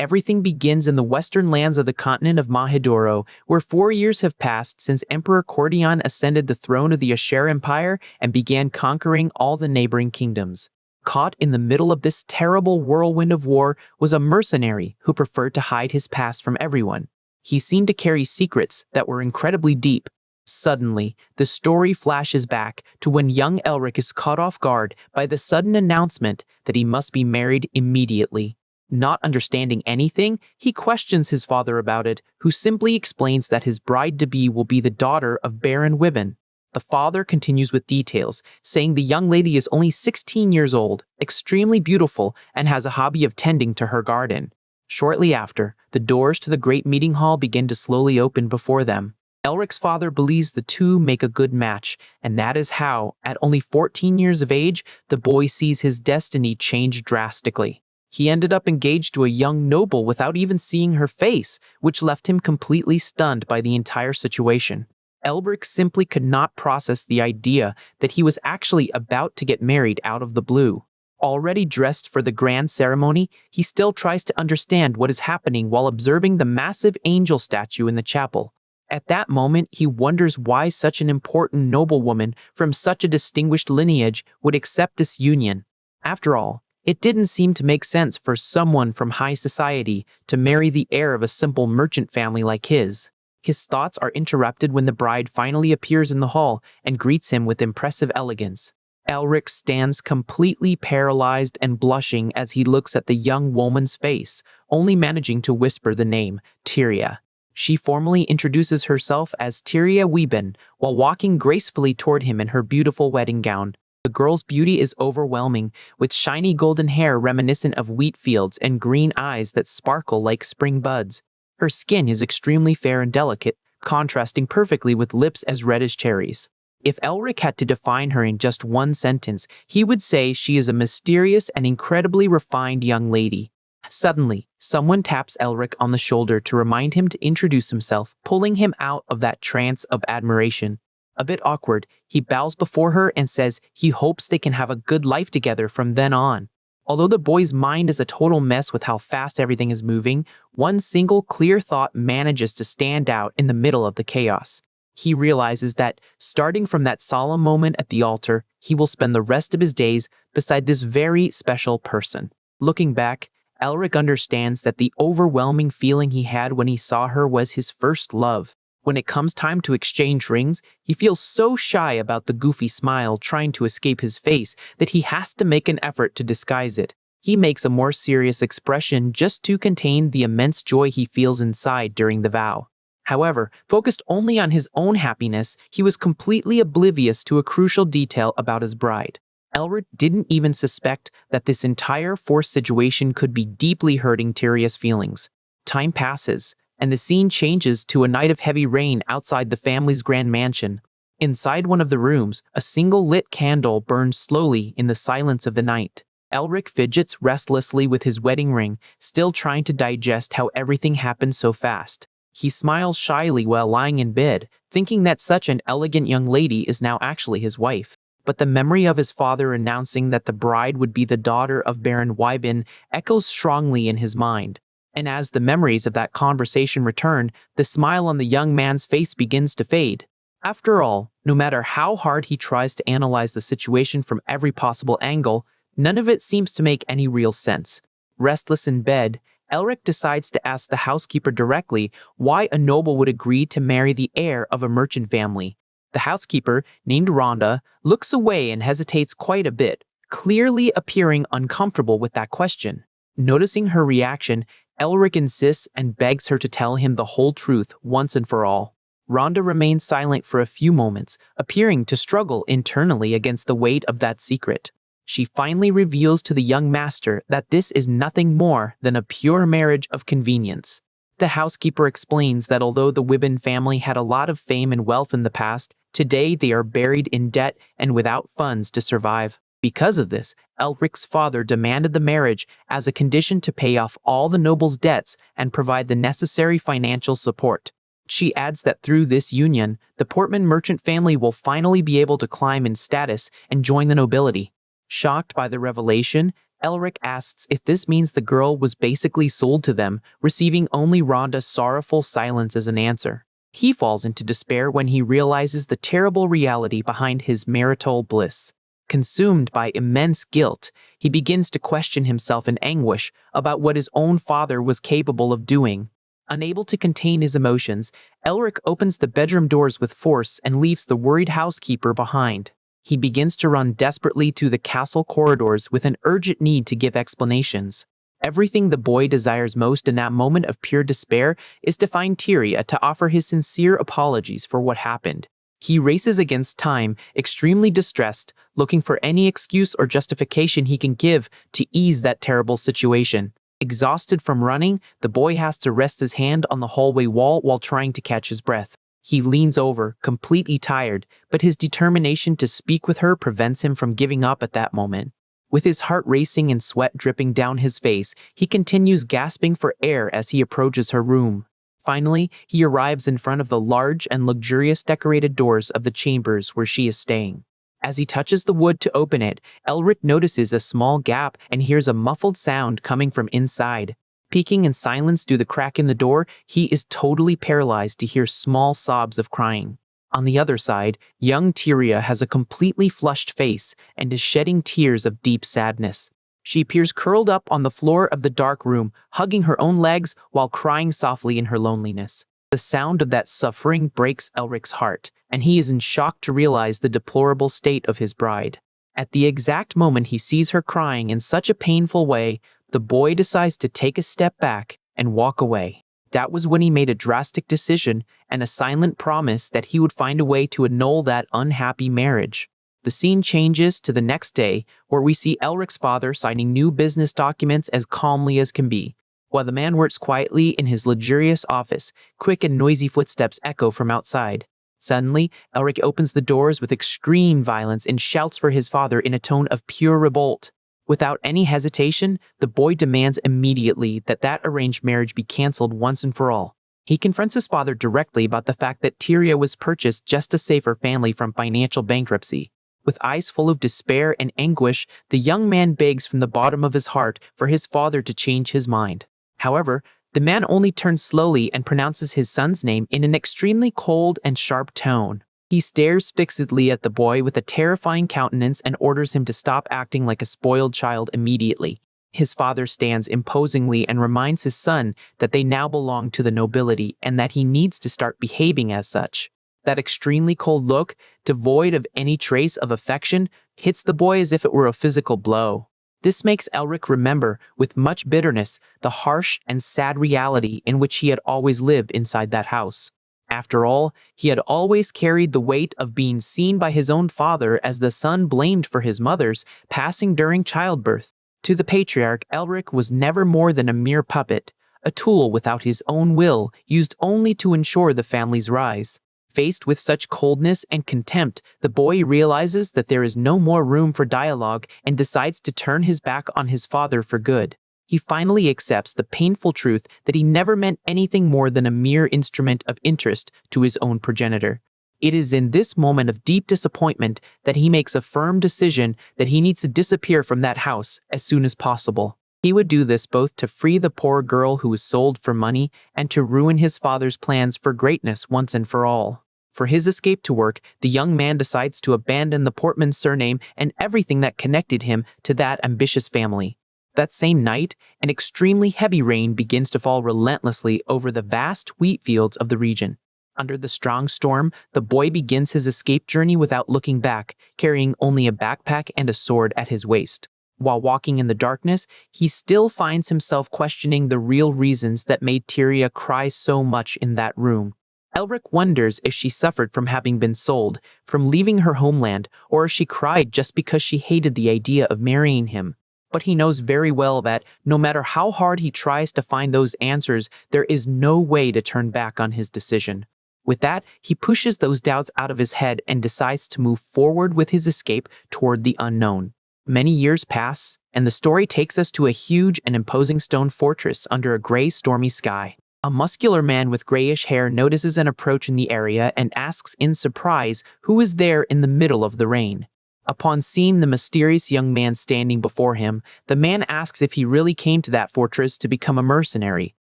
everything begins in the western lands of the continent of Mahidoro, where 4 years have passed since Emperor Cordion ascended the throne of the Asura Empire and began conquering all the neighboring kingdoms. Caught in the middle of this terrible whirlwind of war was a mercenary who preferred to hide his past from everyone. He seemed to carry secrets that were incredibly deep. Suddenly, the story flashes back to when young Elric is caught off guard by the sudden announcement that he must be married immediately. Not understanding anything, he questions his father about it, who simply explains that his bride-to-be will be the daughter of Baron Wibben. The father continues with details, saying the young lady is only 16 years old, extremely beautiful, and has a hobby of tending to her garden. Shortly after, the doors to the great meeting hall begin to slowly open before them. Elric's father believes the two make a good match, and that is how, at only 14 years of age, the boy sees his destiny change drastically. He ended up engaged to a young noble without even seeing her face, which left him completely stunned by the entire situation. Elric simply could not process the idea that he was actually about to get married out of the blue. Already dressed for the grand ceremony, he still tries to understand what is happening while observing the massive angel statue in the chapel. At that moment, he wonders why such an important noblewoman from such a distinguished lineage would accept this union. After all, it didn't seem to make sense for someone from high society to marry the heir of a simple merchant family like his. His thoughts are interrupted when the bride finally appears in the hall and greets him with impressive elegance. Elric stands completely paralyzed and blushing as he looks at the young woman's face, only managing to whisper the name, Tyria. She formally introduces herself as Tyria Wibben while walking gracefully toward him in her beautiful wedding gown. The girl's beauty is overwhelming, with shiny golden hair reminiscent of wheat fields and green eyes that sparkle like spring buds. Her skin is extremely fair and delicate, contrasting perfectly with lips as red as cherries. If Elric had to define her in just one sentence, he would say she is a mysterious and incredibly refined young lady. Suddenly, someone taps Elric on the shoulder to remind him to introduce himself, pulling him out of that trance of admiration. A bit awkward, he bows before her and says he hopes they can have a good life together from then on. Although the boy's mind is a total mess with how fast everything is moving, one single clear thought manages to stand out in the middle of the chaos. He realizes that, starting from that solemn moment at the altar, he will spend the rest of his days beside this very special person. Looking back, Elric understands that the overwhelming feeling he had when he saw her was his first love. When it comes time to exchange rings, he feels so shy about the goofy smile trying to escape his face that he has to make an effort to disguise it. He makes a more serious expression just to contain the immense joy he feels inside during the vow. However, focused only on his own happiness, he was completely oblivious to a crucial detail about his bride. Elric didn't even suspect that this entire forced situation could be deeply hurting Tyria's feelings. Time passes, and the scene changes to a night of heavy rain outside the family's grand mansion. Inside one of the rooms, a single lit candle burns slowly in the silence of the night. Elric fidgets restlessly with his wedding ring, still trying to digest how everything happened so fast. He smiles shyly while lying in bed, thinking that such an elegant young lady is now actually his wife. But the memory of his father announcing that the bride would be the daughter of Baron Wibben echoes strongly in his mind. And as the memories of that conversation return, the smile on the young man's face begins to fade. After all, no matter how hard he tries to analyze the situation from every possible angle, none of it seems to make any real sense. Restless in bed, Elric decides to ask the housekeeper directly why a noble would agree to marry the heir of a merchant family. The housekeeper, named Rhonda, looks away and hesitates quite a bit, clearly appearing uncomfortable with that question. Noticing her reaction, Elric insists and begs her to tell him the whole truth once and for all. Rhonda remains silent for a few moments, appearing to struggle internally against the weight of that secret. She finally reveals to the young master that this is nothing more than a pure marriage of convenience. The housekeeper explains that although the Wibben family had a lot of fame and wealth in the past, today they are buried in debt and without funds to survive. Because of this, Elric's father demanded the marriage as a condition to pay off all the noble's debts and provide the necessary financial support. She adds that through this union, the Portman merchant family will finally be able to climb in status and join the nobility. Shocked by the revelation, Elric asks if this means the girl was basically sold to them, receiving only Rhonda's sorrowful silence as an answer. He falls into despair when he realizes the terrible reality behind his marital bliss. Consumed by immense guilt, he begins to question himself in anguish about what his own father was capable of doing. Unable to contain his emotions, Elric opens the bedroom doors with force and leaves the worried housekeeper behind. He begins to run desperately through the castle corridors with an urgent need to give explanations. Everything the boy desires most in that moment of pure despair is to find Tyria to offer his sincere apologies for what happened. He races against time, extremely distressed, looking for any excuse or justification he can give to ease that terrible situation. Exhausted from running, the boy has to rest his hand on the hallway wall while trying to catch his breath. He leans over, completely tired, but his determination to speak with her prevents him from giving up at that moment. With his heart racing and sweat dripping down his face, he continues gasping for air as he approaches her room. Finally, he arrives in front of the large and luxurious decorated doors of the chambers where she is staying. As he touches the wood to open it, Elric notices a small gap and hears a muffled sound coming from inside. Peeking in silence through the crack in the door, he is totally paralyzed to hear small sobs of crying. On the other side, young Tyria has a completely flushed face and is shedding tears of deep sadness. She appears curled up on the floor of the dark room, hugging her own legs while crying softly in her loneliness. The sound of that suffering breaks Elric's heart, and he is in shock to realize the deplorable state of his bride. At the exact moment he sees her crying in such a painful way, the boy decides to take a step back and walk away. That was when he made a drastic decision and a silent promise that he would find a way to annul that unhappy marriage. The scene changes to the next day, where we see Elric's father signing new business documents as calmly as can be. While the man works quietly in his luxurious office, quick and noisy footsteps echo from outside. Suddenly, Elric opens the doors with extreme violence and shouts for his father in a tone of pure revolt. Without any hesitation, the boy demands immediately that arranged marriage be cancelled once and for all. He confronts his father directly about the fact that Tyria was purchased just to save her family from financial bankruptcy. With eyes full of despair and anguish, the young man begs from the bottom of his heart for his father to change his mind. However, the man only turns slowly and pronounces his son's name in an extremely cold and sharp tone. He stares fixedly at the boy with a terrifying countenance and orders him to stop acting like a spoiled child immediately. His father stands imposingly and reminds his son that they now belong to the nobility and that he needs to start behaving as such. That extremely cold look, devoid of any trace of affection, hits the boy as if it were a physical blow. This makes Elric remember, with much bitterness, the harsh and sad reality in which he had always lived inside that house. After all, he had always carried the weight of being seen by his own father as the son blamed for his mother's passing during childbirth. To the patriarch, Elric was never more than a mere puppet, a tool without his own will, used only to ensure the family's rise. Faced with such coldness and contempt, the boy realizes that there is no more room for dialogue and decides to turn his back on his father for good. He finally accepts the painful truth that he never meant anything more than a mere instrument of interest to his own progenitor. It is in this moment of deep disappointment that he makes a firm decision that he needs to disappear from that house as soon as possible. He would do this both to free the poor girl who was sold for money and to ruin his father's plans for greatness once and for all. For his escape to work, the young man decides to abandon the Portman surname and everything that connected him to that ambitious family. That same night, an extremely heavy rain begins to fall relentlessly over the vast wheat fields of the region. Under the strong storm, the boy begins his escape journey without looking back, carrying only a backpack and a sword at his waist. While walking in the darkness, he still finds himself questioning the real reasons that made Tyria cry so much in that room. Elric wonders if she suffered from having been sold, from leaving her homeland, or if she cried just because she hated the idea of marrying him. But he knows very well that, no matter how hard he tries to find those answers, there is no way to turn back on his decision. With that, he pushes those doubts out of his head and decides to move forward with his escape toward the unknown. Many years pass, and the story takes us to a huge and imposing stone fortress under a gray, stormy sky. A muscular man with grayish hair notices an approach in the area and asks in surprise who is there in the middle of the rain. Upon seeing the mysterious young man standing before him, the man asks if he really came to that fortress to become a mercenary.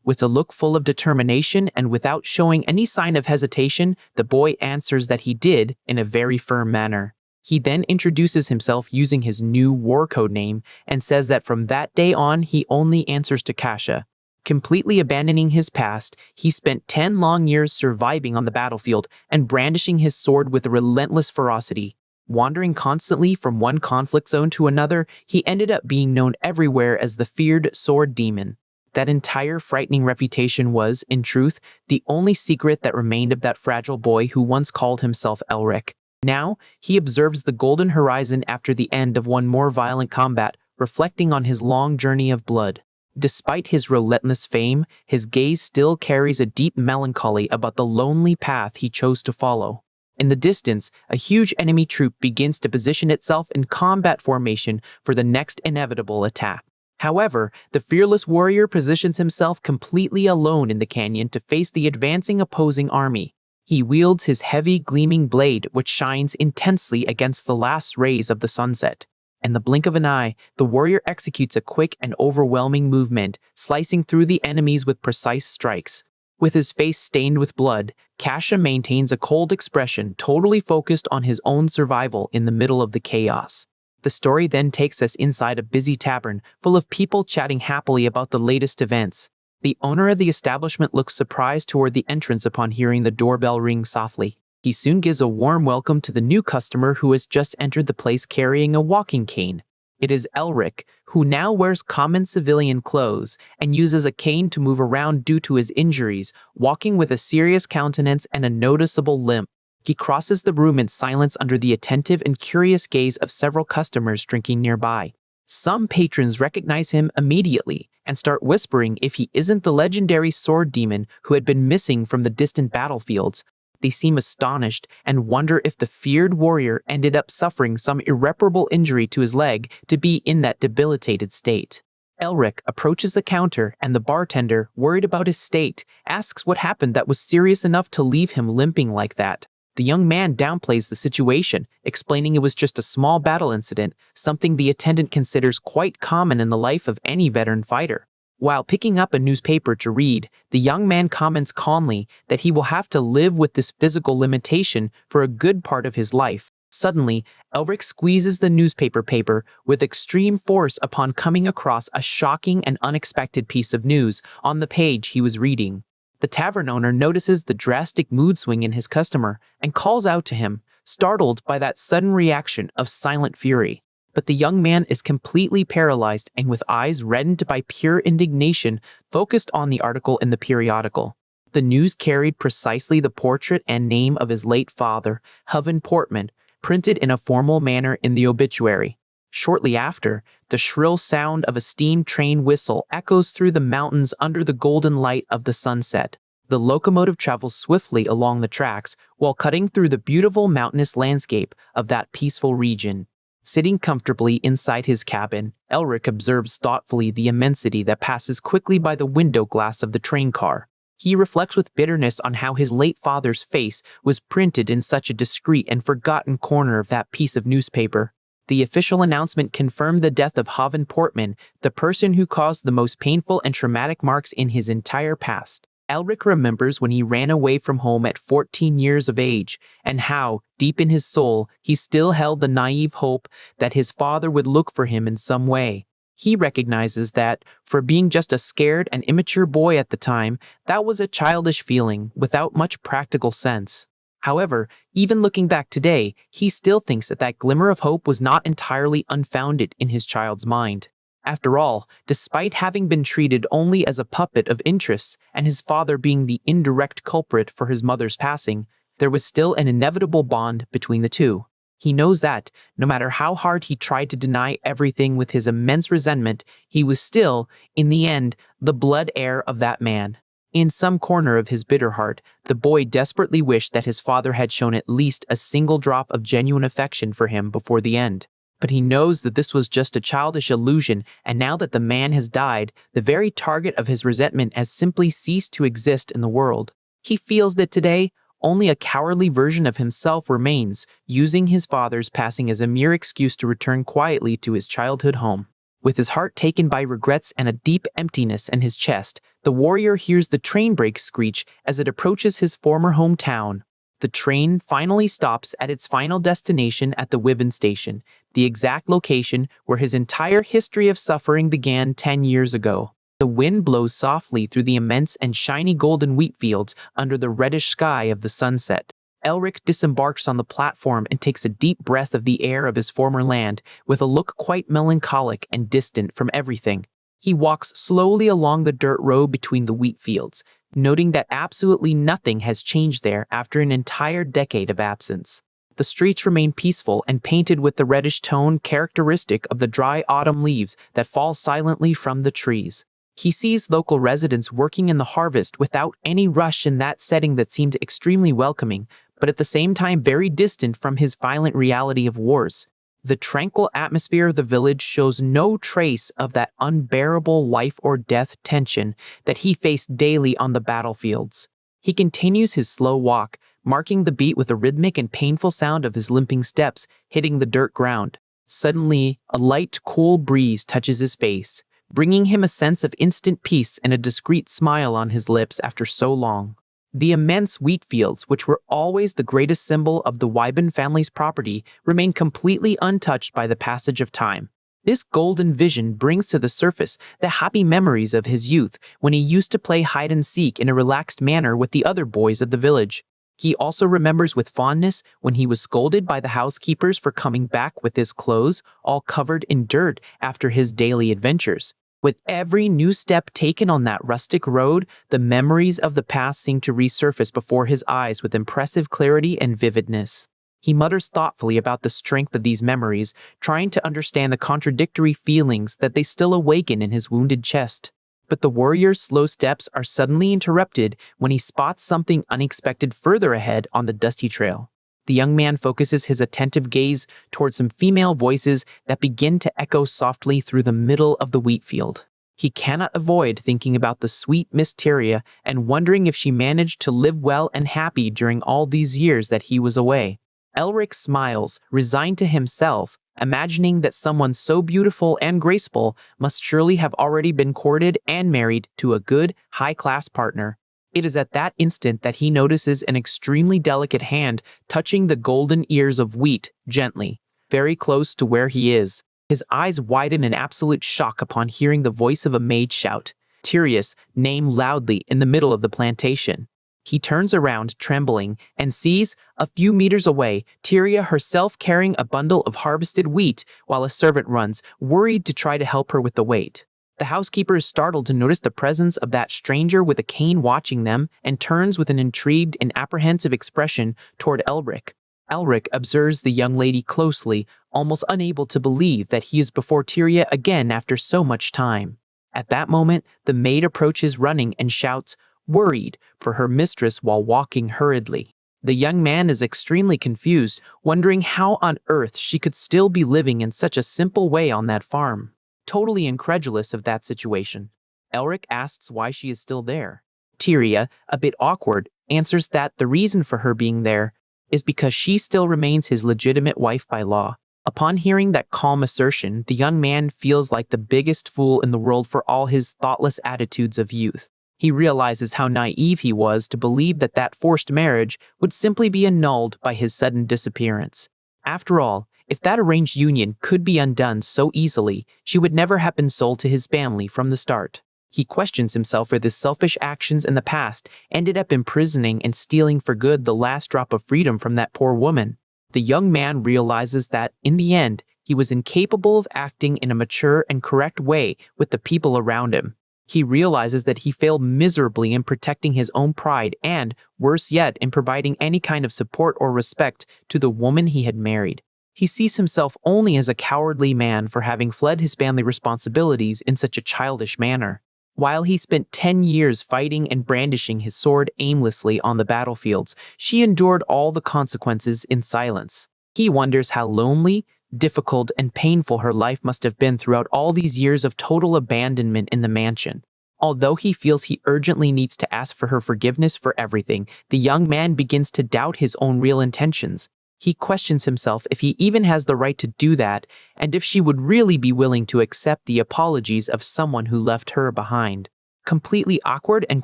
With a look full of determination and without showing any sign of hesitation, the boy answers that he did in a very firm manner. He then introduces himself using his new war code name and says that from that day on he only answers to Kasha. Completely abandoning his past, he spent 10 long years surviving on the battlefield and brandishing his sword with a relentless ferocity. Wandering constantly from one conflict zone to another, he ended up being known everywhere as the feared sword demon. That entire frightening reputation was, in truth, the only secret that remained of that fragile boy who once called himself Elric. Now, he observes the golden horizon after the end of one more violent combat, reflecting on his long journey of blood. Despite his relentless fame, his gaze still carries a deep melancholy about the lonely path he chose to follow. In the distance, a huge enemy troop begins to position itself in combat formation for the next inevitable attack. However, the fearless warrior positions himself completely alone in the canyon to face the advancing opposing army. He wields his heavy, gleaming blade, which shines intensely against the last rays of the sunset. In the blink of an eye, the warrior executes a quick and overwhelming movement, slicing through the enemies with precise strikes. With his face stained with blood, Kasha maintains a cold expression, totally focused on his own survival in the middle of the chaos. The story then takes us inside a busy tavern, full of people chatting happily about the latest events. The owner of the establishment looks surprised toward the entrance upon hearing the doorbell ring softly. He soon gives a warm welcome to the new customer who has just entered the place carrying a walking cane. It is Elric, who now wears common civilian clothes and uses a cane to move around due to his injuries, walking with a serious countenance and a noticeable limp. He crosses the room in silence under the attentive and curious gaze of several customers drinking nearby. Some patrons recognize him immediately and start whispering if he isn't the legendary sword demon who had been missing from the distant battlefields. They seem astonished and wonder if the feared warrior ended up suffering some irreparable injury to his leg to be in that debilitated state. Elric approaches the counter and the bartender, worried about his state, asks what happened that was serious enough to leave him limping like that. The young man downplays the situation, explaining it was just a small battle incident, something the attendant considers quite common in the life of any veteran fighter. While picking up a newspaper to read, the young man comments calmly that he will have to live with this physical limitation for a good part of his life. Suddenly, Elric squeezes the newspaper paper with extreme force upon coming across a shocking and unexpected piece of news on the page he was reading. The tavern owner notices the drastic mood swing in his customer and calls out to him, startled by that sudden reaction of silent fury. But the young man is completely paralyzed and with eyes reddened by pure indignation focused on the article in the periodical. The news carried precisely the portrait and name of his late father, Hoven Portman, printed in a formal manner in the obituary. Shortly after, the shrill sound of a steam train whistle echoes through the mountains under the golden light of the sunset. The locomotive travels swiftly along the tracks while cutting through the beautiful mountainous landscape of that peaceful region. Sitting comfortably inside his cabin, Elric observes thoughtfully the immensity that passes quickly by the window glass of the train car. He reflects with bitterness on how his late father's face was printed in such a discreet and forgotten corner of that piece of newspaper. The official announcement confirmed the death of Hoven Portman, the person who caused the most painful and traumatic marks in his entire past. Elric remembers when he ran away from home at 14 years of age, and how, deep in his soul, he still held the naive hope that his father would look for him in some way. He recognizes that, for being just a scared and immature boy at the time, that was a childish feeling without much practical sense. However, even looking back today, he still thinks that that glimmer of hope was not entirely unfounded in his child's mind. After all, despite having been treated only as a puppet of interests and his father being the indirect culprit for his mother's passing, there was still an inevitable bond between the two. He knows that, no matter how hard he tried to deny everything with his immense resentment, he was still, in the end, the blood heir of that man. In some corner of his bitter heart, the boy desperately wished that his father had shown at least a single drop of genuine affection for him before the end. But he knows that this was just a childish illusion, and now that the man has died, the very target of his resentment has simply ceased to exist in the world. He feels that today, Only a cowardly version of himself remains, using his father's passing as a mere excuse to return quietly to his childhood home. With his heart taken by regrets and a deep emptiness in his chest, the warrior hears the train brakes screech as it approaches his former hometown. The train finally stops at its final destination at the Wibbon station, the exact location where his entire history of suffering began 10 years ago. The wind blows softly through the immense and shiny golden wheat fields under the reddish sky of the sunset. Elric disembarks on the platform and takes a deep breath of the air of his former land, with a look quite melancholic and distant from everything. He walks slowly along the dirt road between the wheat fields, noting that absolutely nothing has changed there after an entire decade of absence. The streets remain peaceful and painted with the reddish tone characteristic of the dry autumn leaves that fall silently from the trees. He sees local residents working in the harvest without any rush in that setting that seemed extremely welcoming, but at the same time very distant from his violent reality of wars. The tranquil atmosphere of the village shows no trace of that unbearable life or death tension that he faced daily on the battlefields. He continues his slow walk, marking the beat with a rhythmic and painful sound of his limping steps hitting the dirt ground. Suddenly, a light, cool breeze touches his face, bringing him a sense of instant peace and a discreet smile on his lips after so long. The immense wheat fields, which were always the greatest symbol of the Wyban family's property, remain completely untouched by the passage of time. This golden vision brings to the surface the happy memories of his youth when he used to play hide and seek in a relaxed manner with the other boys of the village. He also remembers with fondness when he was scolded by the housekeepers for coming back with his clothes all covered in dirt after his daily adventures. With every new step taken on that rustic road, the memories of the past seem to resurface before his eyes with impressive clarity and vividness. He mutters thoughtfully about the strength of these memories, trying to understand the contradictory feelings that they still awaken in his wounded chest. But the warrior's slow steps are suddenly interrupted when he spots something unexpected further ahead on the dusty trail. The young man focuses his attentive gaze toward some female voices that begin to echo softly through the middle of the wheat field. He cannot avoid thinking about the sweet Miss Tyria and wondering if she managed to live well and happy during all these years that he was away. Elric smiles, resigned to himself, imagining that someone so beautiful and graceful must surely have already been courted and married to a good, high-class partner. It is at that instant that he notices an extremely delicate hand touching the golden ears of wheat gently, very close to where he is. His eyes widen in absolute shock upon hearing the voice of a maid shout Tyria's name loudly in the middle of the plantation. He turns around, trembling, and sees, a few meters away, Tyria herself carrying a bundle of harvested wheat while a servant runs, worried to try to help her with the weight. The housekeeper is startled to notice the presence of that stranger with a cane watching them and turns with an intrigued and apprehensive expression toward Elric. Elric observes the young lady closely, almost unable to believe that he is before Tyria again after so much time. At that moment, the maid approaches running and shouts, worried, for her mistress while walking hurriedly. The young man is extremely confused, wondering how on earth she could still be living in such a simple way on that farm. Totally incredulous of that situation, Elric asks why she is still there. Tyria, a bit awkward, answers that the reason for her being there is because she still remains his legitimate wife by law. Upon hearing that calm assertion, the young man feels like the biggest fool in the world for all his thoughtless attitudes of youth. He realizes how naive he was to believe that that forced marriage would simply be annulled by his sudden disappearance. After all, if that arranged union could be undone so easily, she would never have been sold to his family from the start. He questions himself for his selfish actions in the past, ended up imprisoning and stealing for good the last drop of freedom from that poor woman. The young man realizes that, in the end, he was incapable of acting in a mature and correct way with the people around him. He realizes that he failed miserably in protecting his own pride and, worse yet, in providing any kind of support or respect to the woman he had married. He sees himself only as a cowardly man for having fled his family responsibilities in such a childish manner. While he spent 10 years fighting and brandishing his sword aimlessly on the battlefields, she endured all the consequences in silence. He wonders how lonely, difficult, and painful her life must have been throughout all these years of total abandonment in the mansion. Although he feels he urgently needs to ask for her forgiveness for everything, the young man begins to doubt his own real intentions. He questions himself if he even has the right to do that, and if she would really be willing to accept the apologies of someone who left her behind. Completely awkward and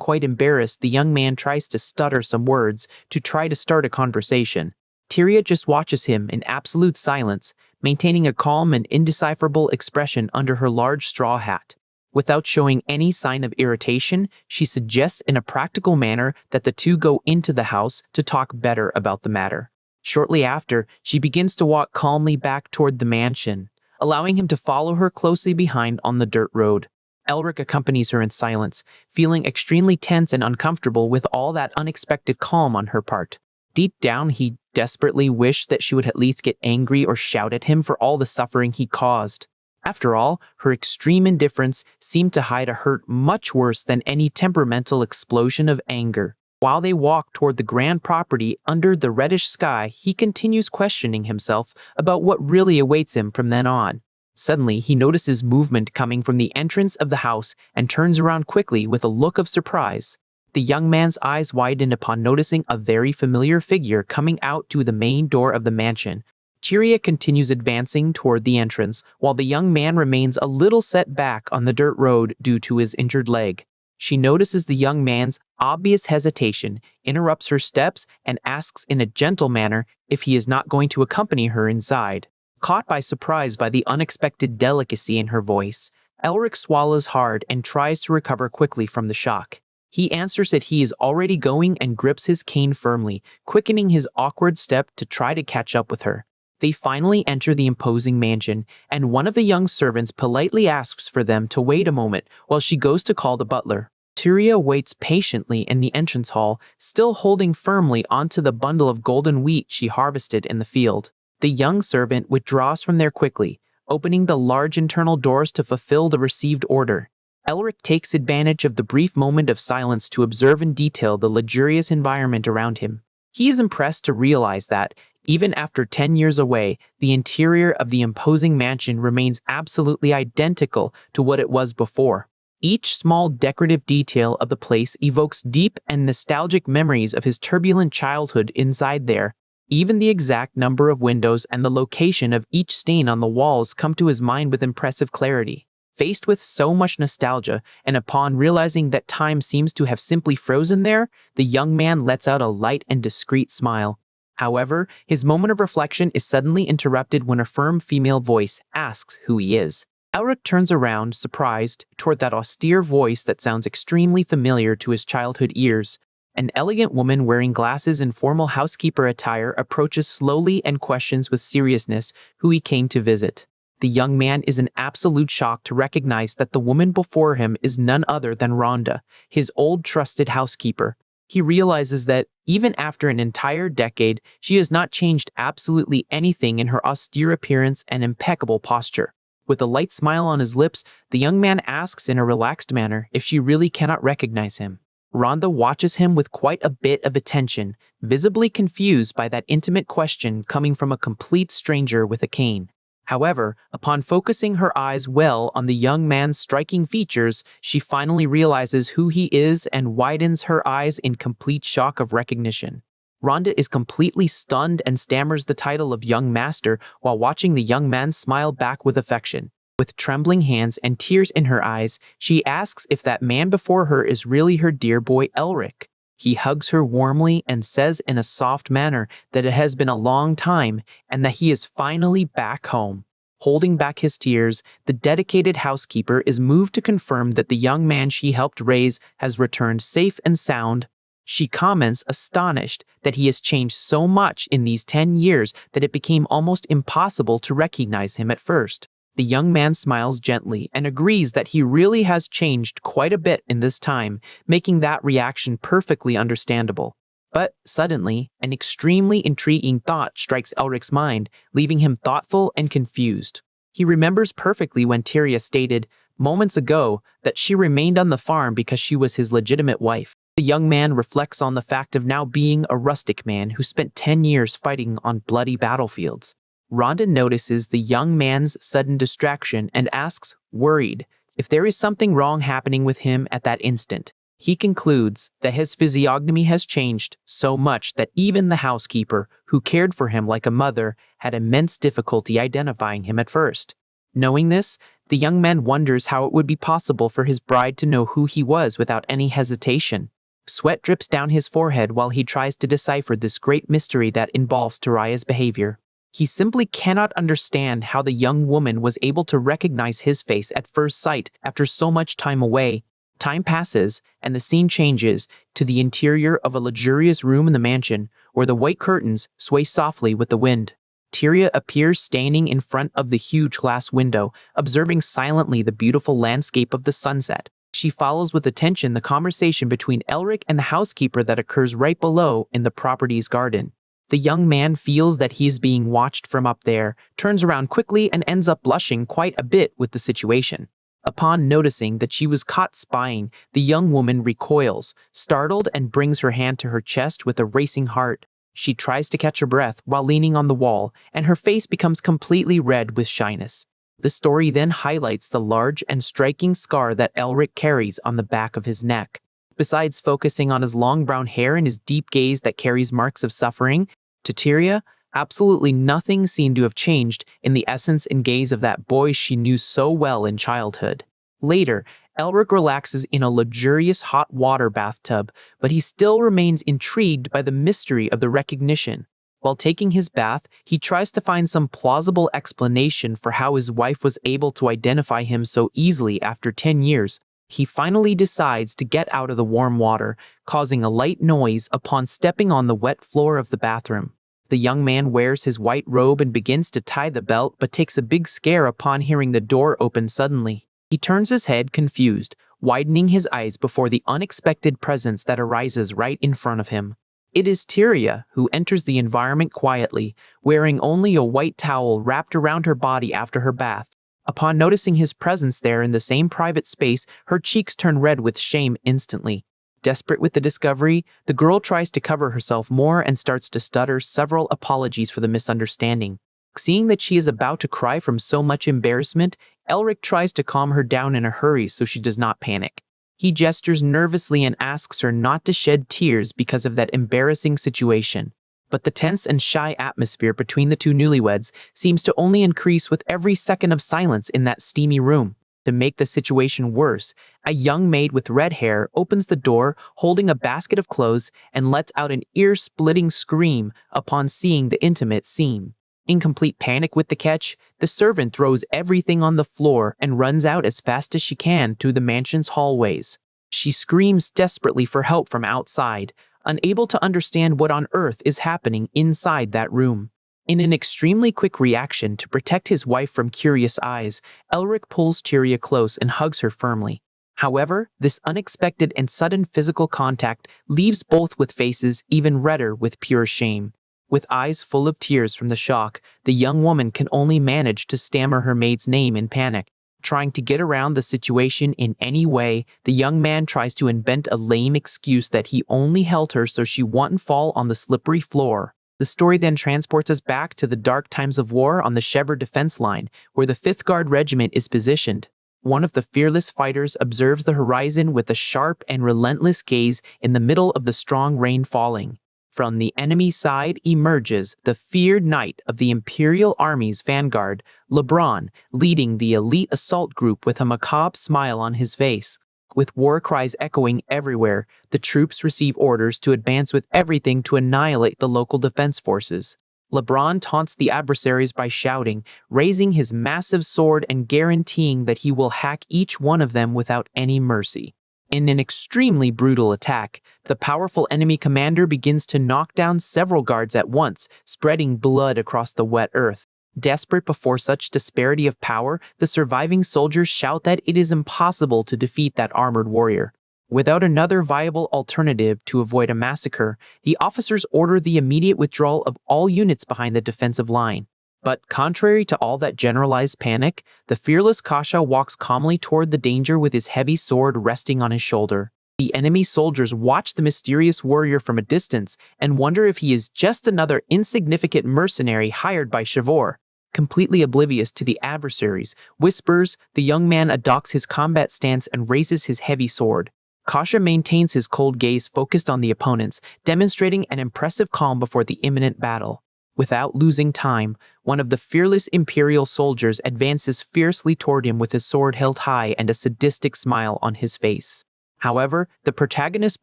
quite embarrassed, the young man tries to stutter some words to try to start a conversation. Tyria just watches him in absolute silence, maintaining a calm and indecipherable expression under her large straw hat. Without showing any sign of irritation, she suggests in a practical manner that the two go into the house to talk better about the matter. Shortly after, she begins to walk calmly back toward the mansion, allowing him to follow her closely behind on the dirt road. Elric accompanies her in silence, feeling extremely tense and uncomfortable with all that unexpected calm on her part. Deep down, he desperately wished that she would at least get angry or shout at him for all the suffering he caused. After all, her extreme indifference seemed to hide a hurt much worse than any temperamental explosion of anger. While they walk toward the grand property under the reddish sky, he continues questioning himself about what really awaits him from then on. Suddenly, he notices movement coming from the entrance of the house and turns around quickly with a look of surprise. The young man's eyes widen upon noticing a very familiar figure coming out to the main door of the mansion. Tyria continues advancing toward the entrance, while the young man remains a little set back on the dirt road due to his injured leg. She notices the young man's obvious hesitation, interrupts her steps, and asks in a gentle manner if he is not going to accompany her inside. Caught by surprise by the unexpected delicacy in her voice, Elric swallows hard and tries to recover quickly from the shock. He answers that he is already going and grips his cane firmly, quickening his awkward step to try to catch up with her. They finally enter the imposing mansion, and one of the young servants politely asks for them to wait a moment while she goes to call the butler. Tyria waits patiently in the entrance hall, still holding firmly onto the bundle of golden wheat she harvested in the field. The young servant withdraws from there quickly, opening the large internal doors to fulfill the received order. Elric takes advantage of the brief moment of silence to observe in detail the luxurious environment around him. He is impressed to realize that, even after 10 years away, the interior of the imposing mansion remains absolutely identical to what it was before. Each small decorative detail of the place evokes deep and nostalgic memories of his turbulent childhood inside there. Even the exact number of windows and the location of each stain on the walls come to his mind with impressive clarity. Faced with so much nostalgia, and upon realizing that time seems to have simply frozen there, the young man lets out a light and discreet smile. However, his moment of reflection is suddenly interrupted when a firm female voice asks who he is. Elric turns around, surprised, toward that austere voice that sounds extremely familiar to his childhood ears. An elegant woman wearing glasses and formal housekeeper attire approaches slowly and questions with seriousness who he came to visit. The young man is in absolute shock to recognize that the woman before him is none other than Rhonda, his old trusted housekeeper. He realizes that, even after an entire decade, she has not changed absolutely anything in her austere appearance and impeccable posture. With a light smile on his lips, the young man asks in a relaxed manner if she really cannot recognize him. Rhonda watches him with quite a bit of attention, visibly confused by that intimate question coming from a complete stranger with a cane. However, upon focusing her eyes well on the young man's striking features, she finally realizes who he is and widens her eyes in complete shock of recognition. Rhonda is completely stunned and stammers the title of young master while watching the young man smile back with affection. With trembling hands and tears in her eyes, she asks if that man before her is really her dear boy Elric. He hugs her warmly and says in a soft manner that it has been a long time and that he is finally back home. Holding back his tears, the dedicated housekeeper is moved to confirm that the young man she helped raise has returned safe and sound. She comments, astonished, that he has changed so much in these 10 years that it became almost impossible to recognize him at first. The young man smiles gently and agrees that he really has changed quite a bit in this time, making that reaction perfectly understandable. But suddenly, an extremely intriguing thought strikes Elric's mind, leaving him thoughtful and confused. He remembers perfectly when Tyria stated, moments ago, that she remained on the farm because she was his legitimate wife. The young man reflects on the fact of now being a rustic man who spent 10 years fighting on bloody battlefields. Rhonda notices the young man's sudden distraction and asks, worried, if there is something wrong happening with him at that instant. He concludes that his physiognomy has changed so much that even the housekeeper, who cared for him like a mother, had immense difficulty identifying him at first. Knowing this, the young man wonders how it would be possible for his bride to know who he was without any hesitation. Sweat drips down his forehead while he tries to decipher this great mystery that involves Taraya's behavior. He simply cannot understand how the young woman was able to recognize his face at first sight after so much time away. Time passes, and the scene changes to the interior of a luxurious room in the mansion, where the white curtains sway softly with the wind. Tyria appears standing in front of the huge glass window, observing silently the beautiful landscape of the sunset. She follows with attention the conversation between Elric and the housekeeper that occurs right below in the property's garden. The young man feels that he is being watched from up there, turns around quickly, and ends up blushing quite a bit with the situation. Upon noticing that she was caught spying, the young woman recoils, startled, and brings her hand to her chest with a racing heart. She tries to catch her breath while leaning on the wall, and her face becomes completely red with shyness. The story then highlights the large and striking scar that Elric carries on the back of his neck. Besides focusing on his long brown hair and his deep gaze that carries marks of suffering, to Tyria, absolutely nothing seemed to have changed in the essence and gaze of that boy she knew so well in childhood. Later, Elric relaxes in a luxurious hot water bathtub, but he still remains intrigued by the mystery of the recognition. While taking his bath, he tries to find some plausible explanation for how his wife was able to identify him so easily after 10 years. He finally decides to get out of the warm water, causing a light noise upon stepping on the wet floor of the bathroom. The young man wears his white robe and begins to tie the belt, but takes a big scare upon hearing the door open suddenly. He turns his head confused, widening his eyes before the unexpected presence that arises right in front of him. It is Tyria, who enters the environment quietly, wearing only a white towel wrapped around her body after her bath. Upon noticing his presence there in the same private space, her cheeks turn red with shame instantly. Desperate with the discovery, the girl tries to cover herself more and starts to stutter several apologies for the misunderstanding. Seeing that she is about to cry from so much embarrassment, Elric tries to calm her down in a hurry so she does not panic. He gestures nervously and asks her not to shed tears because of that embarrassing situation. But the tense and shy atmosphere between the two newlyweds seems to only increase with every second of silence in that steamy room. To make the situation worse, a young maid with red hair opens the door holding a basket of clothes and lets out an ear-splitting scream upon seeing the intimate scene. In complete panic with the catch, the servant throws everything on the floor and runs out as fast as she can to the mansion's hallways. She screams desperately for help from outside, unable to understand what on earth is happening inside that room. In an extremely quick reaction to protect his wife from curious eyes, Elric pulls Tyria close and hugs her firmly. However, this unexpected and sudden physical contact leaves both with faces even redder with pure shame. With eyes full of tears from the shock, the young woman can only manage to stammer her maid's name in panic. Trying to get around the situation in any way, the young man tries to invent a lame excuse that he only held her so she wouldn't fall on the slippery floor. The story then transports us back to the dark times of war on the Shevard defense line, where the 5th Guard Regiment is positioned. One of the fearless fighters observes the horizon with a sharp and relentless gaze in the middle of the strong rain falling. From the enemy side emerges the feared knight of the Imperial Army's vanguard, LeBron, leading the elite assault group with a macabre smile on his face. With war cries echoing everywhere, the troops receive orders to advance with everything to annihilate the local defense forces. LeBron taunts the adversaries by shouting, raising his massive sword and guaranteeing that he will hack each one of them without any mercy. In an extremely brutal attack, the powerful enemy commander begins to knock down several guards at once, spreading blood across the wet earth. Desperate before such disparity of power, the surviving soldiers shout that it is impossible to defeat that armored warrior. Without another viable alternative to avoid a massacre, the officers order the immediate withdrawal of all units behind the defensive line. But contrary to all that generalized panic, the fearless Kasha walks calmly toward the danger with his heavy sword resting on his shoulder. The enemy soldiers watch the mysterious warrior from a distance and wonder if he is just another insignificant mercenary hired by Shavor. Completely oblivious to the adversaries, whispers, the young man adopts his combat stance and raises his heavy sword. Kasha maintains his cold gaze focused on the opponents, demonstrating an impressive calm before the imminent battle. Without losing time, one of the fearless Imperial soldiers advances fiercely toward him with his sword held high and a sadistic smile on his face. However, the protagonist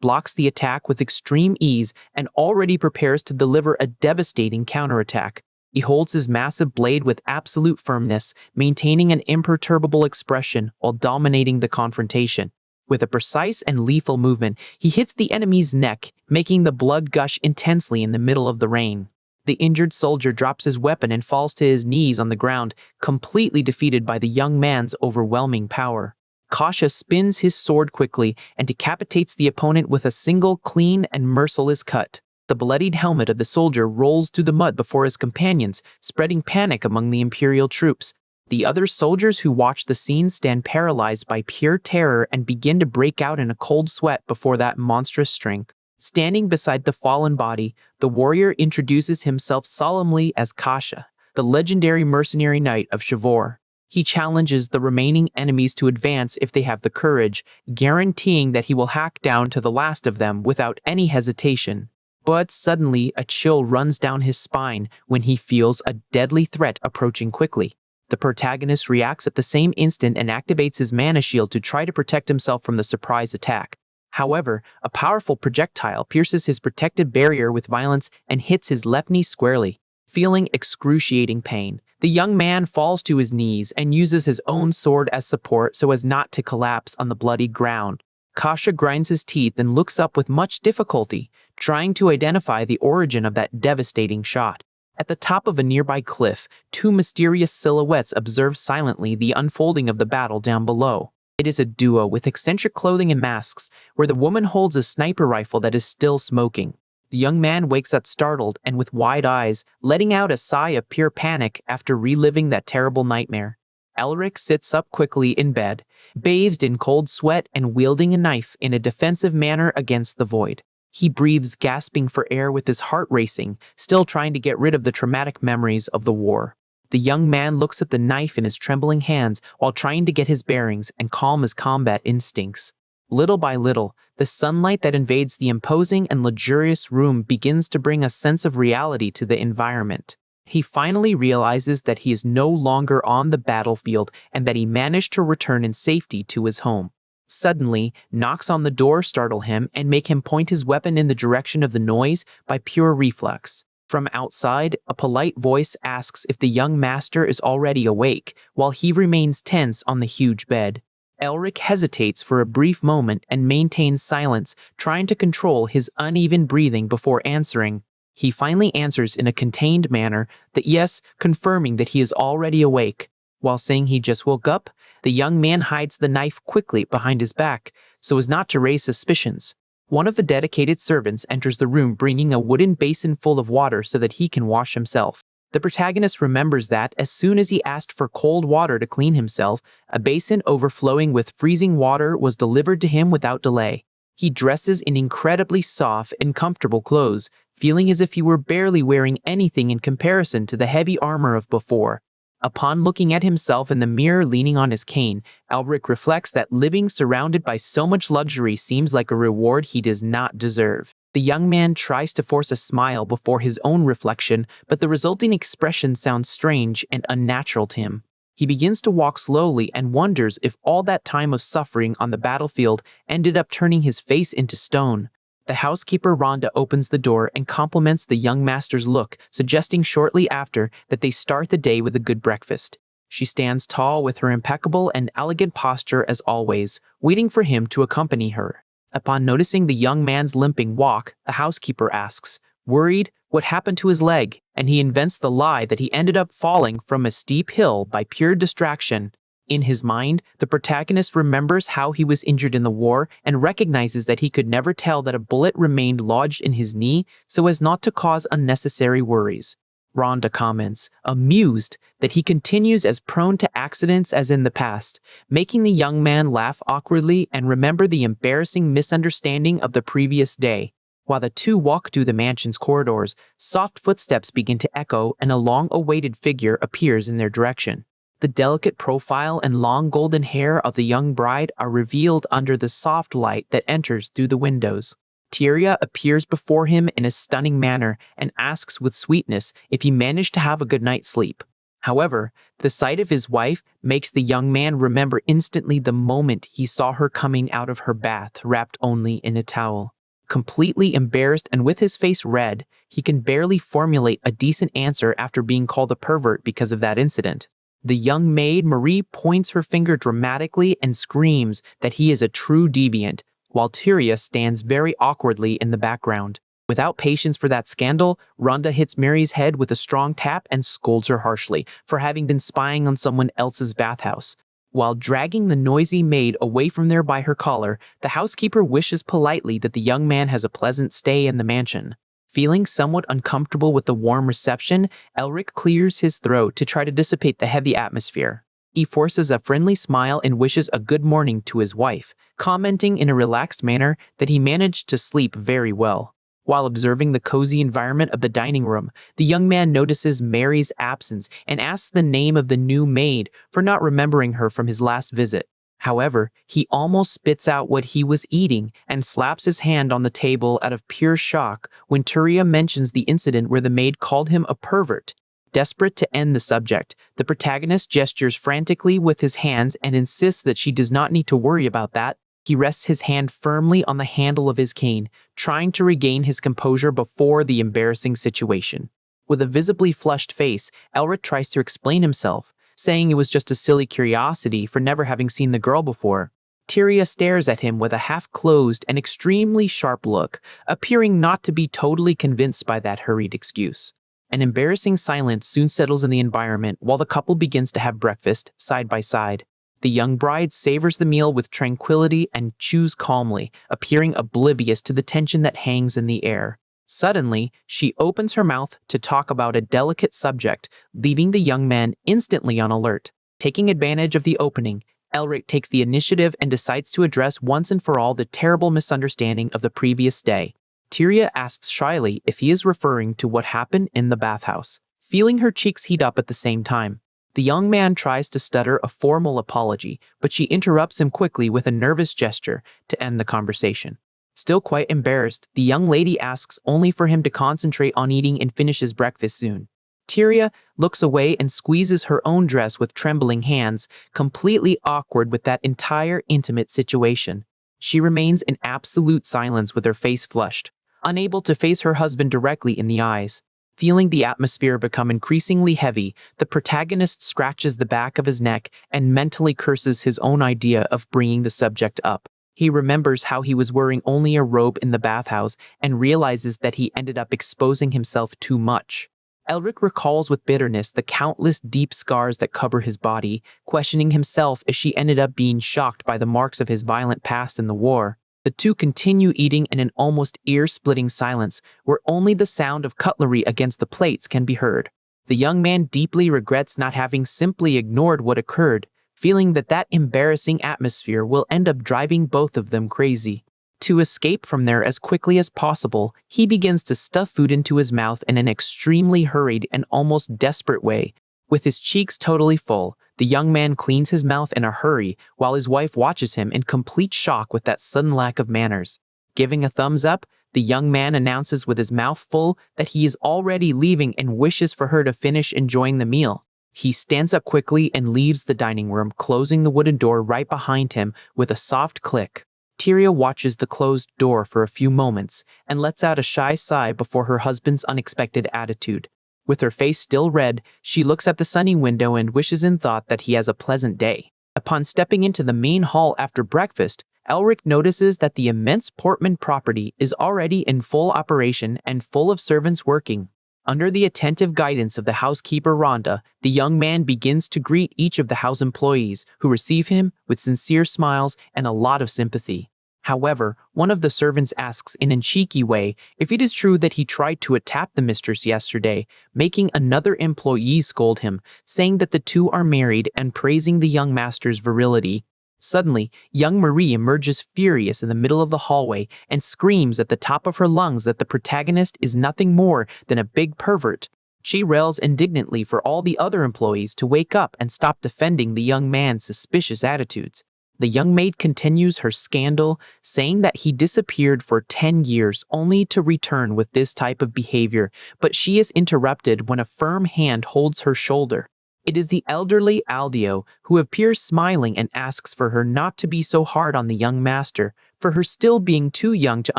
blocks the attack with extreme ease and already prepares to deliver a devastating counterattack. He holds his massive blade with absolute firmness, maintaining an imperturbable expression while dominating the confrontation. With a precise and lethal movement, he hits the enemy's neck, making the blood gush intensely in the middle of the rain. The injured soldier drops his weapon and falls to his knees on the ground, completely defeated by the young man's overwhelming power. Kasha spins his sword quickly and decapitates the opponent with a single clean and merciless cut. The bloodied helmet of the soldier rolls through the mud before his companions, spreading panic among the Imperial troops. The other soldiers who watch the scene stand paralyzed by pure terror and begin to break out in a cold sweat before that monstrous strength. Standing beside the fallen body, the warrior introduces himself solemnly as Kasha, the legendary mercenary knight of Shavor. He challenges the remaining enemies to advance if they have the courage, guaranteeing that he will hack down to the last of them without any hesitation. But suddenly, a chill runs down his spine when he feels a deadly threat approaching quickly. The protagonist reacts at the same instant and activates his mana shield to try to protect himself from the surprise attack. However, a powerful projectile pierces his protective barrier with violence and hits his left knee squarely. Feeling excruciating pain, the young man falls to his knees and uses his own sword as support so as not to collapse on the bloody ground. Kasha grinds his teeth and looks up with much difficulty, trying to identify the origin of that devastating shot. At the top of a nearby cliff, two mysterious silhouettes observe silently the unfolding of the battle down below. It is a duo with eccentric clothing and masks, where the woman holds a sniper rifle that is still smoking. The young man wakes up startled and with wide eyes, letting out a sigh of pure panic after reliving that terrible nightmare. Elric sits up quickly in bed, bathed in cold sweat and wielding a knife in a defensive manner against the void. He breathes, gasping for air with his heart racing, still trying to get rid of the traumatic memories of the war. The young man looks at the knife in his trembling hands while trying to get his bearings and calm his combat instincts. Little by little, the sunlight that invades the imposing and luxurious room begins to bring a sense of reality to the environment. He finally realizes that he is no longer on the battlefield and that he managed to return in safety to his home. Suddenly, knocks on the door startle him and make him point his weapon in the direction of the noise by pure reflex. From outside, a polite voice asks if the young master is already awake, while he remains tense on the huge bed. Elric hesitates for a brief moment and maintains silence, trying to control his uneven breathing before answering. He finally answers in a contained manner that yes, confirming that he is already awake. While saying he just woke up, the young man hides the knife quickly behind his back so as not to raise suspicions. One of the dedicated servants enters the room bringing a wooden basin full of water so that he can wash himself. The protagonist remembers that as soon as he asked for cold water to clean himself, a basin overflowing with freezing water was delivered to him without delay. He dresses in incredibly soft and comfortable clothes, feeling as if he were barely wearing anything in comparison to the heavy armor of before. Upon looking at himself in the mirror leaning on his cane, Elric reflects that living surrounded by so much luxury seems like a reward he does not deserve. The young man tries to force a smile before his own reflection, but the resulting expression sounds strange and unnatural to him. He begins to walk slowly and wonders if all that time of suffering on the battlefield ended up turning his face into stone. The housekeeper Rhonda opens the door and compliments the young master's look, suggesting shortly after that they start the day with a good breakfast. She stands tall with her impeccable and elegant posture as always, waiting for him to accompany her. Upon noticing the young man's limping walk, the housekeeper asks, worried, what happened to his leg, and he invents the lie that he ended up falling from a steep hill by pure distraction. In his mind, the protagonist remembers how he was injured in the war and recognizes that he could never tell that a bullet remained lodged in his knee so as not to cause unnecessary worries. Rhonda comments, amused, that he continues as prone to accidents as in the past, making the young man laugh awkwardly and remember the embarrassing misunderstanding of the previous day. While the two walk through the mansion's corridors, soft footsteps begin to echo and a long-awaited figure appears in their direction. The delicate profile and long golden hair of the young bride are revealed under the soft light that enters through the windows. Tyria appears before him in a stunning manner and asks with sweetness if he managed to have a good night's sleep. However, the sight of his wife makes the young man remember instantly the moment he saw her coming out of her bath wrapped only in a towel. Completely embarrassed and with his face red, he can barely formulate a decent answer after being called a pervert because of that incident. The young maid Marie points her finger dramatically and screams that he is a true deviant, while Tyria stands very awkwardly in the background. Without patience for that scandal, Rhonda hits Mary's head with a strong tap and scolds her harshly for having been spying on someone else's bathhouse. While dragging the noisy maid away from there by her collar, the housekeeper wishes politely that the young man has a pleasant stay in the mansion. Feeling somewhat uncomfortable with the warm reception, Elric clears his throat to try to dissipate the heavy atmosphere. He forces a friendly smile and wishes a good morning to his wife, commenting in a relaxed manner that he managed to sleep very well. While observing the cozy environment of the dining room, the young man notices Mary's absence and asks the name of the new maid for not remembering her from his last visit. However, he almost spits out what he was eating and slaps his hand on the table out of pure shock when Tyria mentions the incident where the maid called him a pervert. Desperate to end the subject, the protagonist gestures frantically with his hands and insists that she does not need to worry about that. He rests his hand firmly on the handle of his cane, trying to regain his composure before the embarrassing situation. With a visibly flushed face, Elric tries to explain himself, saying it was just a silly curiosity for never having seen the girl before. Tyria stares at him with a half-closed and extremely sharp look, appearing not to be totally convinced by that hurried excuse. An embarrassing silence soon settles in the environment while the couple begins to have breakfast side by side. The young bride savors the meal with tranquility and chews calmly, appearing oblivious to the tension that hangs in the air. Suddenly, she opens her mouth to talk about a delicate subject, leaving the young man instantly on alert. Taking advantage of the opening, Elric takes the initiative and decides to address once and for all the terrible misunderstanding of the previous day. Tyria asks shyly if he is referring to what happened in the bathhouse, feeling her cheeks heat up at the same time. The young man tries to stutter a formal apology, but she interrupts him quickly with a nervous gesture to end the conversation. Still quite embarrassed, the young lady asks only for him to concentrate on eating and finish his breakfast soon. Tyria looks away and squeezes her own dress with trembling hands, completely awkward with that entire intimate situation. She remains in absolute silence with her face flushed, unable to face her husband directly in the eyes. Feeling the atmosphere become increasingly heavy, the protagonist scratches the back of his neck and mentally curses his own idea of bringing the subject up. He remembers how he was wearing only a robe in the bathhouse and realizes that he ended up exposing himself too much. Elric recalls with bitterness the countless deep scars that cover his body, questioning himself as she ended up being shocked by the marks of his violent past in the war. The two continue eating in an almost ear-splitting silence, where only the sound of cutlery against the plates can be heard. The young man deeply regrets not having simply ignored what occurred, feeling that that embarrassing atmosphere will end up driving both of them crazy. To escape from there as quickly as possible, he begins to stuff food into his mouth in an extremely hurried and almost desperate way. With his cheeks totally full, the young man cleans his mouth in a hurry while his wife watches him in complete shock with that sudden lack of manners. Giving a thumbs up, the young man announces with his mouth full that he is already leaving and wishes for her to finish enjoying the meal. He stands up quickly and leaves the dining room, closing the wooden door right behind him with a soft click. Tyria watches the closed door for a few moments and lets out a shy sigh before her husband's unexpected attitude. With her face still red, she looks at the sunny window and wishes in thought that he has a pleasant day. Upon stepping into the main hall after breakfast, Elric notices that the immense Portman property is already in full operation and full of servants working. Under the attentive guidance of the housekeeper Rhonda, the young man begins to greet each of the house employees, who receive him with sincere smiles and a lot of sympathy. However, one of the servants asks in a cheeky way if it is true that he tried to attack the mistress yesterday, making another employee scold him, saying that the two are married and praising the young master's virility. Suddenly, young Marie emerges furious in the middle of the hallway and screams at the top of her lungs that the protagonist is nothing more than a big pervert. She rails indignantly for all the other employees to wake up and stop defending the young man's suspicious attitudes. The young maid continues her scandal, saying that he disappeared for 10 years only to return with this type of behavior, but she is interrupted when a firm hand holds her shoulder. It is the elderly Aldio, who appears smiling and asks for her not to be so hard on the young master, for her still being too young to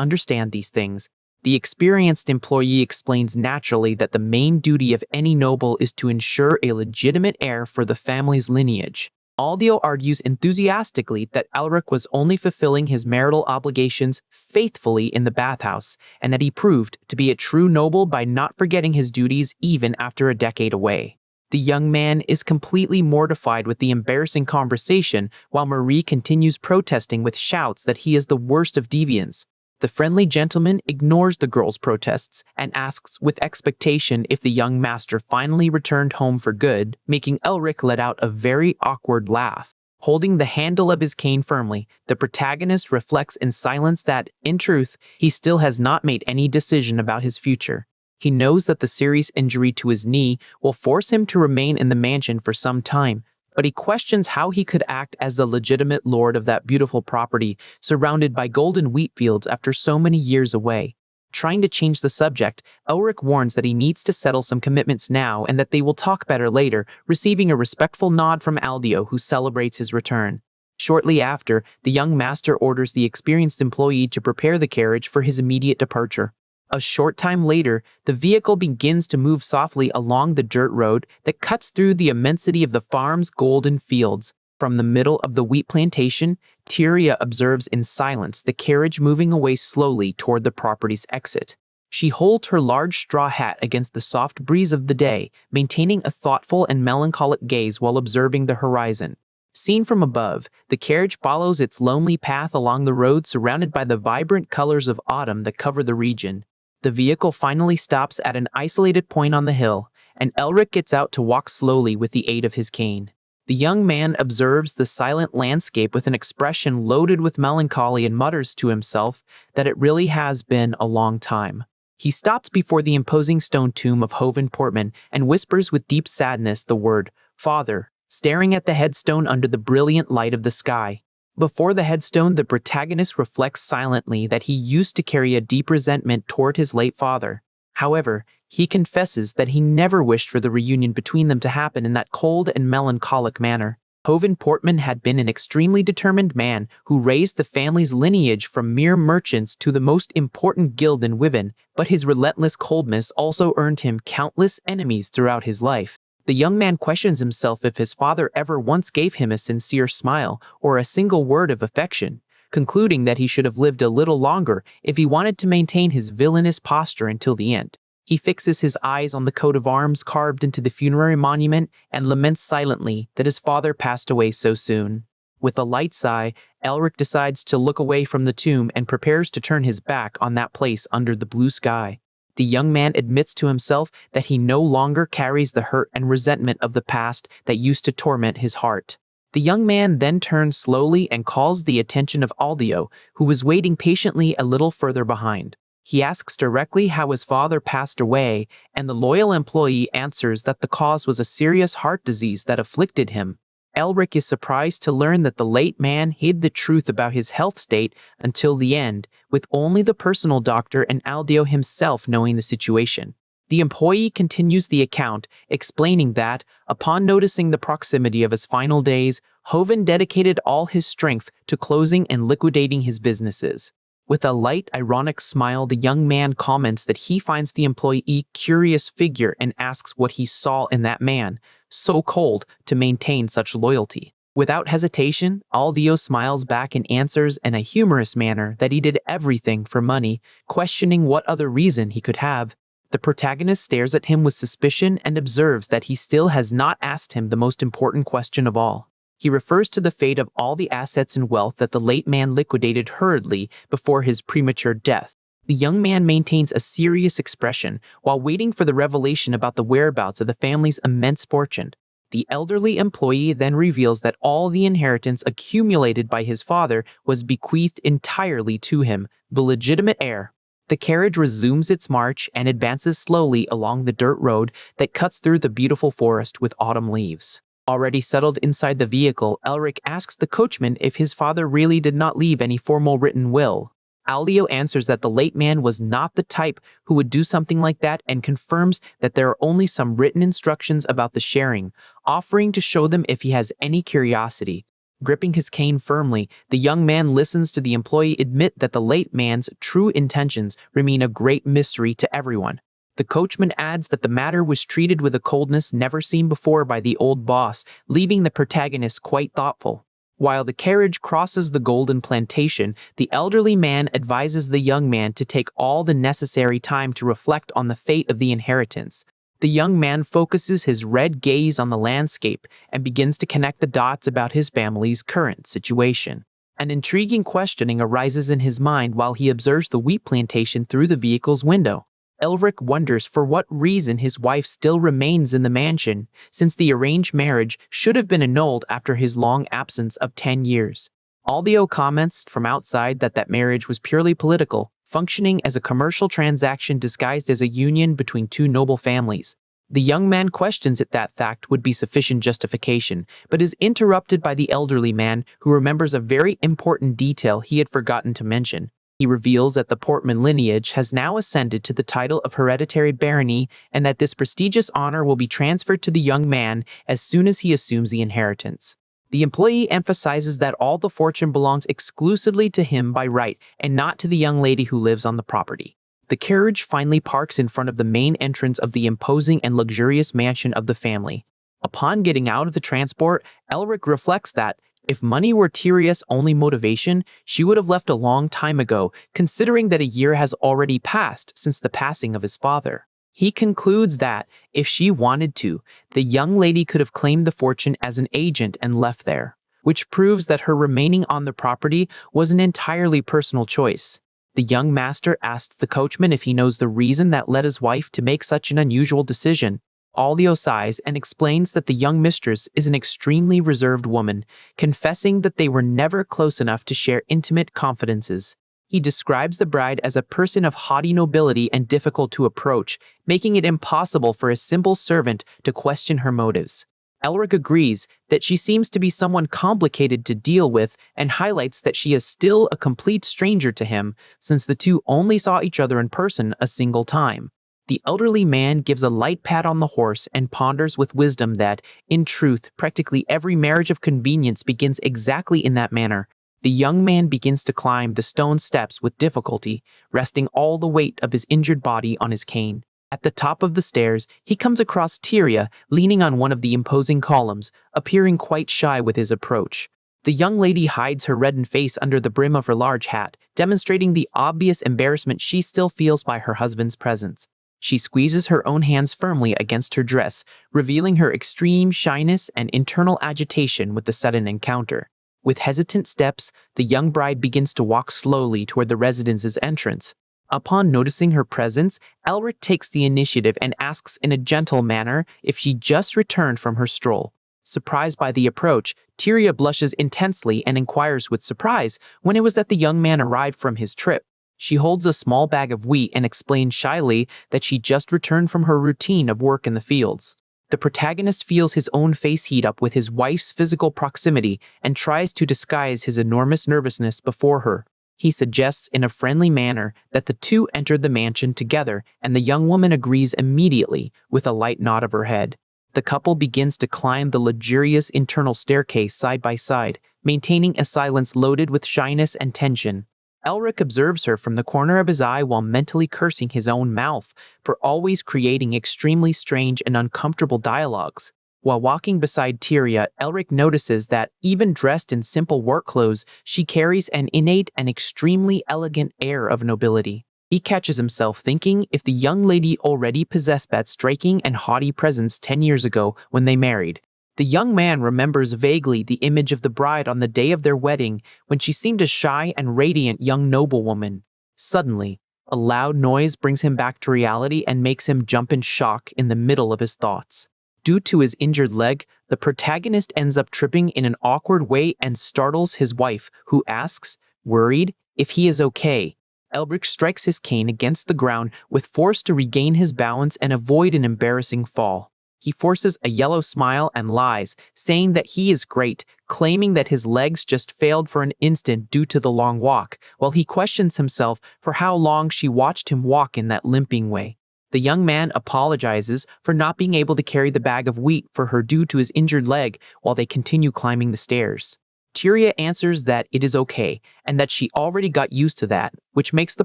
understand these things. The experienced employee explains naturally that the main duty of any noble is to ensure a legitimate heir for the family's lineage. Aldio argues enthusiastically that Elric was only fulfilling his marital obligations faithfully in the bathhouse, and that he proved to be a true noble by not forgetting his duties even after a decade away. The young man is completely mortified with the embarrassing conversation, while Marie continues protesting with shouts that he is the worst of deviants. The friendly gentleman ignores the girl's protests and asks with expectation if the young master finally returned home for good, making Elric let out a very awkward laugh. Holding the handle of his cane firmly, the protagonist reflects in silence that, in truth, he still has not made any decision about his future. He knows that the serious injury to his knee will force him to remain in the mansion for some time, but he questions how he could act as the legitimate lord of that beautiful property, surrounded by golden wheat fields after so many years away. Trying to change the subject, Elric warns that he needs to settle some commitments now and that they will talk better later, receiving a respectful nod from Aldio, who celebrates his return. Shortly after, the young master orders the experienced employee to prepare the carriage for his immediate departure. A short time later, the vehicle begins to move softly along the dirt road that cuts through the immensity of the farm's golden fields. From the middle of the wheat plantation, Tyria observes in silence the carriage moving away slowly toward the property's exit. She holds her large straw hat against the soft breeze of the day, maintaining a thoughtful and melancholic gaze while observing the horizon. Seen from above, the carriage follows its lonely path along the road surrounded by the vibrant colors of autumn that cover the region. The vehicle finally stops at an isolated point on the hill, and Elric gets out to walk slowly with the aid of his cane. The young man observes the silent landscape with an expression loaded with melancholy and mutters to himself that it really has been a long time. He stops before the imposing stone tomb of Hovin Portman and whispers with deep sadness the word, "Father," staring at the headstone under the brilliant light of the sky. Before the headstone, the protagonist reflects silently that he used to carry a deep resentment toward his late father. However, he confesses that he never wished for the reunion between them to happen in that cold and melancholic manner. Hovin Portman had been an extremely determined man who raised the family's lineage from mere merchants to the most important guild in Wyvern, but his relentless coldness also earned him countless enemies throughout his life. The young man questions himself if his father ever once gave him a sincere smile or a single word of affection, concluding that he should have lived a little longer if he wanted to maintain his villainous posture until the end. He fixes his eyes on the coat of arms carved into the funerary monument and laments silently that his father passed away so soon. With a light sigh, Elric decides to look away from the tomb and prepares to turn his back on that place under the blue sky. The young man admits to himself that he no longer carries the hurt and resentment of the past that used to torment his heart. The young man then turns slowly and calls the attention of Aldio, who was waiting patiently a little further behind. He asks directly how his father passed away, and the loyal employee answers that the cause was a serious heart disease that afflicted him. Elric is surprised to learn that the late man hid the truth about his health state until the end, with only the personal doctor and Aldio himself knowing the situation. The employee continues the account, explaining that, upon noticing the proximity of his final days, Hovin dedicated all his strength to closing and liquidating his businesses. With a light, ironic smile, the young man comments that he finds the employee a curious figure and asks what he saw in that man, so cold to maintain such loyalty. Without hesitation, Aldio smiles back and answers in a humorous manner that he did everything for money, questioning what other reason he could have. The protagonist stares at him with suspicion and observes that he still has not asked him the most important question of all. He refers to the fate of all the assets and wealth that the late man liquidated hurriedly before his premature death. The young man maintains a serious expression while waiting for the revelation about the whereabouts of the family's immense fortune. The elderly employee then reveals that all the inheritance accumulated by his father was bequeathed entirely to him, the legitimate heir. The carriage resumes its march and advances slowly along the dirt road that cuts through the beautiful forest with autumn leaves. Already settled inside the vehicle, Elric asks the coachman if his father really did not leave any formal written will. Aldio answers that the late man was not the type who would do something like that and confirms that there are only some written instructions about the sharing, offering to show them if he has any curiosity. Gripping his cane firmly, the young man listens to the employee admit that the late man's true intentions remain a great mystery to everyone. The coachman adds that the matter was treated with a coldness never seen before by the old boss, leaving the protagonist quite thoughtful. While the carriage crosses the golden plantation, the elderly man advises the young man to take all the necessary time to reflect on the fate of the inheritance. The young man focuses his red gaze on the landscape and begins to connect the dots about his family's current situation. An intriguing questioning arises in his mind while he observes the wheat plantation through the vehicle's window. Elric wonders for what reason his wife still remains in the mansion, since the arranged marriage should have been annulled after his long absence of 10 years. Aldio comments from outside that marriage was purely political, functioning as a commercial transaction disguised as a union between two noble families. The young man questions if that fact would be sufficient justification, but is interrupted by the elderly man who remembers a very important detail he had forgotten to mention. He reveals that the Portman lineage has now ascended to the title of hereditary barony and that this prestigious honor will be transferred to the young man as soon as he assumes the inheritance. The employee emphasizes that all the fortune belongs exclusively to him by right and not to the young lady who lives on the property. The carriage finally parks in front of the main entrance of the imposing and luxurious mansion of the family. Upon getting out of the transport, Elric reflects that, if money were Tyria's only motivation, she would have left a long time ago, considering that a year has already passed since the passing of his father. He concludes that, if she wanted to, the young lady could have claimed the fortune as an agent and left there, which proves that her remaining on the property was an entirely personal choice. The young master asks the coachman if he knows the reason that led his wife to make such an unusual decision. Aldio sighs and explains that the young mistress is an extremely reserved woman, confessing that they were never close enough to share intimate confidences. He describes the bride as a person of haughty nobility and difficult to approach, making it impossible for a simple servant to question her motives. Elric agrees that she seems to be someone complicated to deal with and highlights that she is still a complete stranger to him, since the two only saw each other in person a single time. The elderly man gives a light pat on the horse and ponders with wisdom that, in truth, practically every marriage of convenience begins exactly in that manner. The young man begins to climb the stone steps with difficulty, resting all the weight of his injured body on his cane. At the top of the stairs, he comes across Tyria leaning on one of the imposing columns, appearing quite shy with his approach. The young lady hides her reddened face under the brim of her large hat, demonstrating the obvious embarrassment she still feels by her husband's presence. She squeezes her own hands firmly against her dress, revealing her extreme shyness and internal agitation with the sudden encounter. With hesitant steps, the young bride begins to walk slowly toward the residence's entrance. Upon noticing her presence, Elric takes the initiative and asks in a gentle manner if she just returned from her stroll. Surprised by the approach, Tyria blushes intensely and inquires with surprise when it was that the young man arrived from his trip. She holds a small bag of wheat and explains shyly that she just returned from her routine of work in the fields. The protagonist feels his own face heat up with his wife's physical proximity and tries to disguise his enormous nervousness before her. He suggests in a friendly manner that the two entered the mansion together, and the young woman agrees immediately with a light nod of her head. The couple begins to climb the luxurious internal staircase side by side, maintaining a silence loaded with shyness and tension. Elric observes her from the corner of his eye while mentally cursing his own mouth for always creating extremely strange and uncomfortable dialogues. While walking beside Tyria, Elric notices that, even dressed in simple work clothes, she carries an innate and extremely elegant air of nobility. He catches himself thinking if the young lady already possessed that striking and haughty presence 10 years ago when they married. The young man remembers vaguely the image of the bride on the day of their wedding when she seemed a shy and radiant young noblewoman. Suddenly, a loud noise brings him back to reality and makes him jump in shock in the middle of his thoughts. Due to his injured leg, The protagonist ends up tripping in an awkward way and startles his wife, who asks, worried, if he is okay. Elric strikes his cane against the ground with force to regain his balance and avoid an embarrassing fall. He forces a yellow smile and lies, saying that he is great, claiming that his legs just failed for an instant due to the long walk, while he questions himself for how long she watched him walk in that limping way. The young man apologizes for not being able to carry the bag of wheat for her due to his injured leg while they continue climbing the stairs. Tyria answers that it is okay, and that she already got used to that, which makes the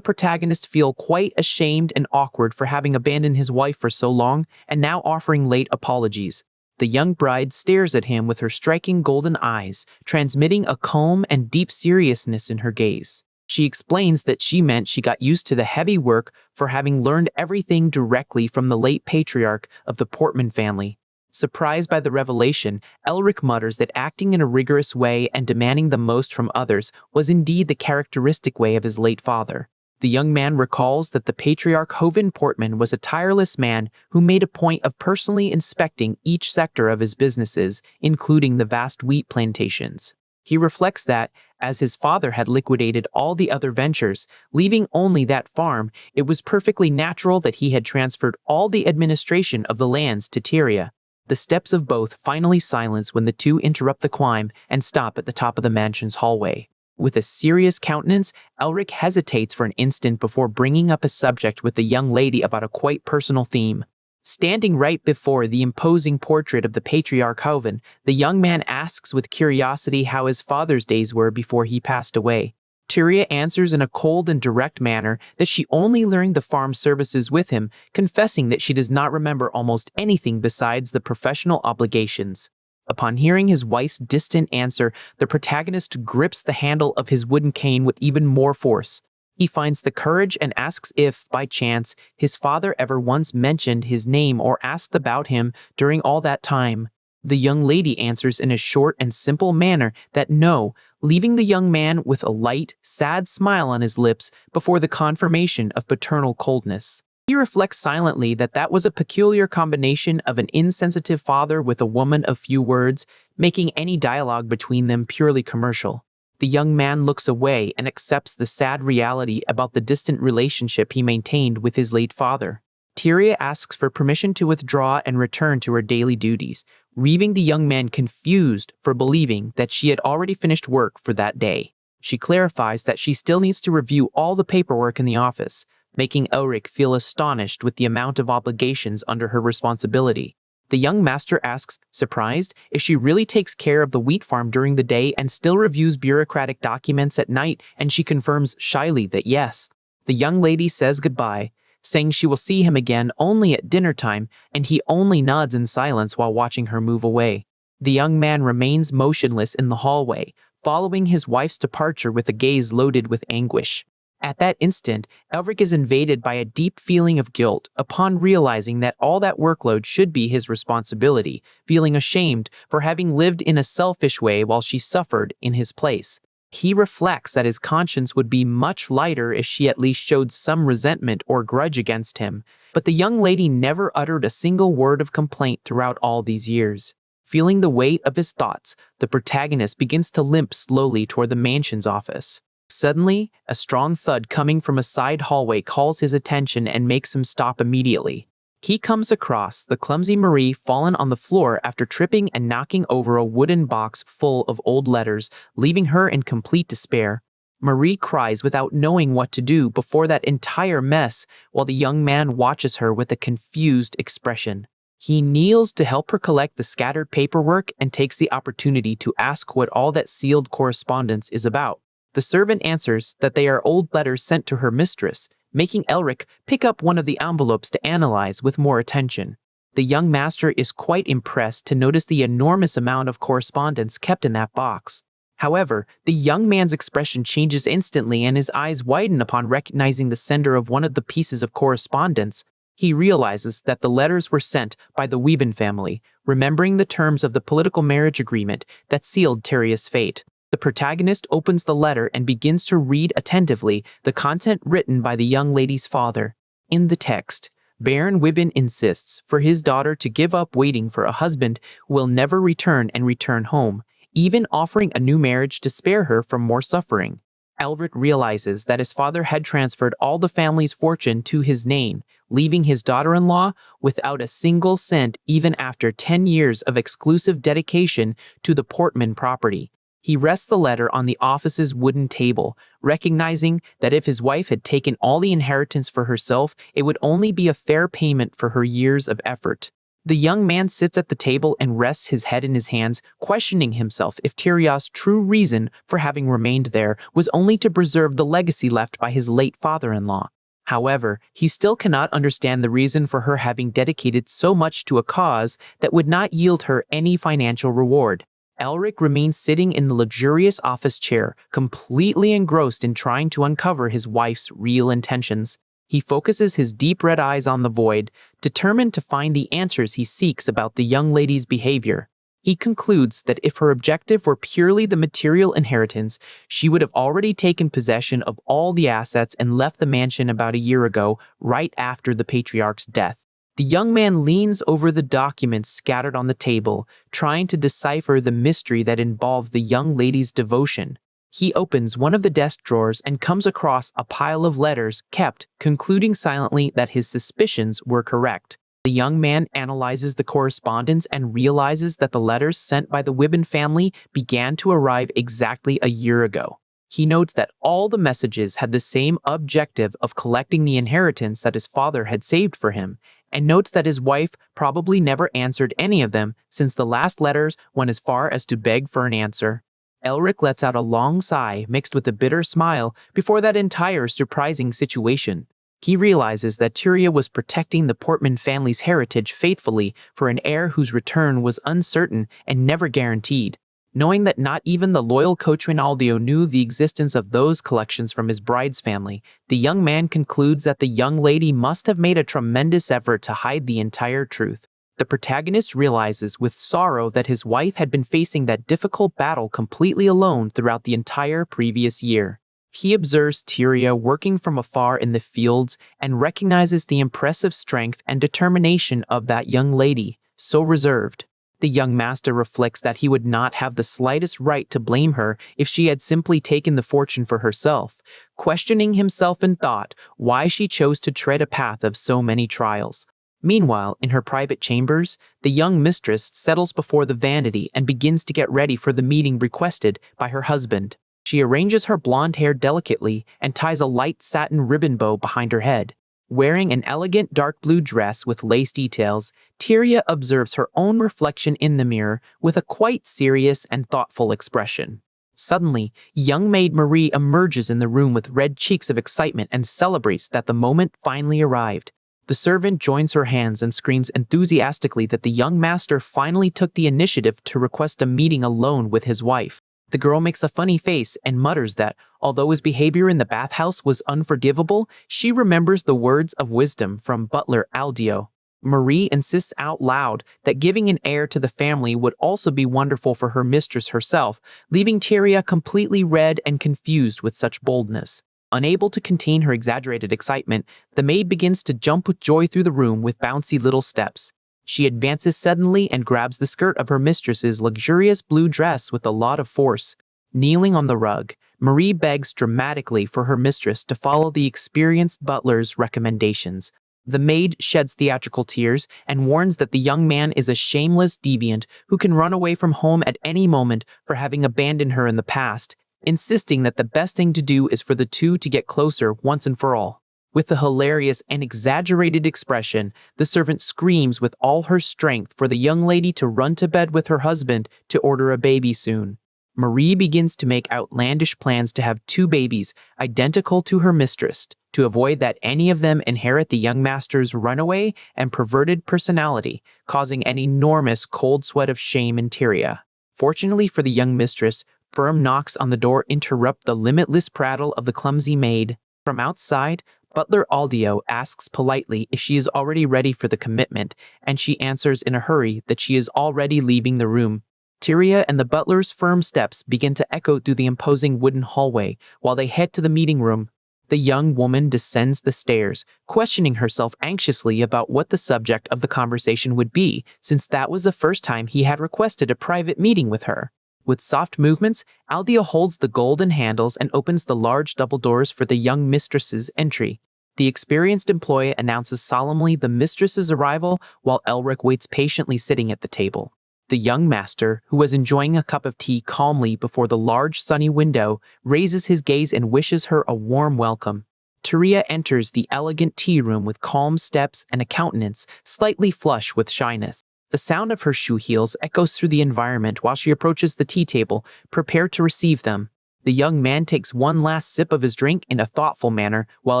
protagonist feel quite ashamed and awkward for having abandoned his wife for so long and now offering late apologies. The young bride stares at him with her striking golden eyes, transmitting a calm and deep seriousness in her gaze. She explains that she meant she got used to the heavy work for having learned everything directly from the late patriarch of the Portman family. Surprised by the revelation, Elric mutters that acting in a rigorous way and demanding the most from others was indeed the characteristic way of his late father. The young man recalls that the patriarch Hovin Portman was a tireless man who made a point of personally inspecting each sector of his businesses, including the vast wheat plantations. He reflects that, as his father had liquidated all the other ventures, leaving only that farm, it was perfectly natural that he had transferred all the administration of the lands to Tyria. The steps of both finally silence when the two interrupt the climb and stop at the top of the mansion's hallway. With a serious countenance, Elric hesitates for an instant before bringing up a subject with the young lady about a quite personal theme. Standing right before the imposing portrait of the patriarch Hovin, the young man asks with curiosity how his father's days were before he passed away. Tyria answers in a cold and direct manner that she only learned the farm services with him, confessing that she does not remember almost anything besides the professional obligations. Upon hearing his wife's distant answer, the protagonist grips the handle of his wooden cane with even more force. He finds the courage and asks if, by chance, his father ever once mentioned his name or asked about him during all that time. The young lady answers in a short and simple manner that no, leaving the young man with a light, sad smile on his lips before the confirmation of paternal coldness. He reflects silently that that was a peculiar combination of an insensitive father with a woman of few words, making any dialogue between them purely commercial. The young man looks away and accepts the sad reality about the distant relationship he maintained with his late father. Tyria asks for permission to withdraw and return to her daily duties, leaving the young man confused for believing that she had already finished work for that day. She clarifies that she still needs to review all the paperwork in the office, making Elric feel astonished with the amount of obligations under her responsibility. The young master asks, surprised, if she really takes care of the wheat farm during the day and still reviews bureaucratic documents at night, and she confirms shyly that yes. The young lady says goodbye, saying she will see him again only at dinner time, and he only nods in silence while watching her move away. The young man remains motionless in the hallway, following his wife's departure with a gaze loaded with anguish. At that instant, Elric is invaded by a deep feeling of guilt upon realizing that all that workload should be his responsibility, feeling ashamed for having lived in a selfish way while she suffered in his place. He reflects that his conscience would be much lighter if she at least showed some resentment or grudge against him, but the young lady never uttered a single word of complaint throughout all these years. Feeling the weight of his thoughts, the protagonist begins to limp slowly toward the mansion's office. Suddenly, a strong thud coming from a side hallway calls his attention and makes him stop immediately. He comes across the clumsy Marie fallen on the floor after tripping and knocking over a wooden box full of old letters, leaving her in complete despair. Marie cries without knowing what to do before that entire mess, while the young man watches her with a confused expression. He kneels to help her collect the scattered paperwork and takes the opportunity to ask what all that sealed correspondence is about. The servant answers that they are old letters sent to her mistress, making Elric pick up one of the envelopes to analyze with more attention. The young master is quite impressed to notice the enormous amount of correspondence kept in that box. However, the young man's expression changes instantly and his eyes widen upon recognizing the sender of one of the pieces of correspondence. He realizes that the letters were sent by the Weeben family, remembering the terms of the political marriage agreement that sealed Tyria's fate. The protagonist opens the letter and begins to read attentively the content written by the young lady's father. In the text, Baron Wibben insists for his daughter to give up waiting for a husband who will never return and return home, even offering a new marriage to spare her from more suffering. Elric realizes that his father had transferred all the family's fortune to his name, leaving his daughter-in-law without a single cent even after 10 years of exclusive dedication to the Portman property. He rests the letter on the office's wooden table, recognizing that if his wife had taken all the inheritance for herself, it would only be a fair payment for her years of effort. The young man sits at the table and rests his head in his hands, questioning himself if Tyria's true reason for having remained there was only to preserve the legacy left by his late father-in-law. However, he still cannot understand the reason for her having dedicated so much to a cause that would not yield her any financial reward. Elric remains sitting in the luxurious office chair, completely engrossed in trying to uncover his wife's real intentions. He focuses his deep red eyes on the void, determined to find the answers he seeks about the young lady's behavior. He concludes that if her objective were purely the material inheritance, she would have already taken possession of all the assets and left the mansion about a year ago, right after the patriarch's death. The young man leans over the documents scattered on the table, trying to decipher the mystery that involved the young lady's devotion. He opens one of the desk drawers and comes across a pile of letters kept, concluding silently that his suspicions were correct. The young man analyzes the correspondence and realizes that the letters sent by the Wibben family began to arrive exactly a year ago. He notes that all the messages had the same objective of collecting the inheritance that his father had saved for him, and notes that his wife probably never answered any of them since the last letters went as far as to beg for an answer. Elric lets out a long sigh mixed with a bitter smile before that entire surprising situation. He realizes that Tyria was protecting the Portman family's heritage faithfully for an heir whose return was uncertain and never guaranteed. Knowing that not even the loyal coachman Aldio knew the existence of those collections from his bride's family, the young man concludes that the young lady must have made a tremendous effort to hide the entire truth. The protagonist realizes with sorrow that his wife had been facing that difficult battle completely alone throughout the entire previous year. He observes Tyria working from afar in the fields and recognizes the impressive strength and determination of that young lady, so reserved. The young master reflects that he would not have the slightest right to blame her if she had simply taken the fortune for herself, questioning himself in thought why she chose to tread a path of so many trials. Meanwhile, in her private chambers, the young mistress settles before the vanity and begins to get ready for the meeting requested by her husband. She arranges her blonde hair delicately and ties a light satin ribbon bow behind her head. Wearing an elegant dark blue dress with lace details, Tyria observes her own reflection in the mirror with a quite serious and thoughtful expression. Suddenly, young maid Marie emerges in the room with red cheeks of excitement and celebrates that the moment finally arrived. The servant joins her hands and screams enthusiastically that the young master finally took the initiative to request a meeting alone with his wife. The girl makes a funny face and mutters that, although his behavior in the bathhouse was unforgivable, she remembers the words of wisdom from butler Aldio. Marie insists out loud that giving an heir to the family would also be wonderful for her mistress herself, leaving Tyria completely red and confused with such boldness. Unable to contain her exaggerated excitement, the maid begins to jump with joy through the room with bouncy little steps. She advances suddenly and grabs the skirt of her mistress's luxurious blue dress with a lot of force. Kneeling on the rug, Marie begs dramatically for her mistress to follow the experienced butler's recommendations. The maid sheds theatrical tears and warns that the young man is a shameless deviant who can run away from home at any moment for having abandoned her in the past, insisting that the best thing to do is for the two to get closer once and for all. With a hilarious and exaggerated expression, the servant screams with all her strength for the young lady to run to bed with her husband to order a baby soon. Marie begins to make outlandish plans to have 2 babies, identical to her mistress, to avoid that any of them inherit the young master's runaway and perverted personality, causing an enormous cold sweat of shame in Tyria. Fortunately for the young mistress, firm knocks on the door interrupt the limitless prattle of the clumsy maid. From outside, Butler Aldio asks politely if she is already ready for the commitment, and she answers in a hurry that she is already leaving the room. Tyria and the butler's firm steps begin to echo through the imposing wooden hallway while they head to the meeting room. The young woman descends the stairs, questioning herself anxiously about what the subject of the conversation would be, since that was the first time he had requested a private meeting with her. With soft movements, Aldia holds the golden handles and opens the large double doors for the young mistress's entry. The experienced employee announces solemnly the mistress's arrival while Elric waits patiently sitting at the table. The young master, who was enjoying a cup of tea calmly before the large sunny window, raises his gaze and wishes her a warm welcome. Tyria enters the elegant tea room with calm steps and a countenance slightly flush with shyness. The sound of her shoe heels echoes through the environment while she approaches the tea table, prepared to receive them. The young man takes one last sip of his drink in a thoughtful manner while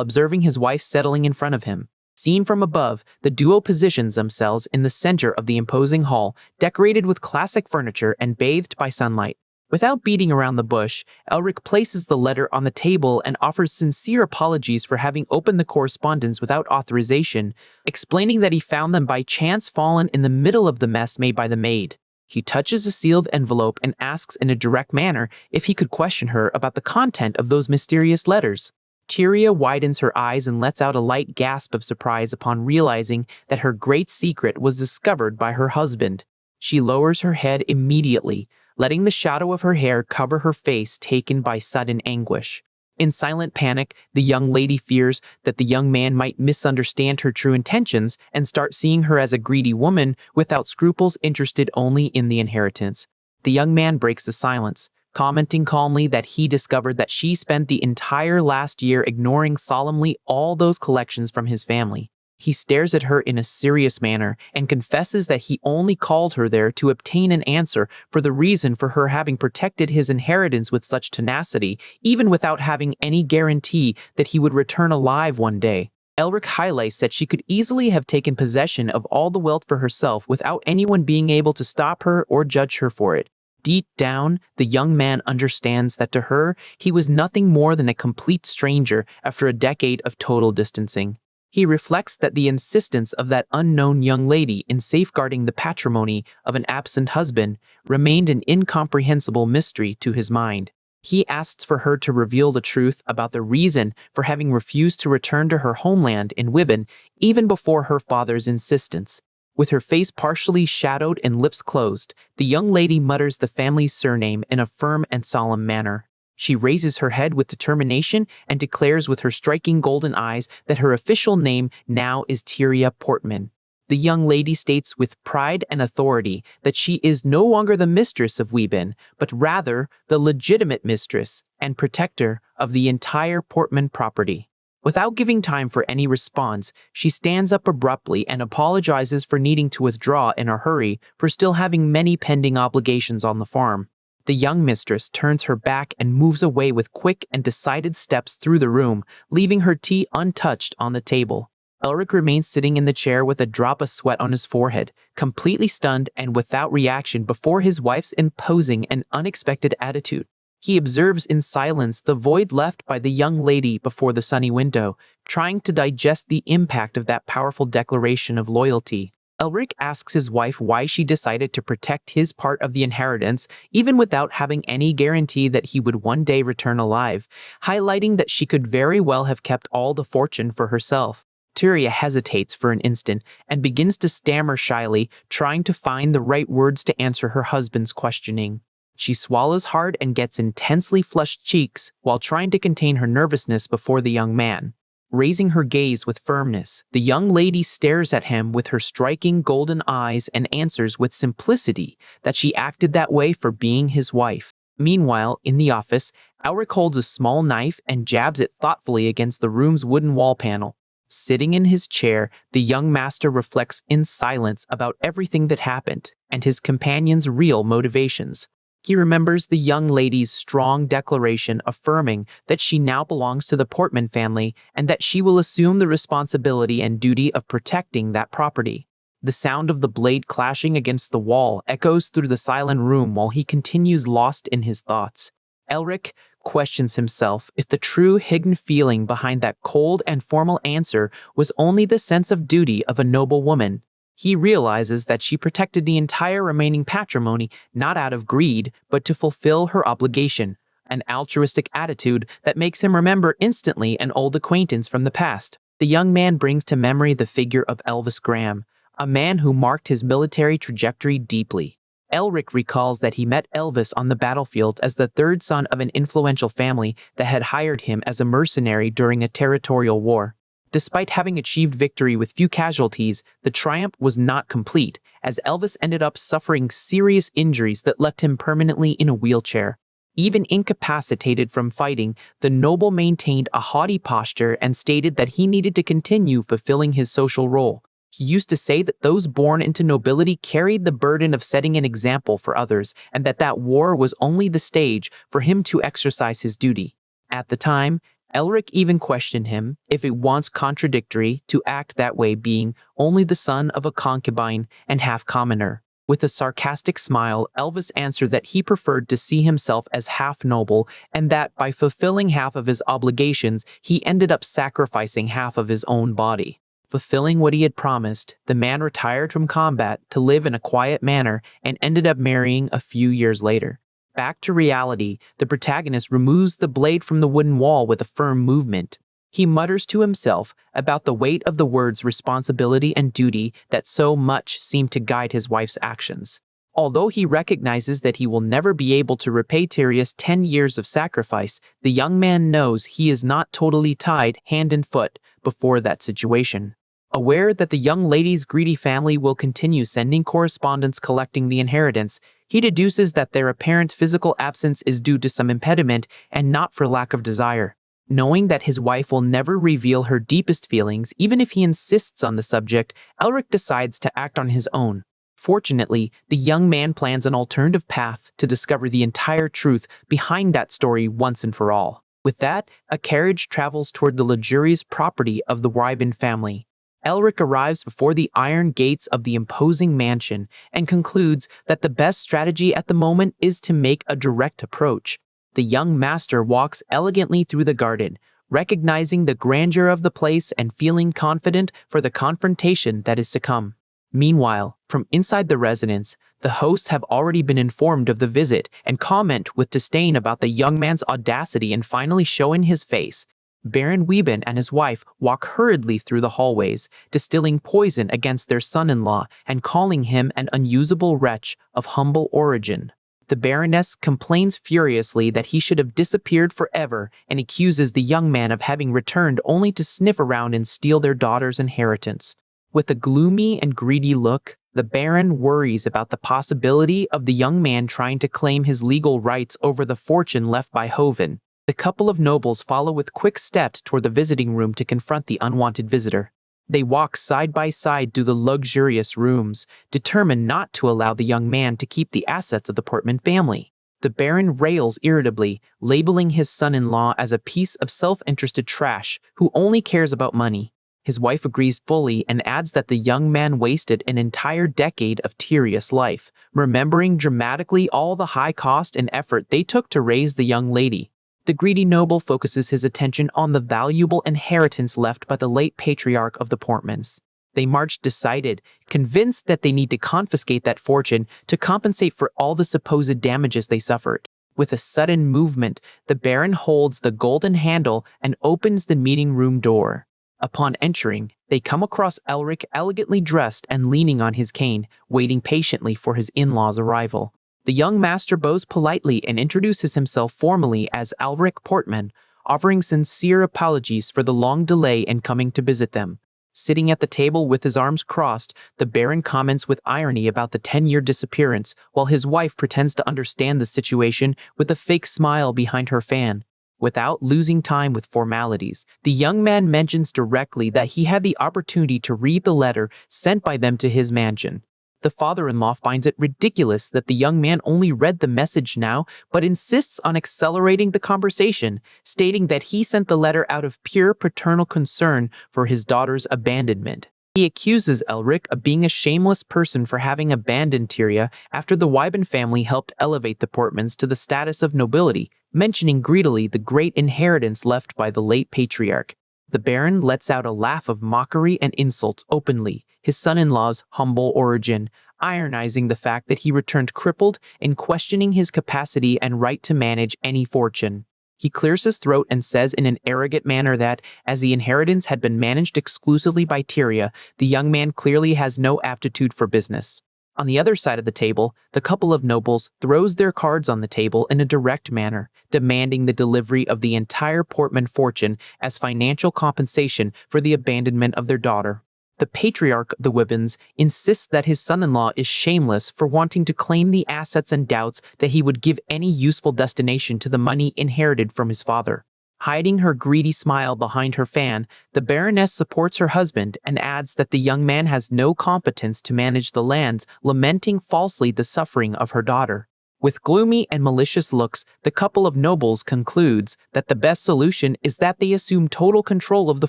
observing his wife settling in front of him. Seen from above, the duo positions themselves in the center of the imposing hall, decorated with classic furniture and bathed by sunlight. Without beating around the bush, Elric places the letter on the table and offers sincere apologies for having opened the correspondence without authorization, explaining that he found them by chance fallen in the middle of the mess made by the maid. He touches a sealed envelope and asks in a direct manner if he could question her about the content of those mysterious letters. Tyria widens her eyes and lets out a light gasp of surprise upon realizing that her great secret was discovered by her husband. She lowers her head immediately, letting the shadow of her hair cover her face taken by sudden anguish. In silent panic, the young lady fears that the young man might misunderstand her true intentions and start seeing her as a greedy woman without scruples interested only in the inheritance. The young man breaks the silence, commenting calmly that he discovered that she spent the entire last year ignoring solemnly all those collections from his family. He stares at her in a serious manner and confesses that he only called her there to obtain an answer for the reason for her having protected his inheritance with such tenacity, even without having any guarantee that he would return alive one day. Elric highlights that she could easily have taken possession of all the wealth for herself without anyone being able to stop her or judge her for it. Deep down, the young man understands that to her, he was nothing more than a complete stranger after a decade of total distancing. He reflects that the insistence of that unknown young lady in safeguarding the patrimony of an absent husband remained an incomprehensible mystery to his mind. He asks for her to reveal the truth about the reason for having refused to return to her homeland in Wibben even before her father's insistence. With her face partially shadowed and lips closed, the young lady mutters the family's surname in a firm and solemn manner. She raises her head with determination and declares with her striking golden eyes that her official name now is Tyria Portman. The young lady states with pride and authority that she is no longer the mistress of Wibben, but rather the legitimate mistress and protector of the entire Portman property. Without giving time for any response, she stands up abruptly and apologizes for needing to withdraw in a hurry for still having many pending obligations on the farm. The young mistress turns her back and moves away with quick and decided steps through the room, leaving her tea untouched on the table. Elric remains sitting in the chair with a drop of sweat on his forehead, completely stunned and without reaction before his wife's imposing and unexpected attitude. He observes in silence the void left by the young lady before the sunny window, trying to digest the impact of that powerful declaration of loyalty. Elric asks his wife why she decided to protect his part of the inheritance even without having any guarantee that he would one day return alive, highlighting that she could very well have kept all the fortune for herself. Tyria hesitates for an instant and begins to stammer shyly, trying to find the right words to answer her husband's questioning. She swallows hard and gets intensely flushed cheeks while trying to contain her nervousness before the young man. Raising her gaze with firmness, the young lady stares at him with her striking golden eyes and answers with simplicity that she acted that way for being his wife. Meanwhile, in the office, Elric holds a small knife and jabs it thoughtfully against the room's wooden wall panel. Sitting in his chair, the young master reflects in silence about everything that happened and his companion's real motivations. He remembers the young lady's strong declaration affirming that she now belongs to the Portman family and that she will assume the responsibility and duty of protecting that property. The sound of the blade clashing against the wall echoes through the silent room while he continues lost in his thoughts. Elric questions himself if the true hidden feeling behind that cold and formal answer was only the sense of duty of a noble woman. He realizes that she protected the entire remaining patrimony not out of greed, but to fulfill her obligation, an altruistic attitude that makes him remember instantly an old acquaintance from the past. The young man brings to memory the figure of Elvis Graham, a man who marked his military trajectory deeply. Elric recalls that he met Elvis on the battlefield as the third son of an influential family that had hired him as a mercenary during a territorial war. Despite having achieved victory with few casualties, the triumph was not complete, as Elvis ended up suffering serious injuries that left him permanently in a wheelchair. Even incapacitated from fighting, the noble maintained a haughty posture and stated that he needed to continue fulfilling his social role. He used to say that those born into nobility carried the burden of setting an example for others, and that war was only the stage for him to exercise his duty. At the time, Elric even questioned him if it was contradictory to act that way, being only the son of a concubine and half-commoner. With a sarcastic smile, Elvis answered that he preferred to see himself as half noble, and that by fulfilling half of his obligations, he ended up sacrificing half of his own body. Fulfilling what he had promised, the man retired from combat to live in a quiet manner and ended up marrying a few years later. Back to reality, the protagonist removes the blade from the wooden wall with a firm movement. He mutters to himself about the weight of the words responsibility and duty that so much seem to guide his wife's actions. Although he recognizes that he will never be able to repay Tyrius 10 years of sacrifice, the young man knows he is not totally tied hand and foot before that situation. Aware that the young lady's greedy family will continue sending correspondence collecting the inheritance, he deduces that their apparent physical absence is due to some impediment and not for lack of desire. Knowing that his wife will never reveal her deepest feelings, even if he insists on the subject, Elric decides to act on his own. Fortunately, the young man plans an alternative path to discover the entire truth behind that story once and for all. With that, a carriage travels toward the luxurious property of the Wyben family. Elric arrives before the iron gates of the imposing mansion and concludes that the best strategy at the moment is to make a direct approach. The young master walks elegantly through the garden, recognizing the grandeur of the place and feeling confident for the confrontation that is to come. Meanwhile, from inside the residence, the hosts have already been informed of the visit and comment with disdain about the young man's audacity in finally showing his face. Baron Wyben and his wife walk hurriedly through the hallways, distilling poison against their son-in-law and calling him an unusable wretch of humble origin. The Baroness complains furiously that he should have disappeared forever and accuses the young man of having returned only to sniff around and steal their daughter's inheritance. With a gloomy and greedy look, the Baron worries about the possibility of the young man trying to claim his legal rights over the fortune left by Hoven. The couple of nobles follow with quick steps toward the visiting room to confront the unwanted visitor. They walk side by side through the luxurious rooms, determined not to allow the young man to keep the assets of the Portman family. The Baron rails irritably, labeling his son-in-law as a piece of self-interested trash who only cares about money. His wife agrees fully and adds that the young man wasted an entire decade of Tyrius life, remembering dramatically all the high cost and effort they took to raise the young lady. The greedy noble focuses his attention on the valuable inheritance left by the late patriarch of the Portmans. They march decided, convinced that they need to confiscate that fortune to compensate for all the supposed damages they suffered. With a sudden movement, the Baron holds the golden handle and opens the meeting room door. Upon entering, they come across Elric elegantly dressed and leaning on his cane, waiting patiently for his in-laws' arrival. The young master bows politely and introduces himself formally as Elric Portman, offering sincere apologies for the long delay in coming to visit them. Sitting at the table with his arms crossed, the Baron comments with irony about the 10-year disappearance, while his wife pretends to understand the situation with a fake smile behind her fan. Without losing time with formalities, the young man mentions directly that he had the opportunity to read the letter sent by them to his mansion. The father-in-law finds it ridiculous that the young man only read the message now, but insists on accelerating the conversation, stating that he sent the letter out of pure paternal concern for his daughter's abandonment. He accuses Elric of being a shameless person for having abandoned Tyria after the Wyben family helped elevate the Portmans to the status of nobility, mentioning greedily the great inheritance left by the late patriarch. The Baron lets out a laugh of mockery and insults openly his son-in-law's humble origin, ironizing the fact that he returned crippled and questioning his capacity and right to manage any fortune. He clears his throat and says in an arrogant manner that, as the inheritance had been managed exclusively by Tyria, the young man clearly has no aptitude for business. On the other side of the table, the couple of nobles throws their cards on the table in a direct manner, demanding the delivery of the entire Portman fortune as financial compensation for the abandonment of their daughter. The patriarch of the Wibbons insists that his son-in-law is shameless for wanting to claim the assets and doubts that he would give any useful destination to the money inherited from his father. Hiding her greedy smile behind her fan, the Baroness supports her husband and adds that the young man has no competence to manage the lands, lamenting falsely the suffering of her daughter. With gloomy and malicious looks, the couple of nobles concludes that the best solution is that they assume total control of the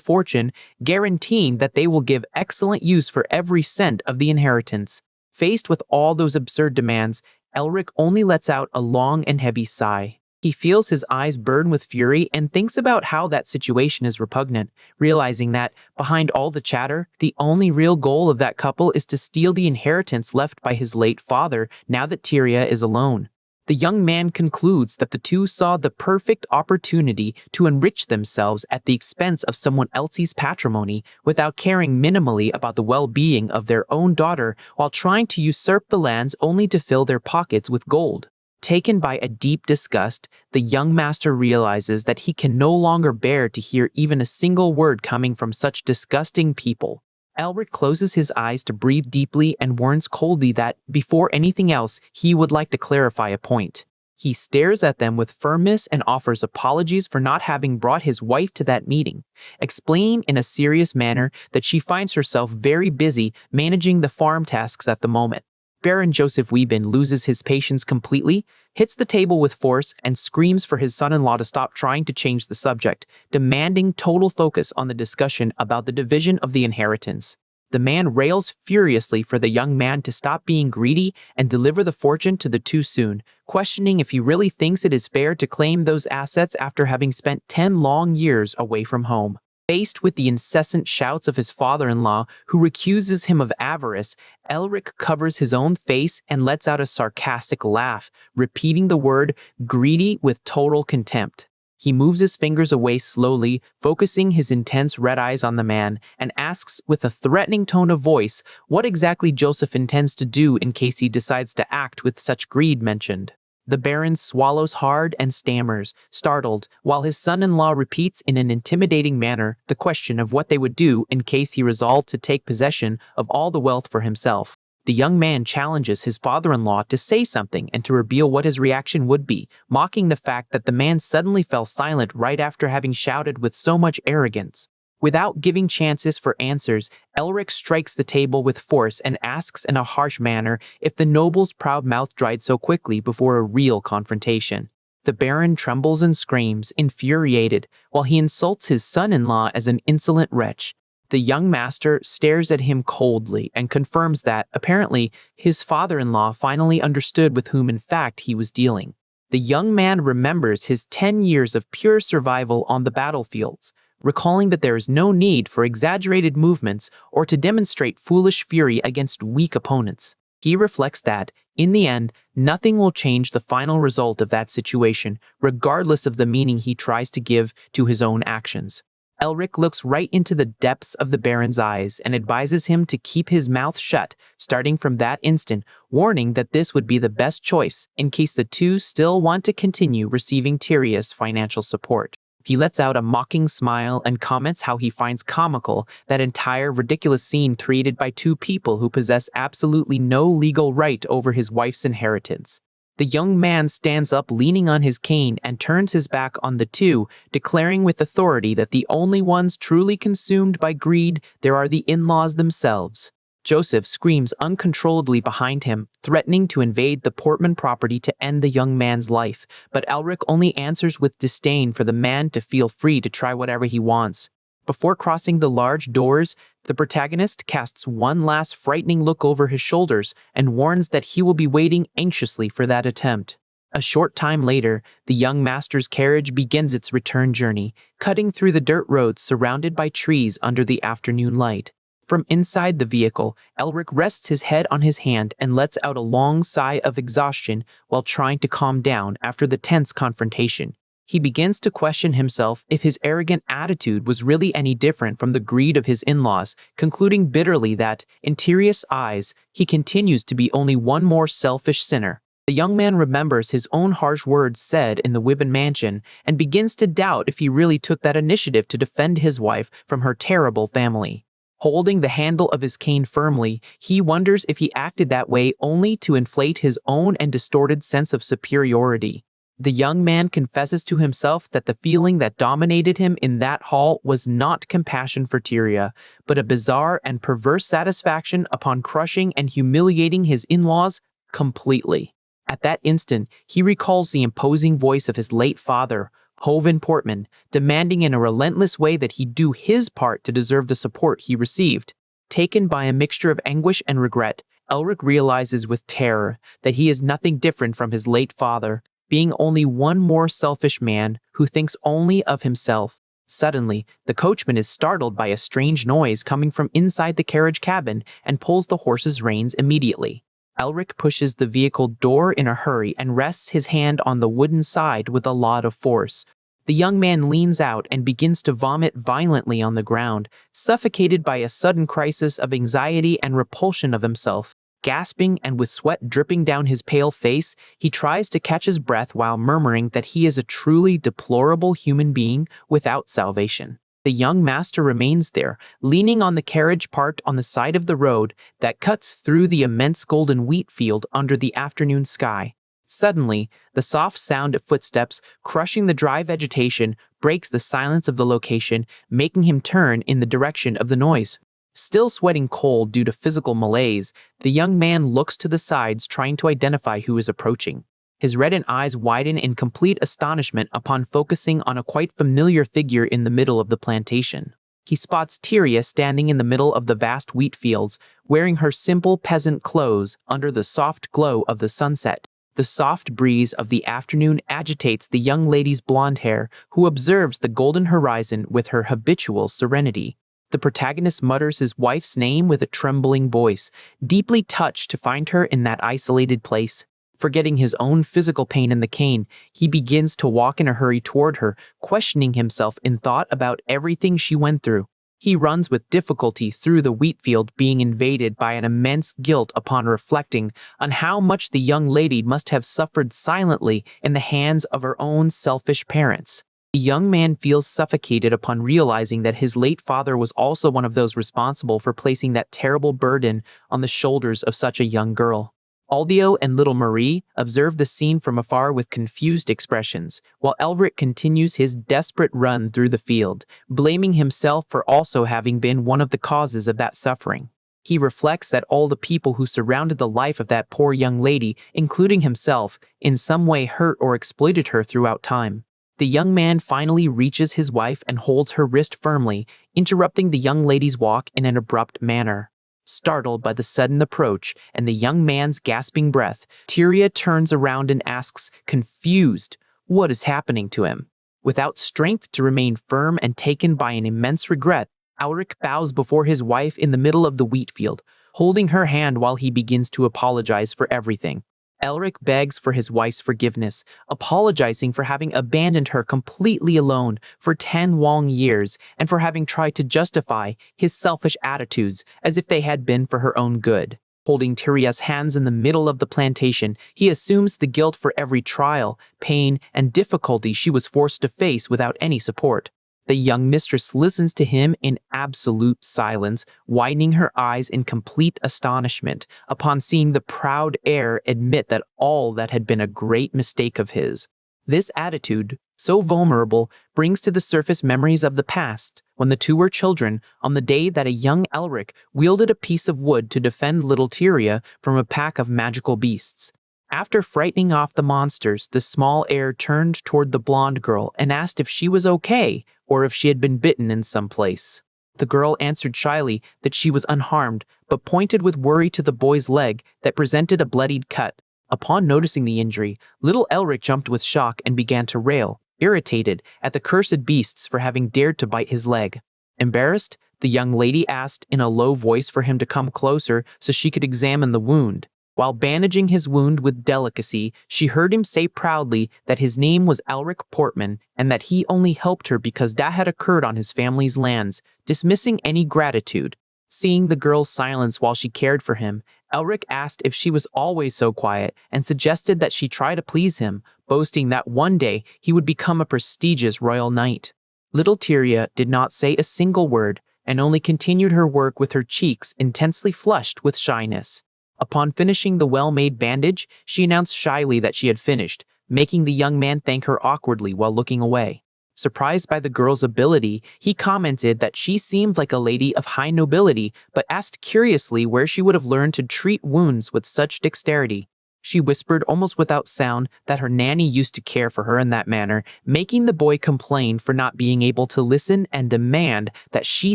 fortune, guaranteeing that they will give excellent use for every cent of the inheritance. Faced with all those absurd demands, Elric only lets out a long and heavy sigh. He feels his eyes burn with fury and thinks about how that situation is repugnant, realizing that, behind all the chatter, the only real goal of that couple is to steal the inheritance left by his late father now that Tyria is alone. The young man concludes that the two saw the perfect opportunity to enrich themselves at the expense of someone else's patrimony without caring minimally about the well-being of their own daughter while trying to usurp the lands only to fill their pockets with gold. Taken by a deep disgust, the young master realizes that he can no longer bear to hear even a single word coming from such disgusting people. Elric closes his eyes to breathe deeply and warns coldly that, before anything else, he would like to clarify a point. He stares at them with firmness and offers apologies for not having brought his wife to that meeting, explaining in a serious manner that she finds herself very busy managing the farm tasks at the moment. Baron Joseph Wieben loses his patience completely, hits the table with force, and screams for his son-in-law to stop trying to change the subject, demanding total focus on the discussion about the division of the inheritance. The man rails furiously for the young man to stop being greedy and deliver the fortune to the two soon, questioning if he really thinks it is fair to claim those assets after having spent 10 long years away from home. Faced with the incessant shouts of his father-in-law, who accuses him of avarice, Elric covers his own face and lets out a sarcastic laugh, repeating the word greedy with total contempt. He moves his fingers away slowly, focusing his intense red eyes on the man, and asks with a threatening tone of voice what exactly Joseph intends to do in case he decides to act with such greed mentioned. The Baron swallows hard and stammers, startled, while his son-in-law repeats in an intimidating manner the question of what they would do in case he resolved to take possession of all the wealth for himself. The young man challenges his father-in-law to say something and to reveal what his reaction would be, mocking the fact that the man suddenly fell silent right after having shouted with so much arrogance. Without giving chances for answers, Elric strikes the table with force and asks in a harsh manner if the noble's proud mouth dried so quickly before a real confrontation. The Baron trembles and screams, infuriated, while he insults his son-in-law as an insolent wretch. The young master stares at him coldly and confirms that, apparently, his father-in-law finally understood with whom in fact he was dealing. The young man remembers his 10 years of pure survival on the battlefields, recalling that there is no need for exaggerated movements or to demonstrate foolish fury against weak opponents. He reflects that, in the end, nothing will change the final result of that situation, regardless of the meaning he tries to give to his own actions. Elric looks right into the depths of the Baron's eyes and advises him to keep his mouth shut, starting from that instant, warning that this would be the best choice in case the two still want to continue receiving Tyria's financial support. He lets out a mocking smile and comments how he finds comical that entire ridiculous scene created by two people who possess absolutely no legal right over his wife's inheritance. The young man stands up leaning on his cane and turns his back on the two, declaring with authority that the only ones truly consumed by greed there are the in-laws themselves. Joseph screams uncontrollably behind him, threatening to invade the Portman property to end the young man's life, but Elric only answers with disdain for the man to feel free to try whatever he wants. Before crossing the large doors, the protagonist casts one last frightening look over his shoulders and warns that he will be waiting anxiously for that attempt. A short time later, the young master's carriage begins its return journey, cutting through the dirt roads surrounded by trees under the afternoon light. From inside the vehicle, Elric rests his head on his hand and lets out a long sigh of exhaustion while trying to calm down after the tense confrontation. He begins to question himself if his arrogant attitude was really any different from the greed of his in-laws, concluding bitterly that, in Tyrion's eyes, he continues to be only one more selfish sinner. The young man remembers his own harsh words said in the Wyvern mansion and begins to doubt if he really took that initiative to defend his wife from her terrible family. Holding the handle of his cane firmly, he wonders if he acted that way only to inflate his own and distorted sense of superiority. The young man confesses to himself that the feeling that dominated him in that hall was not compassion for Tyria, but a bizarre and perverse satisfaction upon crushing and humiliating his in-laws completely. At that instant, he recalls the imposing voice of his late father, Hovin Portman, demanding in a relentless way that he do his part to deserve the support he received. Taken by a mixture of anguish and regret, Elric realizes with terror that he is nothing different from his late father, being only one more selfish man who thinks only of himself. Suddenly, the coachman is startled by a strange noise coming from inside the carriage cabin and pulls the horse's reins immediately. Elric pushes the vehicle door in a hurry and rests his hand on the wooden side with a lot of force. The young man leans out and begins to vomit violently on the ground, suffocated by a sudden crisis of anxiety and repulsion of himself. Gasping and with sweat dripping down his pale face, he tries to catch his breath while murmuring that he is a truly deplorable human being without salvation. The young master remains there, leaning on the carriage parked on the side of the road that cuts through the immense golden wheat field under the afternoon sky. Suddenly, the soft sound of footsteps crushing the dry vegetation breaks the silence of the location, making him turn in the direction of the noise. Still sweating cold due to physical malaise, the young man looks to the sides trying to identify who is approaching. His reddened eyes widen in complete astonishment upon focusing on a quite familiar figure in the middle of the plantation. He spots Tyria standing in the middle of the vast wheat fields, wearing her simple peasant clothes under the soft glow of the sunset. The soft breeze of the afternoon agitates the young lady's blonde hair, who observes the golden horizon with her habitual serenity. The protagonist mutters his wife's name with a trembling voice, deeply touched to find her in that isolated place. Forgetting his own physical pain in the cane, he begins to walk in a hurry toward her, questioning himself in thought about everything she went through. He runs with difficulty through the wheat field, being invaded by an immense guilt upon reflecting on how much the young lady must have suffered silently in the hands of her own selfish parents. The young man feels suffocated upon realizing that his late father was also one of those responsible for placing that terrible burden on the shoulders of such a young girl. Aldio and little Marie observe the scene from afar with confused expressions, while Elric continues his desperate run through the field, blaming himself for also having been one of the causes of that suffering. He reflects that all the people who surrounded the life of that poor young lady, including himself, in some way hurt or exploited her throughout time. The young man finally reaches his wife and holds her wrist firmly, interrupting the young lady's walk in an abrupt manner. Startled by the sudden approach and the young man's gasping breath, Tyria turns around and asks, confused, what is happening to him. Without strength to remain firm and taken by an immense regret, Elric bows before his wife in the middle of the wheat field, holding her hand while he begins to apologize for everything. Elric begs for his wife's forgiveness, apologizing for having abandoned her completely alone for 10 long years and for having tried to justify his selfish attitudes as if they had been for her own good. Holding Tyria's hands in the middle of the plantation, he assumes the guilt for every trial, pain, and difficulty she was forced to face without any support. The young mistress listens to him in absolute silence, widening her eyes in complete astonishment upon seeing the proud heir admit that all that had been a great mistake of his. This attitude, so vulnerable, brings to the surface memories of the past, when the two were children, on the day that a young Elric wielded a piece of wood to defend little Tyria from a pack of magical beasts. After frightening off the monsters, the small heir turned toward the blonde girl and asked if she was okay or if she had been bitten in some place. The girl answered shyly that she was unharmed, but pointed with worry to the boy's leg that presented a bloodied cut. Upon noticing the injury, little Elric jumped with shock and began to rail, irritated at the cursed beasts for having dared to bite his leg. Embarrassed, The young lady asked in a low voice for him to come closer so she could examine the wound. While bandaging his wound with delicacy, she heard him say proudly that his name was Elric Portman and that he only helped her because that had occurred on his family's lands, dismissing any gratitude. Seeing the girl's silence while she cared for him, Elric asked if she was always so quiet and suggested that she try to please him, boasting that one day he would become a prestigious royal knight. Little Tyria did not say a single word and only continued her work with her cheeks intensely flushed with shyness. Upon finishing the well-made bandage, she announced shyly that she had finished, making the young man thank her awkwardly while looking away. Surprised by the girl's ability, he commented that she seemed like a lady of high nobility, but asked curiously where she would have learned to treat wounds with such dexterity. She whispered almost without sound that her nanny used to care for her in that manner, making the boy complain for not being able to listen and demand that she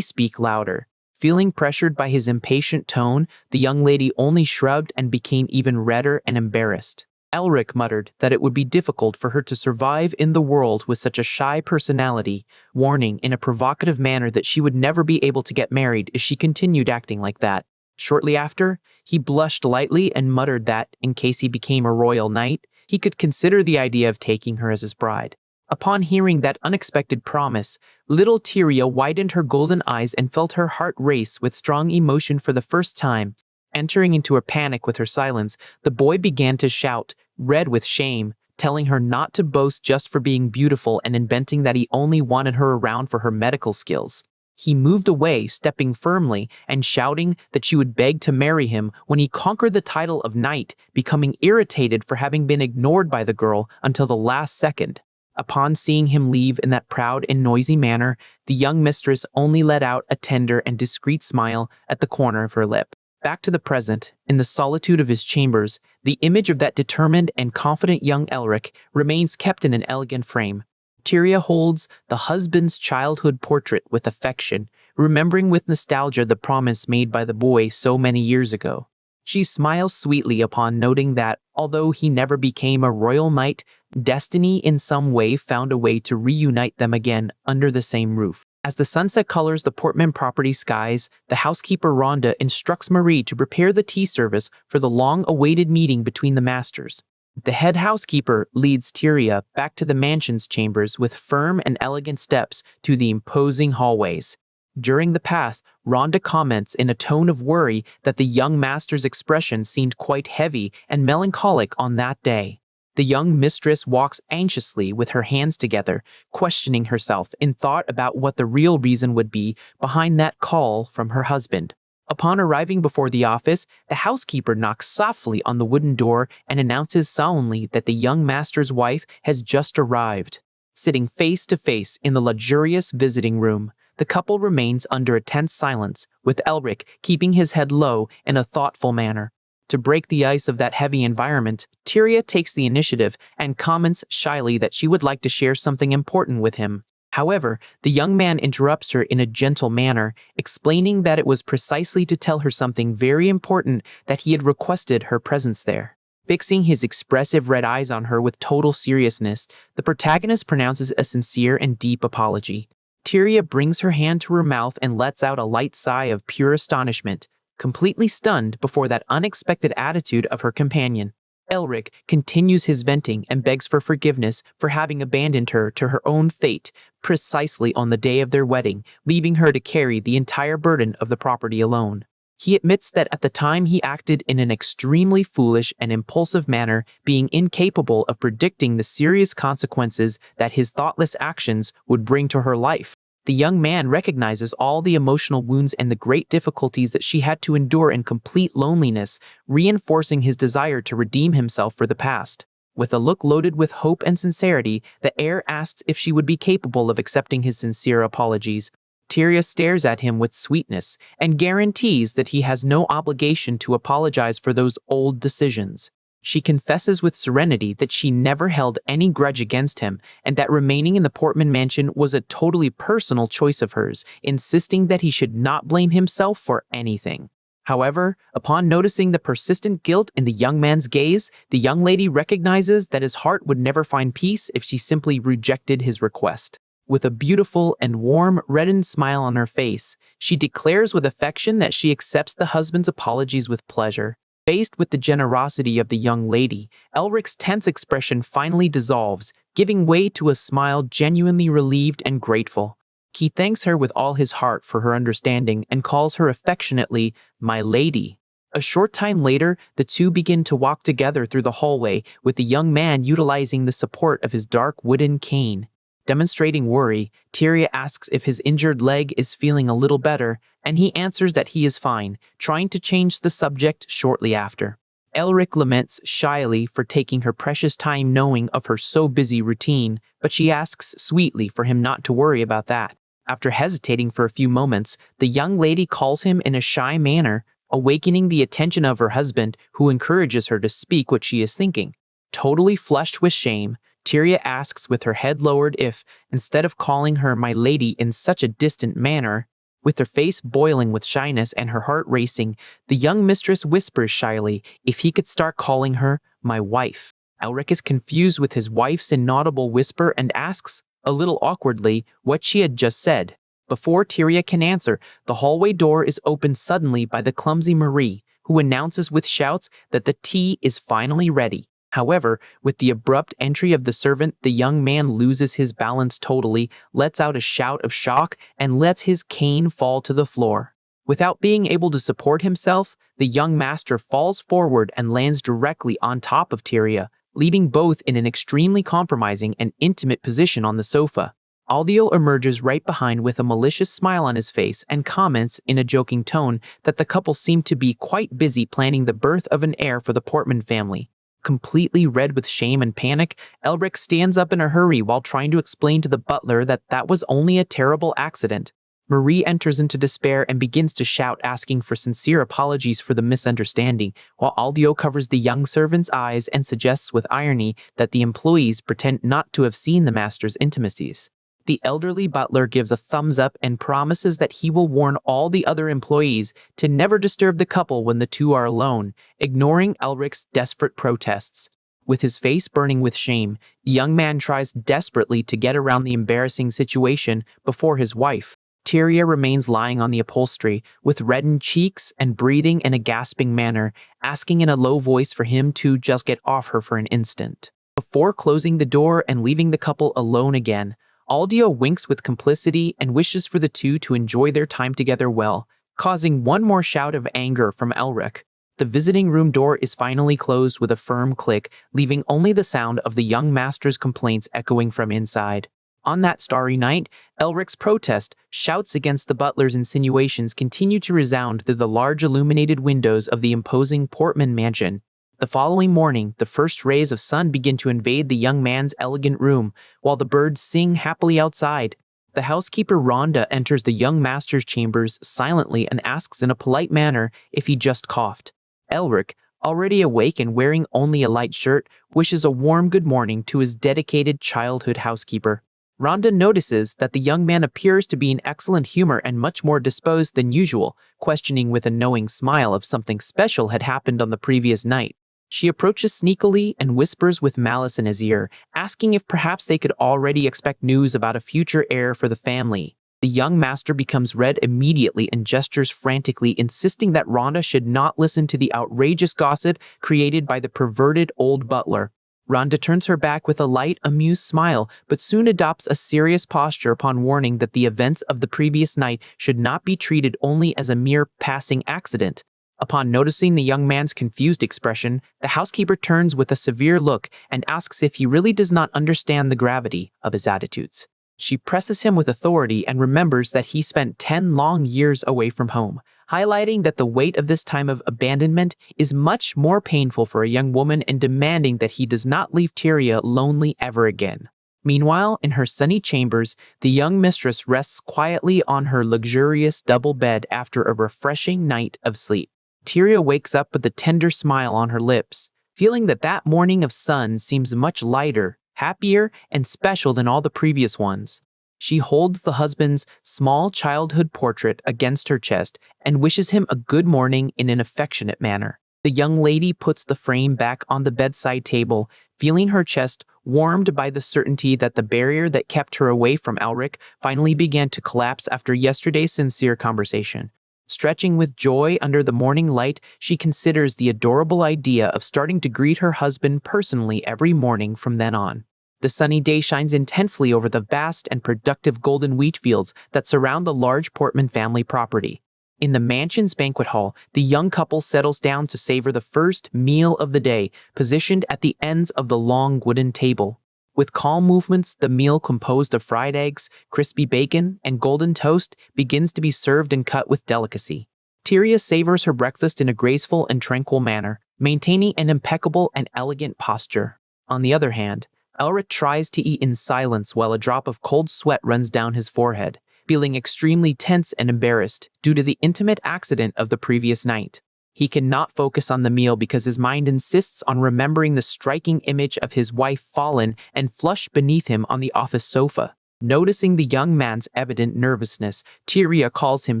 speak louder. Feeling pressured by his impatient tone, the young lady only shrugged and became even redder and embarrassed. Elric muttered that it would be difficult for her to survive in the world with such a shy personality, warning in a provocative manner that she would never be able to get married if she continued acting like that. Shortly after, he blushed lightly and muttered that, in case he became a royal knight, he could consider the idea of taking her as his bride. Upon hearing that unexpected promise, little Tyria widened her golden eyes and felt her heart race with strong emotion for the first time. Entering into a panic with her silence, the boy began to shout, red with shame, telling her not to boast just for being beautiful and inventing that he only wanted her around for her medical skills. He moved away, stepping firmly and shouting that she would beg to marry him when he conquered the title of knight, becoming irritated for having been ignored by the girl until the last second. Upon seeing him leave in that proud and noisy manner, the young mistress only let out a tender and discreet smile at the corner of her lip. Back to the present, in the solitude of his chambers, the image of that determined and confident young Elric remains kept in an elegant frame. Tyria holds the husband's childhood portrait with affection, remembering with nostalgia the promise made by the boy so many years ago. She smiles sweetly upon noting that, although he never became a royal knight, destiny in some way found a way to reunite them again under the same roof. As the sunset colors the Portman property skies, the housekeeper Rhonda instructs Marie to prepare the tea service for the long-awaited meeting between the masters. The head housekeeper leads Tyria back to the mansion's chambers with firm and elegant steps to the imposing hallways. During the pass, Rhonda comments in a tone of worry that the young master's expression seemed quite heavy and melancholic on that day. The young mistress walks anxiously with her hands together, questioning herself in thought about what the real reason would be behind that call from her husband. Upon arriving before the office, the housekeeper knocks softly on the wooden door and announces solemnly that the young master's wife has just arrived. Sitting face to face in the luxurious visiting room, the couple remains under a tense silence, with Elric keeping his head low in a thoughtful manner. To break the ice of that heavy environment, Tyria takes the initiative and comments shyly that she would like to share something important with him. However, the young man interrupts her in a gentle manner, explaining that it was precisely to tell her something very important that he had requested her presence there. Fixing his expressive red eyes on her with total seriousness, the protagonist pronounces a sincere and deep apology. Tyria brings her hand to her mouth and lets out a light sigh of pure astonishment, completely stunned before that unexpected attitude of her companion. Elric continues his venting and begs for forgiveness for having abandoned her to her own fate precisely on the day of their wedding, leaving her to carry the entire burden of the property alone. He admits that at the time he acted in an extremely foolish and impulsive manner, being incapable of predicting the serious consequences that his thoughtless actions would bring to her life. The young man recognizes all the emotional wounds and the great difficulties that she had to endure in complete loneliness, reinforcing his desire to redeem himself for the past. With a look loaded with hope and sincerity, the heir asks if she would be capable of accepting his sincere apologies. Tyria stares at him with sweetness and guarantees that he has no obligation to apologize for those old decisions. She confesses with serenity that she never held any grudge against him and that remaining in the Portman mansion was a totally personal choice of hers, insisting that he should not blame himself for anything. However, upon noticing the persistent guilt in the young man's gaze, the young lady recognizes that his heart would never find peace if she simply rejected his request. With a beautiful and warm, reddened smile on her face, she declares with affection that she accepts the husband's apologies with pleasure. Faced with the generosity of the young lady, Elric's tense expression finally dissolves, giving way to a smile genuinely relieved and grateful. He thanks her with all his heart for her understanding and calls her affectionately, "my lady." A short time later, the two begin to walk together through the hallway, with the young man utilizing the support of his dark wooden cane. Demonstrating worry, Tyria asks if his injured leg is feeling a little better, and he answers that he is fine, trying to change the subject shortly after. Elric laments shyly for taking her precious time knowing of her so busy routine, but she asks sweetly for him not to worry about that. After hesitating for a few moments, the young lady calls him in a shy manner, awakening the attention of her husband, who encourages her to speak what she is thinking. Totally flushed with shame, Tyria asks with her head lowered if, instead of calling her "my lady" in such a distant manner, with her face boiling with shyness and her heart racing, the young mistress whispers shyly if he could start calling her "my wife." Elric is confused with his wife's inaudible whisper and asks, a little awkwardly, what she had just said. Before Tyria can answer, the hallway door is opened suddenly by the clumsy Marie, who announces with shouts that the tea is finally ready. However, with the abrupt entry of the servant, the young man loses his balance totally, lets out a shout of shock, and lets his cane fall to the floor. Without being able to support himself, the young master falls forward and lands directly on top of Tyria, leaving both in an extremely compromising and intimate position on the sofa. Aldiel emerges right behind with a malicious smile on his face and comments in a joking tone that the couple seem to be quite busy planning the birth of an heir for the Portman family. Completely red with shame and panic, Elric stands up in a hurry while trying to explain to the butler that was only a terrible accident. Marie enters into despair and begins to shout, asking for sincere apologies for the misunderstanding, while Aldio covers the young servant's eyes and suggests with irony that the employees pretend not to have seen the master's intimacies. The elderly butler gives a thumbs up and promises that he will warn all the other employees to never disturb the couple when the two are alone, ignoring Elric's desperate protests. With his face burning with shame, the young man tries desperately to get around the embarrassing situation before his wife. Tyria remains lying on the upholstery, with reddened cheeks and breathing in a gasping manner, asking in a low voice for him to just get off her for an instant. Before closing the door and leaving the couple alone again, Aldio winks with complicity and wishes for the two to enjoy their time together well, causing one more shout of anger from Elric. The visiting room door is finally closed with a firm click, leaving only the sound of the young master's complaints echoing from inside. On that starry night, Elric's protest, shouts against the butler's insinuations continue to resound through the large illuminated windows of the imposing Portman mansion. The following morning, the first rays of sun begin to invade the young man's elegant room, while the birds sing happily outside. The housekeeper Rhonda enters the young master's chambers silently and asks in a polite manner if he just coughed. Elric, already awake and wearing only a light shirt, wishes a warm good morning to his dedicated childhood housekeeper. Rhonda notices that the young man appears to be in excellent humor and much more disposed than usual, questioning with a knowing smile if something special had happened on the previous night. She approaches sneakily and whispers with malice in his ear, asking if perhaps they could already expect news about a future heir for the family. The young master becomes red immediately and gestures frantically, insisting that Rhonda should not listen to the outrageous gossip created by the perverted old butler. Rhonda turns her back with a light, amused smile, but soon adopts a serious posture upon warning that the events of the previous night should not be treated only as a mere passing accident. Upon noticing the young man's confused expression, the housekeeper turns with a severe look and asks if he really does not understand the gravity of his attitudes. She presses him with authority and remembers that he spent 10 long years away from home, highlighting that the weight of this time of abandonment is much more painful for a young woman and demanding that he does not leave Tyria lonely ever again. Meanwhile, in her sunny chambers, the young mistress rests quietly on her luxurious double bed after a refreshing night of sleep. Tyria wakes up with a tender smile on her lips, feeling that morning of sun seems much lighter, happier, and special than all the previous ones. She holds the husband's small childhood portrait against her chest and wishes him a good morning in an affectionate manner. The young lady puts the frame back on the bedside table, feeling her chest warmed by the certainty that the barrier that kept her away from Elric finally began to collapse after yesterday's sincere conversation. Stretching with joy under the morning light, she considers the adorable idea of starting to greet her husband personally every morning from then on. The sunny day shines intensely over the vast and productive golden wheat fields that surround the large Portman family property. In the mansion's banquet hall, the young couple settles down to savor the first meal of the day, positioned at the ends of the long wooden table. With calm movements, the meal composed of fried eggs, crispy bacon, and golden toast begins to be served and cut with delicacy. Tyria savors her breakfast in a graceful and tranquil manner, maintaining an impeccable and elegant posture. On the other hand, Elric tries to eat in silence while a drop of cold sweat runs down his forehead, feeling extremely tense and embarrassed due to the intimate accident of the previous night. He cannot focus on the meal because his mind insists on remembering the striking image of his wife fallen and flushed beneath him on the office sofa. Noticing the young man's evident nervousness, Tyria calls him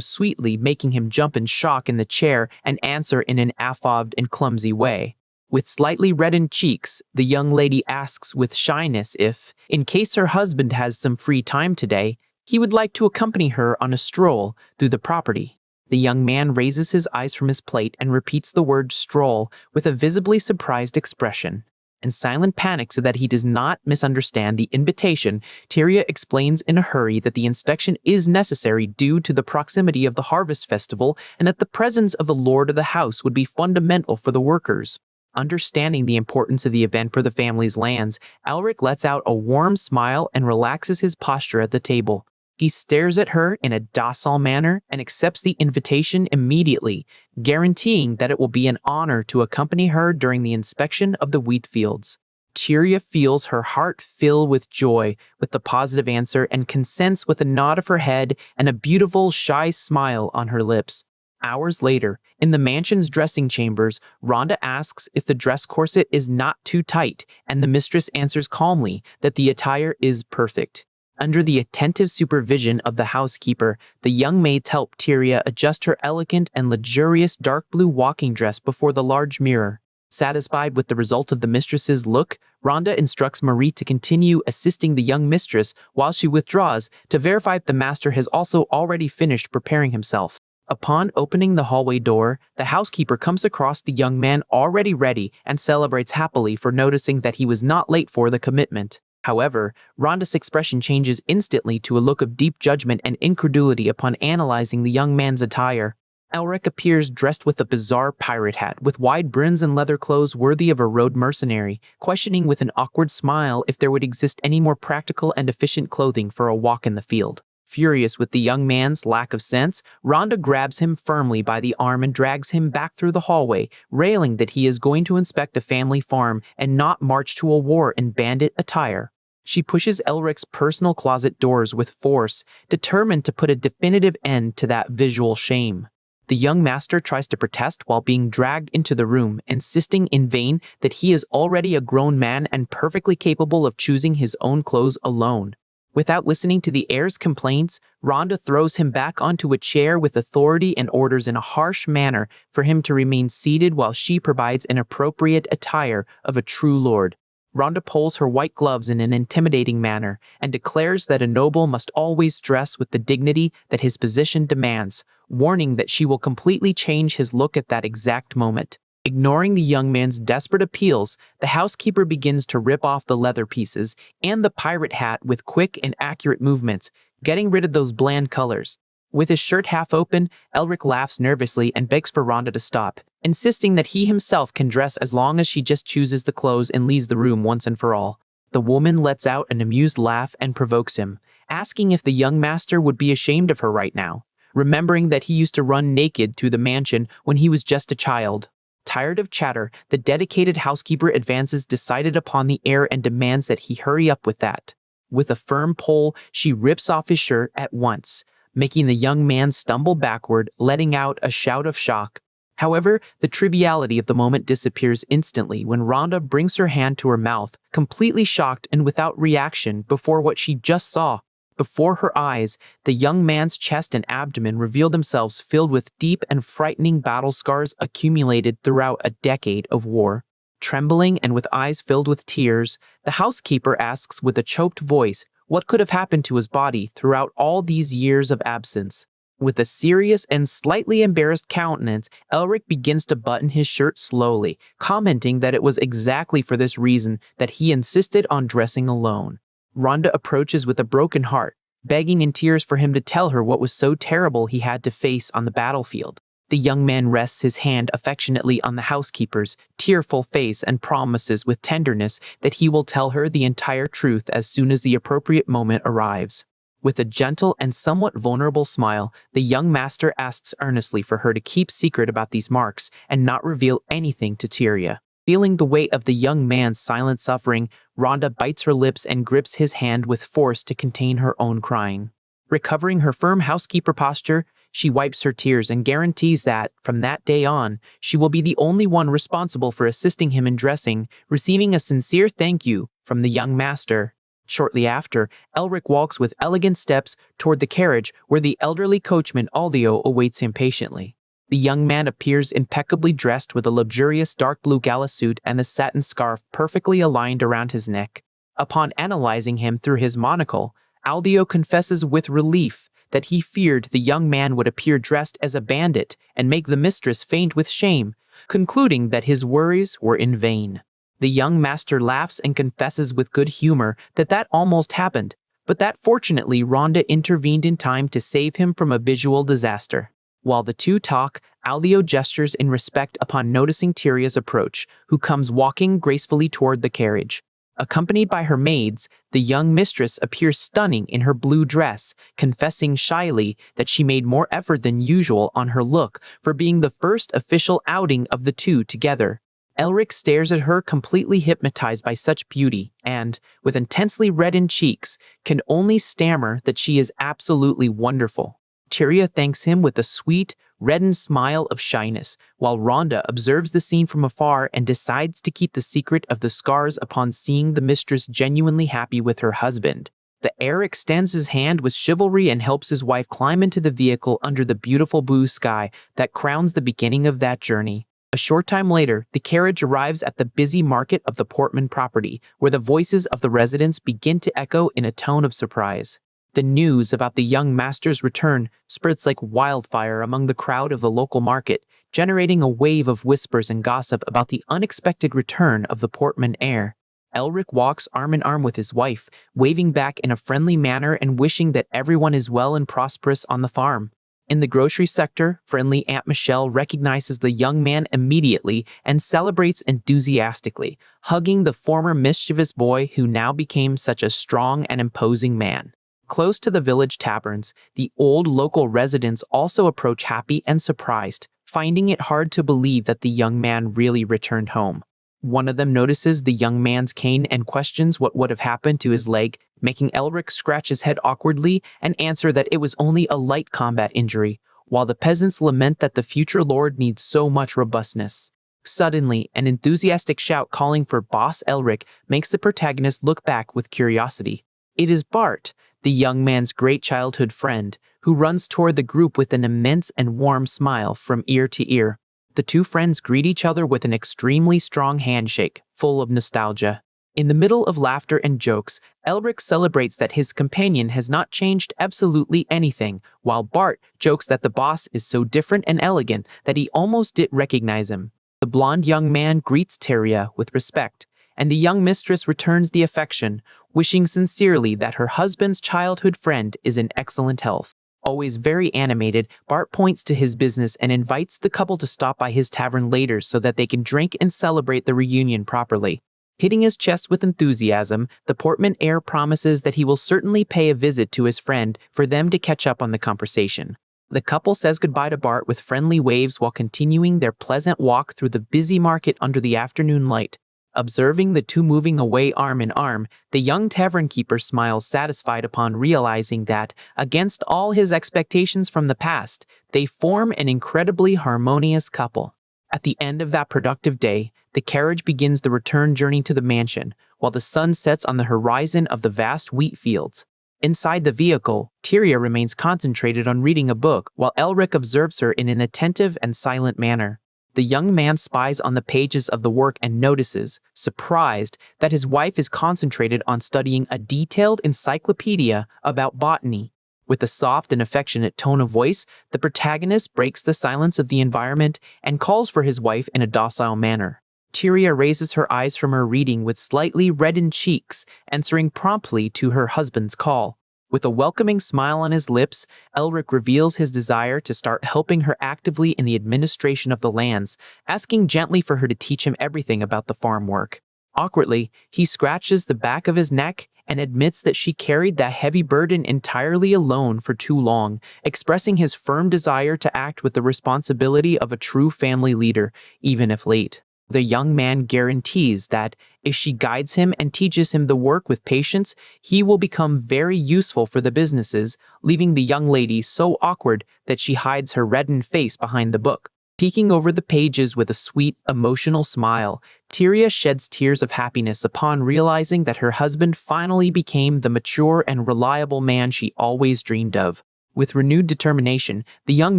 sweetly, making him jump in shock in the chair and answer in an affable and clumsy way. With slightly reddened cheeks, the young lady asks with shyness if, in case her husband has some free time today, he would like to accompany her on a stroll through the property. The young man raises his eyes from his plate and repeats the word stroll with a visibly surprised expression. In silent panic so that he does not misunderstand the invitation, Tyria explains in a hurry that the inspection is necessary due to the proximity of the harvest festival and that the presence of the lord of the house would be fundamental for the workers. Understanding the importance of the event for the family's lands, Elric lets out a warm smile and relaxes his posture at the table. He stares at her in a docile manner and accepts the invitation immediately, guaranteeing that it will be an honor to accompany her during the inspection of the wheat fields. Tyria feels her heart fill with joy with the positive answer and consents with a nod of her head and a beautiful, shy smile on her lips. Hours later, in the mansion's dressing chambers, Rhonda asks if the dress corset is not too tight, and the mistress answers calmly that the attire is perfect. Under the attentive supervision of the housekeeper, the young maids help Tyria adjust her elegant and luxurious dark blue walking dress before the large mirror. Satisfied with the result of the mistress's look, Rhonda instructs Marie to continue assisting the young mistress while she withdraws to verify that the master has also already finished preparing himself. Upon opening the hallway door, the housekeeper comes across the young man already ready and celebrates happily for noticing that he was not late for the commitment. However, Rhonda's expression changes instantly to a look of deep judgment and incredulity upon analyzing the young man's attire. Elric appears dressed with a bizarre pirate hat with wide brims and leather clothes worthy of a road mercenary, questioning with an awkward smile if there would exist any more practical and efficient clothing for a walk in the field. Furious with the young man's lack of sense, Rhonda grabs him firmly by the arm and drags him back through the hallway, railing that he is going to inspect a family farm and not march to a war in bandit attire. She pushes Elric's personal closet doors with force, determined to put a definitive end to that visual shame. The young master tries to protest while being dragged into the room, insisting in vain that he is already a grown man and perfectly capable of choosing his own clothes alone. Without listening to the heir's complaints, Rhonda throws him back onto a chair with authority and orders in a harsh manner for him to remain seated while she provides an appropriate attire of a true lord. Rhonda pulls her white gloves in an intimidating manner and declares that a noble must always dress with the dignity that his position demands, warning that she will completely change his look at that exact moment. Ignoring the young man's desperate appeals, the housekeeper begins to rip off the leather pieces and the pirate hat with quick and accurate movements, getting rid of those bland colors. With his shirt half open, Elric laughs nervously and begs for Rhonda to stop, insisting that he himself can dress as long as she just chooses the clothes and leaves the room once and for all. The woman lets out an amused laugh and provokes him, asking if the young master would be ashamed of her right now, remembering that he used to run naked through the mansion when he was just a child. Tired of chatter, the dedicated housekeeper advances decided upon the heir and demands that he hurry up with that. With a firm pull, she rips off his shirt at once, making the young man stumble backward, letting out a shout of shock. However, the triviality of the moment disappears instantly when Rhonda brings her hand to her mouth, completely shocked and without reaction before what she just saw. Before her eyes, the young man's chest and abdomen reveal themselves filled with deep and frightening battle scars accumulated throughout a decade of war. Trembling and with eyes filled with tears, the housekeeper asks with a choked voice what could have happened to his body throughout all these years of absence. With a serious and slightly embarrassed countenance, Elric begins to button his shirt slowly, commenting that it was exactly for this reason that he insisted on dressing alone. Rhonda approaches with a broken heart, begging in tears for him to tell her what was so terrible he had to face on the battlefield. The young man rests his hand affectionately on the housekeeper's tearful face and promises with tenderness that he will tell her the entire truth as soon as the appropriate moment arrives. With a gentle and somewhat vulnerable smile, the young master asks earnestly for her to keep secret about these marks and not reveal anything to Tyria. Feeling the weight of the young man's silent suffering, Rhonda bites her lips and grips his hand with force to contain her own crying. Recovering her firm housekeeper posture, she wipes her tears and guarantees that, from that day on, she will be the only one responsible for assisting him in dressing, receiving a sincere thank you from the young master. Shortly after, Elric walks with elegant steps toward the carriage where the elderly coachman Aldio awaits him patiently. The young man appears impeccably dressed with a luxurious dark blue gala suit and the satin scarf perfectly aligned around his neck. Upon analyzing him through his monocle, Aldio confesses with relief that he feared the young man would appear dressed as a bandit and make the mistress faint with shame, concluding that his worries were in vain. The young master laughs and confesses with good humor that almost happened, but that fortunately Rhonda intervened in time to save him from a visual disaster. While the two talk, Aldio gestures in respect upon noticing Tyria's approach, who comes walking gracefully toward the carriage. Accompanied by her maids, the young mistress appears stunning in her blue dress, confessing shyly that she made more effort than usual on her look for being the first official outing of the two together. Elric stares at her completely hypnotized by such beauty and, with intensely reddened cheeks, can only stammer that she is absolutely wonderful. Tyria thanks him with a sweet, reddened smile of shyness, while Rhonda observes the scene from afar and decides to keep the secret of the scars upon seeing the mistress genuinely happy with her husband. The heir extends his hand with chivalry and helps his wife climb into the vehicle under the beautiful blue sky that crowns the beginning of that journey. A short time later, the carriage arrives at the busy market of the Portman property, where the voices of the residents begin to echo in a tone of surprise. The news about the young master's return spreads like wildfire among the crowd of the local market, generating a wave of whispers and gossip about the unexpected return of the Portman heir. Elric walks arm in arm with his wife, waving back in a friendly manner and wishing that everyone is well and prosperous on the farm. In the grocery sector, friendly Aunt Michelle recognizes the young man immediately and celebrates enthusiastically, hugging the former mischievous boy who now became such a strong and imposing man. Close to the village taverns, the old local residents also approach happy and surprised, finding it hard to believe that the young man really returned home. One of them notices the young man's cane and questions what would have happened to his leg, making Elric scratch his head awkwardly and answer that it was only a light combat injury, while the peasants lament that the future lord needs so much robustness. Suddenly, an enthusiastic shout calling for Boss Elric makes the protagonist look back with curiosity. It is Bart, the young man's great childhood friend, who runs toward the group with an immense and warm smile from ear to ear. The two friends greet each other with an extremely strong handshake, full of nostalgia. In the middle of laughter and jokes, Elric celebrates that his companion has not changed absolutely anything, while Bart jokes that the boss is so different and elegant that he almost didn't recognize him. The blonde young man greets Tyria with respect, and the young mistress returns the affection, wishing sincerely that her husband's childhood friend is in excellent health. Always very animated, Bart points to his business and invites the couple to stop by his tavern later so that they can drink and celebrate the reunion properly. Hitting his chest with enthusiasm, the Portman heir promises that he will certainly pay a visit to his friend for them to catch up on the conversation. The couple says goodbye to Bart with friendly waves while continuing their pleasant walk through the busy market under the afternoon light. Observing the two moving away arm in arm, the young tavern keeper smiles satisfied upon realizing that, against all his expectations from the past, they form an incredibly harmonious couple. At the end of that productive day, the carriage begins the return journey to the mansion, while the sun sets on the horizon of the vast wheat fields. Inside the vehicle, Tyria remains concentrated on reading a book while Elric observes her in an attentive and silent manner. The young man spies on the pages of the work and notices, surprised, that his wife is concentrated on studying a detailed encyclopedia about botany. With a soft and affectionate tone of voice, the protagonist breaks the silence of the environment and calls for his wife in a docile manner. Tyria raises her eyes from her reading with slightly reddened cheeks, answering promptly to her husband's call. With a welcoming smile on his lips, Elric reveals his desire to start helping her actively in the administration of the lands, asking gently for her to teach him everything about the farm work. Awkwardly, he scratches the back of his neck and admits that she carried that heavy burden entirely alone for too long, expressing his firm desire to act with the responsibility of a true family leader, even if late. The young man guarantees that, if she guides him and teaches him the work with patience, he will become very useful for the businesses, leaving the young lady so awkward that she hides her reddened face behind the book. Peeking over the pages with a sweet, emotional smile, Tyria sheds tears of happiness upon realizing that her husband finally became the mature and reliable man she always dreamed of. With renewed determination, the young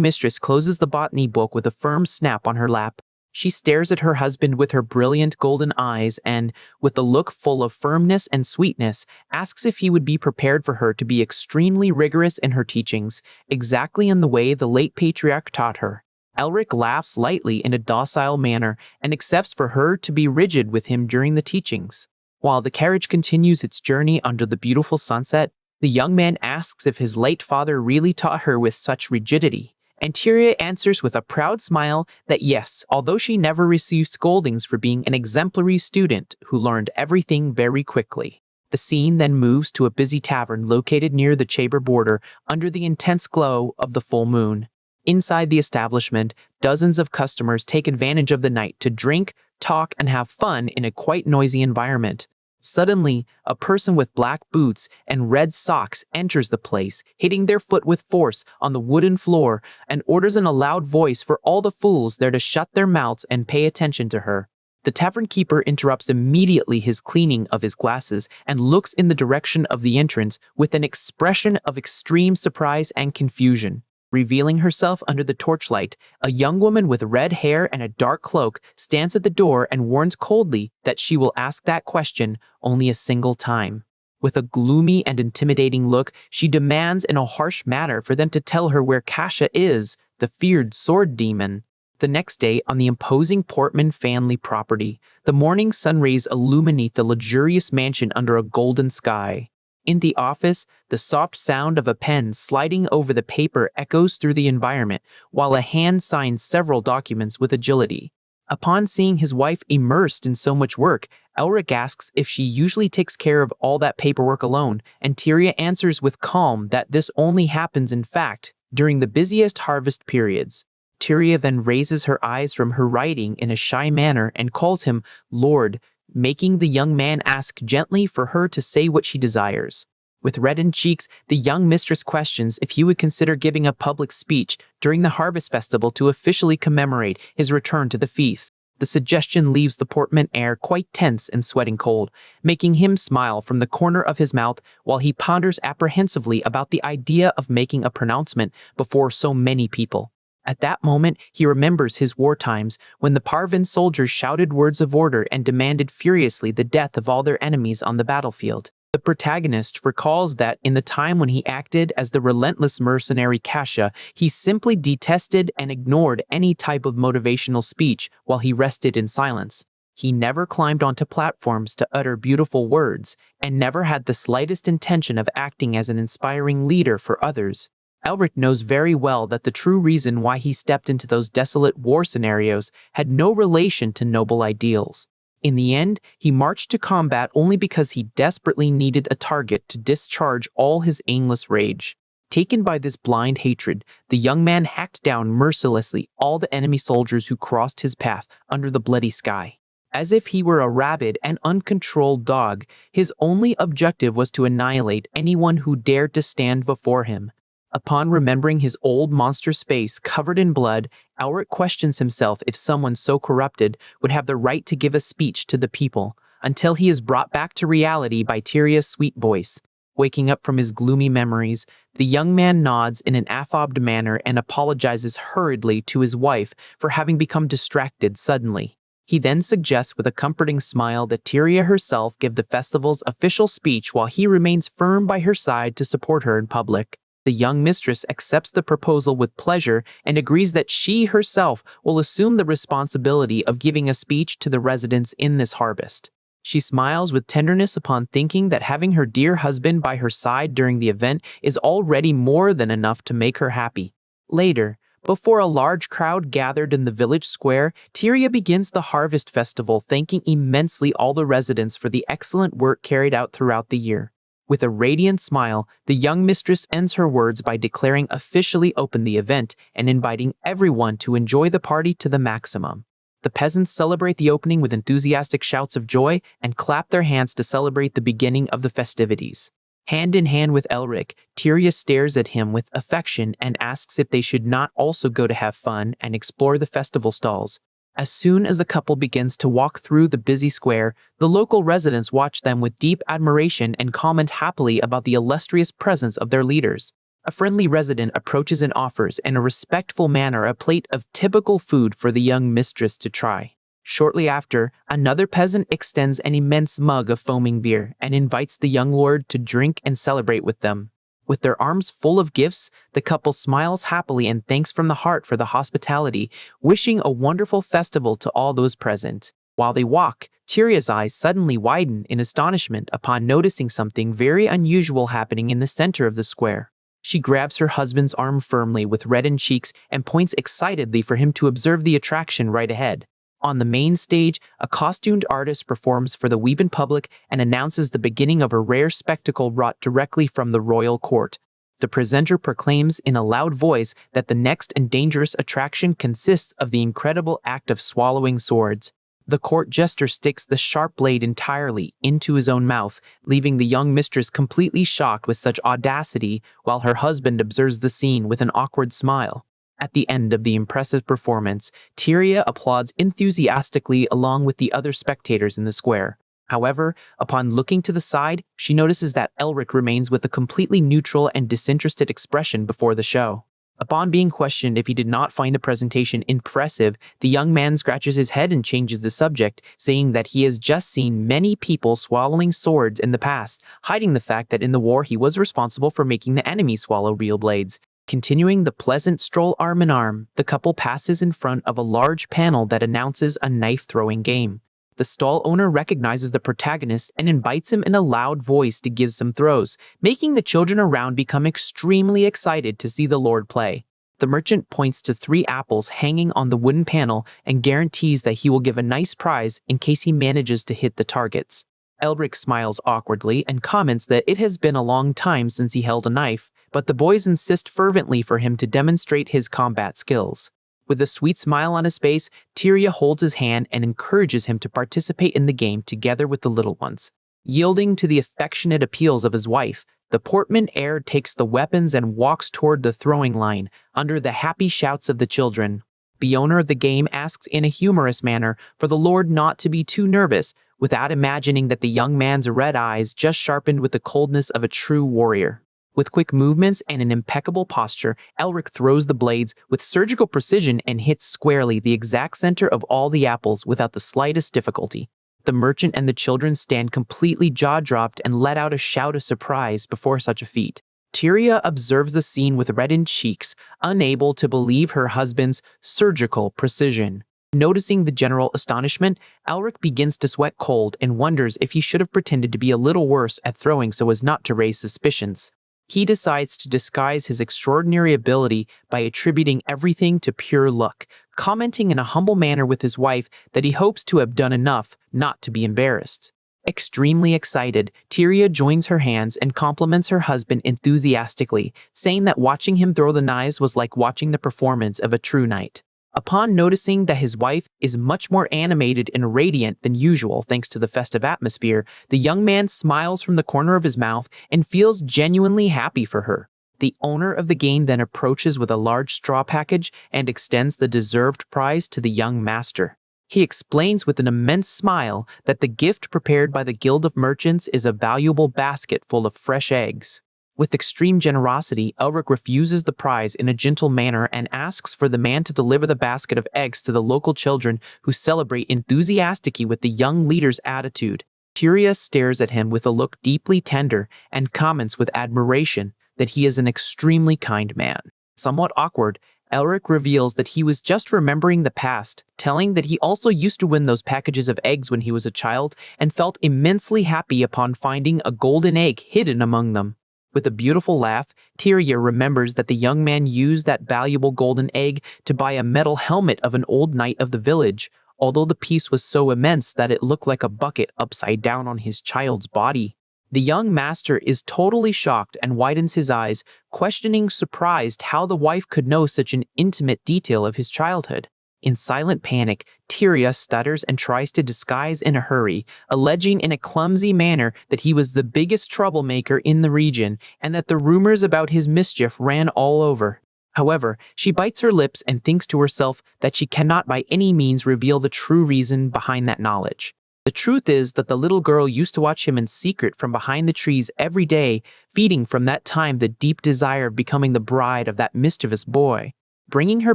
mistress closes the botany book with a firm snap on her lap. She stares at her husband with her brilliant golden eyes and, with a look full of firmness and sweetness, asks if he would be prepared for her to be extremely rigorous in her teachings, exactly in the way the late patriarch taught her. Elric laughs lightly in a docile manner and accepts for her to be rigid with him during the teachings. While the carriage continues its journey under the beautiful sunset, the young man asks if his late father really taught her with such rigidity. And Tyria answers with a proud smile that yes, although she never received scoldings for being an exemplary student who learned everything very quickly. The scene then moves to a busy tavern located near the chamber border under the intense glow of the full moon. Inside the establishment, dozens of customers take advantage of the night to drink, talk, and have fun in a quite noisy environment. Suddenly, a person with black boots and red socks enters the place, hitting their foot with force on the wooden floor, and orders in a loud voice for all the fools there to shut their mouths and pay attention to her. The tavern keeper interrupts immediately his cleaning of his glasses and looks in the direction of the entrance with an expression of extreme surprise and confusion. Revealing herself under the torchlight, a young woman with red hair and a dark cloak stands at the door and warns coldly that she will ask that question only a single time. With a gloomy and intimidating look, she demands in a harsh manner for them to tell her where Kasha is, the feared sword demon. The next day, on the imposing Portman family property, the morning sun rays illuminate the luxurious mansion under a golden sky. In the office, the soft sound of a pen sliding over the paper echoes through the environment, while a hand signs several documents with agility. Upon seeing his wife immersed in so much work, Elric asks if she usually takes care of all that paperwork alone, and Tyria answers with calm that this only happens in fact during the busiest harvest periods. Tyria then raises her eyes from her writing in a shy manner and calls him Lord, making the young man ask gently for her to say what she desires. With reddened cheeks, the young mistress questions if he would consider giving a public speech during the harvest festival to officially commemorate his return to the fief. The suggestion leaves the Portman heir quite tense and sweating cold, making him smile from the corner of his mouth while he ponders apprehensively about the idea of making a pronouncement before so many people. At that moment, he remembers his war times when the Parvan soldiers shouted words of order and demanded furiously the death of all their enemies on the battlefield. The protagonist recalls that in the time when he acted as the relentless mercenary Kasha, he simply detested and ignored any type of motivational speech while he rested in silence. He never climbed onto platforms to utter beautiful words and never had the slightest intention of acting as an inspiring leader for others. Elric knows very well that the true reason why he stepped into those desolate war scenarios had no relation to noble ideals. In the end, he marched to combat only because he desperately needed a target to discharge all his aimless rage. Taken by this blind hatred, the young man hacked down mercilessly all the enemy soldiers who crossed his path under the bloody sky. As if he were a rabid and uncontrolled dog, his only objective was to annihilate anyone who dared to stand before him. Upon remembering his old monster space covered in blood, Elric questions himself if someone so corrupted would have the right to give a speech to the people, until he is brought back to reality by Tyria's sweet voice. Waking up from his gloomy memories, the young man nods in an affable manner and apologizes hurriedly to his wife for having become distracted suddenly. He then suggests with a comforting smile that Tyria herself give the festival's official speech while he remains firm by her side to support her in public. The young mistress accepts the proposal with pleasure and agrees that she herself will assume the responsibility of giving a speech to the residents in this harvest. She smiles with tenderness upon thinking that having her dear husband by her side during the event is already more than enough to make her happy. Later, before a large crowd gathered in the village square, Tyria begins the harvest festival, thanking immensely all the residents for the excellent work carried out throughout the year. With a radiant smile, the young mistress ends her words by declaring officially open the event and inviting everyone to enjoy the party to the maximum. The peasants celebrate the opening with enthusiastic shouts of joy and clap their hands to celebrate the beginning of the festivities. Hand in hand with Elric, Tyria stares at him with affection and asks if they should not also go to have fun and explore the festival stalls. As soon as the couple begins to walk through the busy square, the local residents watch them with deep admiration and comment happily about the illustrious presence of their leaders. A friendly resident approaches and offers, in a respectful manner, a plate of typical food for the young mistress to try. Shortly after, another peasant extends an immense mug of foaming beer and invites the young lord to drink and celebrate with them. With their arms full of gifts, the couple smiles happily and thanks from the heart for the hospitality, wishing a wonderful festival to all those present. While they walk, Tyria's eyes suddenly widen in astonishment upon noticing something very unusual happening in the center of the square. She grabs her husband's arm firmly with reddened cheeks and points excitedly for him to observe the attraction right ahead. On the main stage, a costumed artist performs for the weeping public and announces the beginning of a rare spectacle wrought directly from the royal court. The presenter proclaims in a loud voice that the next and dangerous attraction consists of the incredible act of swallowing swords. The court jester sticks the sharp blade entirely into his own mouth, leaving the young mistress completely shocked with such audacity, while her husband observes the scene with an awkward smile. At the end of the impressive performance, Tyria applauds enthusiastically along with the other spectators in the square. However, upon looking to the side, she notices that Elric remains with a completely neutral and disinterested expression before the show. Upon being questioned if he did not find the presentation impressive, the young man scratches his head and changes the subject, saying that he has just seen many people swallowing swords in the past, hiding the fact that in the war he was responsible for making the enemy swallow real blades. Continuing the pleasant stroll arm in arm, the couple passes in front of a large panel that announces a knife-throwing game. The stall owner recognizes the protagonist and invites him in a loud voice to give some throws, making the children around become extremely excited to see the lord play. The merchant points to 3 apples hanging on the wooden panel and guarantees that he will give a nice prize in case he manages to hit the targets. Elric smiles awkwardly and comments that it has been a long time since he held a knife, but the boys insist fervently for him to demonstrate his combat skills. With a sweet smile on his face, Tyria holds his hand and encourages him to participate in the game together with the little ones. Yielding to the affectionate appeals of his wife, the portman heir takes the weapons and walks toward the throwing line, under the happy shouts of the children. The owner of the game asks in a humorous manner for the lord not to be too nervous, without imagining that the young man's red eyes just sharpened with the coldness of a true warrior. With quick movements and an impeccable posture, Elric throws the blades with surgical precision and hits squarely the exact center of all the apples without the slightest difficulty. The merchant and the children stand completely jaw-dropped and let out a shout of surprise before such a feat. Tyria observes the scene with reddened cheeks, unable to believe her husband's surgical precision. Noticing the general astonishment, Elric begins to sweat cold and wonders if he should have pretended to be a little worse at throwing so as not to raise suspicions. He decides to disguise his extraordinary ability by attributing everything to pure luck, commenting in a humble manner with his wife that he hopes to have done enough not to be embarrassed. Extremely excited, Tyria joins her hands and compliments her husband enthusiastically, saying that watching him throw the knives was like watching the performance of a true knight. Upon noticing that his wife is much more animated and radiant than usual thanks to the festive atmosphere, the young man smiles from the corner of his mouth and feels genuinely happy for her. The owner of the game then approaches with a large straw package and extends the deserved prize to the young master. He explains with an immense smile that the gift prepared by the Guild of Merchants is a valuable basket full of fresh eggs. With extreme generosity, Elric refuses the prize in a gentle manner and asks for the man to deliver the basket of eggs to the local children, who celebrate enthusiastically with the young leader's attitude. Tyria stares at him with a look deeply tender and comments with admiration that he is an extremely kind man. Somewhat awkward, Elric reveals that he was just remembering the past, telling that he also used to win those packages of eggs when he was a child and felt immensely happy upon finding a golden egg hidden among them. With a beautiful laugh, Tyria remembers that the young man used that valuable golden egg to buy a metal helmet of an old knight of the village, although the piece was so immense that it looked like a bucket upside down on his child's body. The young master is totally shocked and widens his eyes, questioning surprised how the wife could know such an intimate detail of his childhood. In silent panic, Tyria stutters and tries to disguise in a hurry, alleging in a clumsy manner that he was the biggest troublemaker in the region and that the rumors about his mischief ran all over. However, she bites her lips and thinks to herself that she cannot by any means reveal the true reason behind that knowledge. The truth is that the little girl used to watch him in secret from behind the trees every day, feeding from that time the deep desire of becoming the bride of that mischievous boy. Bringing her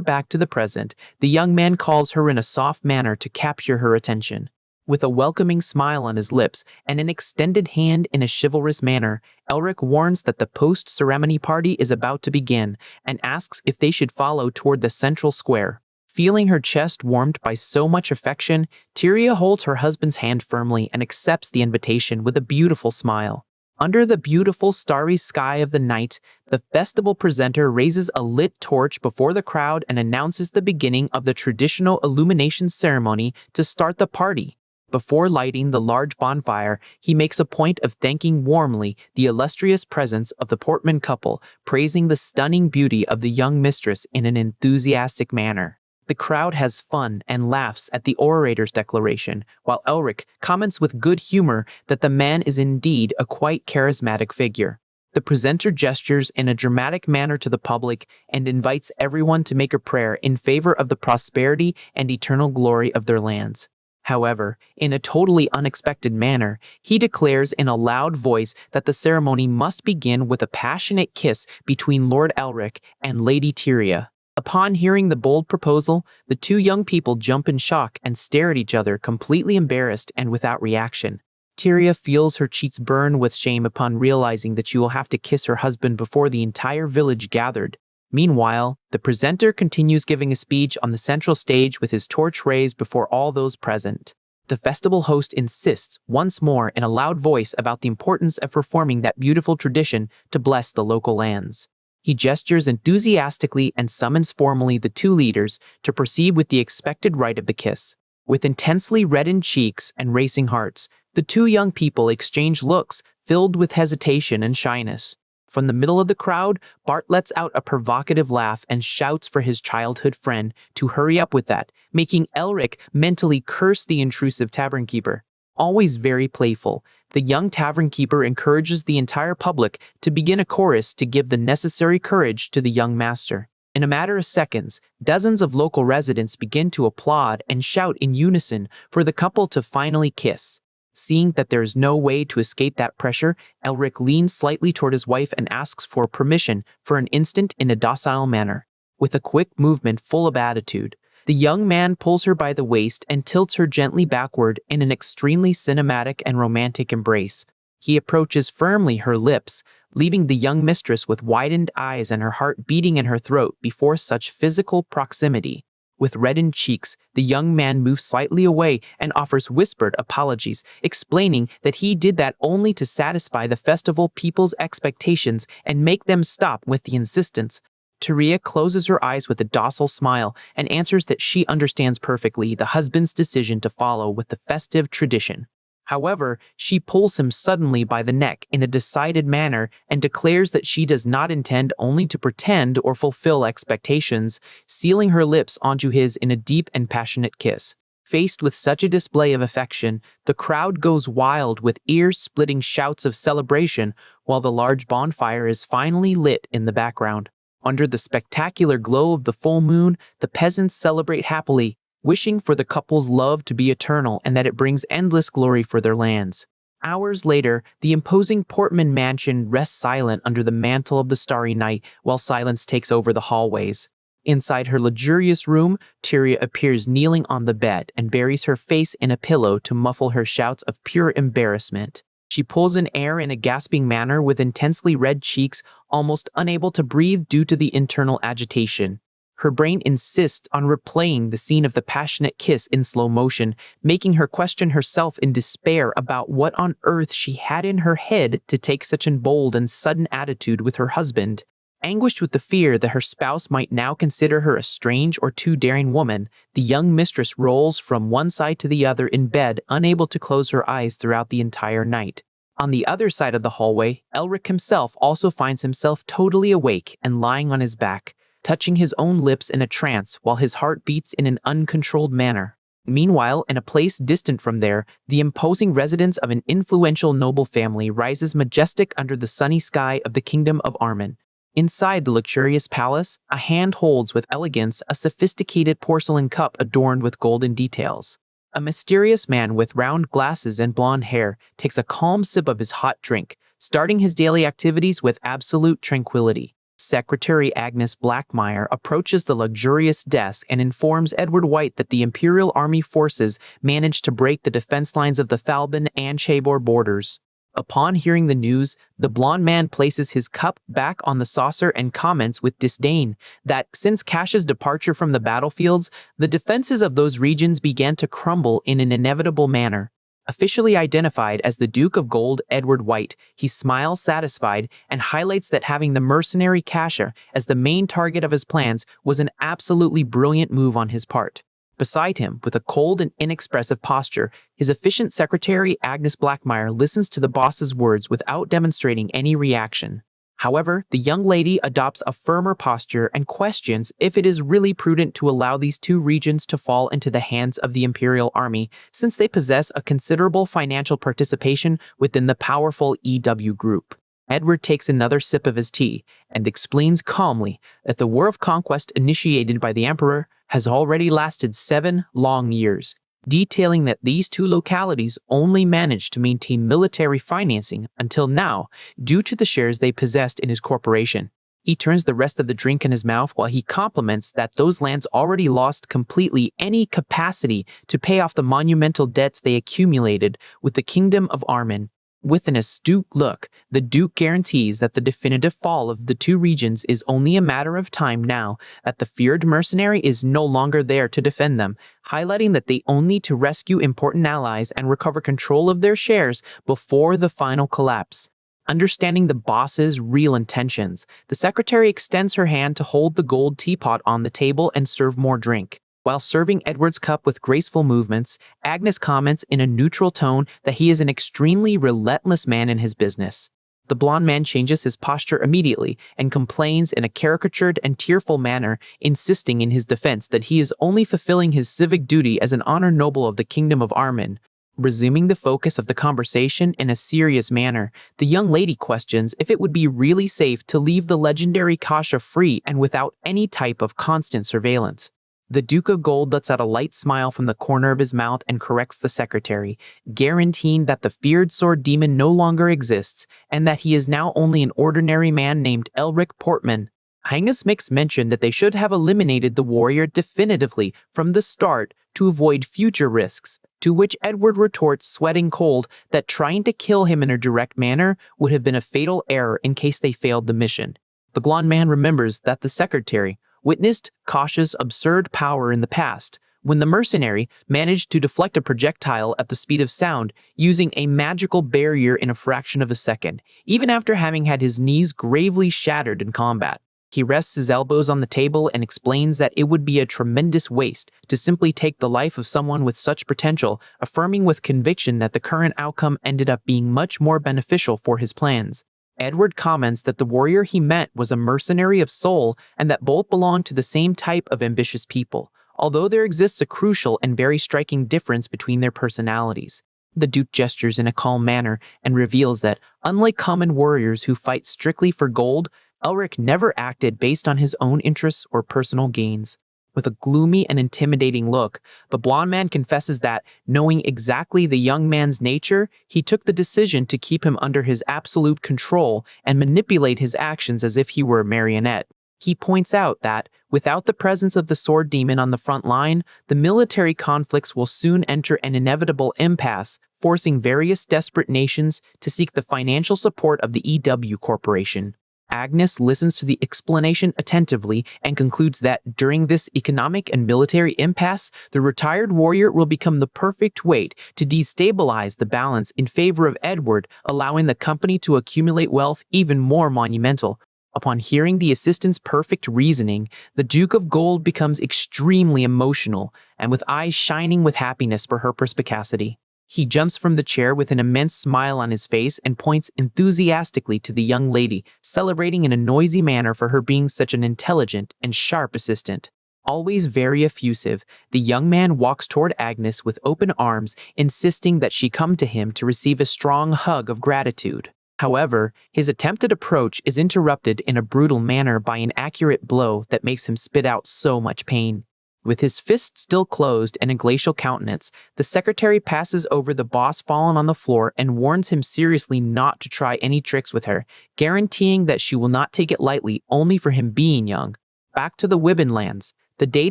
back to the present, the young man calls her in a soft manner to capture her attention. With a welcoming smile on his lips and an extended hand in a chivalrous manner, Elric warns that the post-ceremony party is about to begin and asks if they should follow toward the central square. Feeling her chest warmed by so much affection, Tyria holds her husband's hand firmly and accepts the invitation with a beautiful smile. Under the beautiful starry sky of the night, the festival presenter raises a lit torch before the crowd and announces the beginning of the traditional illumination ceremony to start the party. Before lighting the large bonfire, he makes a point of thanking warmly the illustrious presence of the Portman couple, praising the stunning beauty of the young mistress in an enthusiastic manner. The crowd has fun and laughs at the orator's declaration, while Elric comments with good humor that the man is indeed a quite charismatic figure. The presenter gestures in a dramatic manner to the public and invites everyone to make a prayer in favor of the prosperity and eternal glory of their lands. However, in a totally unexpected manner, he declares in a loud voice that the ceremony must begin with a passionate kiss between Lord Elric and Lady Tyria. Upon hearing the bold proposal, the two young people jump in shock and stare at each other, completely embarrassed and without reaction. Tyria feels her cheeks burn with shame upon realizing that she will have to kiss her husband before the entire village gathered. Meanwhile, the presenter continues giving a speech on the central stage with his torch raised before all those present. The festival host insists once more in a loud voice about the importance of performing that beautiful tradition to bless the local lands. He gestures enthusiastically and summons formally the two leaders to proceed with the expected rite of the kiss. With intensely reddened cheeks and racing hearts, the two young people exchange looks filled with hesitation and shyness. From the middle of the crowd, Bart lets out a provocative laugh and shouts for his childhood friend to hurry up with that, making Elric mentally curse the intrusive tavern keeper. Always very playful, the young tavern keeper encourages the entire public to begin a chorus to give the necessary courage to the young master. In a matter of seconds, dozens of local residents begin to applaud and shout in unison for the couple to finally kiss. Seeing that there is no way to escape that pressure, Elric leans slightly toward his wife and asks for permission for an instant in a docile manner. With a quick movement full of attitude, the young man pulls her by the waist and tilts her gently backward in an extremely cinematic and romantic embrace. He approaches firmly her lips, leaving the young mistress with widened eyes and her heart beating in her throat before such physical proximity. With reddened cheeks, the young man moves slightly away and offers whispered apologies, explaining that he did that only to satisfy the festival people's expectations and make them stop with the insistence. Tyria closes her eyes with a docile smile and answers that she understands perfectly the husband's decision to follow with the festive tradition. However, she pulls him suddenly by the neck in a decided manner and declares that she does not intend only to pretend or fulfill expectations, sealing her lips onto his in a deep and passionate kiss. Faced with such a display of affection, the crowd goes wild with ear-splitting shouts of celebration while the large bonfire is finally lit in the background. Under the spectacular glow of the full moon, the peasants celebrate happily, wishing for the couple's love to be eternal and that it brings endless glory for their lands. Hours later, the imposing Portman mansion rests silent under the mantle of the starry night while silence takes over the hallways. Inside her luxurious room, Tyria appears kneeling on the bed and buries her face in a pillow to muffle her shouts of pure embarrassment. She pulls in air in a gasping manner with intensely red cheeks, almost unable to breathe due to the internal agitation. Her brain insists on replaying the scene of the passionate kiss in slow motion, making her question herself in despair about what on earth she had in her head to take such a bold and sudden attitude with her husband. Anguished with the fear that her spouse might now consider her a strange or too daring woman, the young mistress rolls from one side to the other in bed, unable to close her eyes throughout the entire night. On the other side of the hallway, Elric himself also finds himself totally awake and lying on his back, touching his own lips in a trance while his heart beats in an uncontrolled manner. Meanwhile, in a place distant from there, the imposing residence of an influential noble family rises majestic under the sunny sky of the kingdom of Armen. Inside the luxurious palace, a hand holds with elegance a sophisticated porcelain cup adorned with golden details. A mysterious man with round glasses and blonde hair takes a calm sip of his hot drink, starting his daily activities with absolute tranquility. Secretary Agnes Blackmire approaches the luxurious desk and informs Edward White that the Imperial Army forces managed to break the defense lines of the Falbin and Chabor borders. Upon hearing the news, the blonde man places his cup back on the saucer and comments with disdain that since Cash's departure from the battlefields, the defenses of those regions began to crumble in an inevitable manner. Officially identified as the Duke of Gold, Edward White, he smiles satisfied and highlights that having the mercenary Casha as the main target of his plans was an absolutely brilliant move on his part. Beside him, with a cold and inexpressive posture, his efficient secretary Agnes Blackmire listens to the boss's words without demonstrating any reaction. However, the young lady adopts a firmer posture and questions if it is really prudent to allow these two regions to fall into the hands of the Imperial Army, since they possess a considerable financial participation within the powerful EW group. Edward takes another sip of his tea and explains calmly that the war of conquest initiated by the Emperor has already lasted 7 long years, detailing that these two localities only managed to maintain military financing until now due to the shares they possessed in his corporation. He turns the rest of the drink in his mouth while he compliments that those lands already lost completely any capacity to pay off the monumental debts they accumulated with the Kingdom of Armen. With an astute look, the Duke guarantees that the definitive fall of the two regions is only a matter of time now that the feared mercenary is no longer there to defend them, highlighting that they only need to rescue important allies and recover control of their shares before the final collapse. Understanding the boss's real intentions, the secretary extends her hand to hold the gold teapot on the table and serve more drink. While serving Edward's cup with graceful movements, Agnes comments in a neutral tone that he is an extremely relentless man in his business. The blonde man changes his posture immediately and complains in a caricatured and tearful manner, insisting in his defense that he is only fulfilling his civic duty as an honored noble of the Kingdom of Armen. Resuming the focus of the conversation in a serious manner, the young lady questions if it would be really safe to leave the legendary Kasha free and without any type of constant surveillance. The Duke of Gold lets out a light smile from the corner of his mouth and corrects the secretary, guaranteeing that the feared sword demon no longer exists and that he is now only an ordinary man named Elric Portman. Heinz makes mention that they should have eliminated the warrior definitively from the start to avoid future risks, to which Edward retorts, sweating cold, that trying to kill him in a direct manner would have been a fatal error in case they failed the mission. The blonde man remembers that the secretary witnessed Kasha's absurd power in the past, when the mercenary managed to deflect a projectile at the speed of sound using a magical barrier in a fraction of a second, even after having had his knees gravely shattered in combat. He rests his elbows on the table and explains that it would be a tremendous waste to simply take the life of someone with such potential, affirming with conviction that the current outcome ended up being much more beneficial for his plans. Edward comments that the warrior he met was a mercenary of soul and that both belonged to the same type of ambitious people, although there exists a crucial and very striking difference between their personalities. The Duke gestures in a calm manner and reveals that, unlike common warriors who fight strictly for gold, Elric never acted based on his own interests or personal gains. with a gloomy and intimidating look, the blonde man confesses that, knowing exactly the young man's nature, he took the decision to keep him under his absolute control and manipulate his actions as if he were a marionette. He points out that, without the presence of the sword demon on the front line, the military conflicts will soon enter an inevitable impasse, forcing various desperate nations to seek the financial support of the EW Corporation. Agnes listens to the explanation attentively and concludes that during this economic and military impasse, the retired warrior will become the perfect weight to destabilize the balance in favor of Edward, allowing the company to accumulate wealth even more monumental. Upon hearing the assistant's perfect reasoning, the Duke of Gold becomes extremely emotional and with eyes shining with happiness for her perspicacity. He jumps from the chair with an immense smile on his face and points enthusiastically to the young lady, celebrating in a noisy manner for her being such an intelligent and sharp assistant. Always very effusive, the young man walks toward Agnes with open arms, insisting that she come to him to receive a strong hug of gratitude. However, his attempted approach is interrupted in a brutal manner by an accurate blow that makes him spit out so much pain. With his fist still closed and a glacial countenance, the secretary passes over the boss fallen on the floor and warns him seriously not to try any tricks with her, guaranteeing that she will not take it lightly only for him being young. Back to the Wibbin lands. The day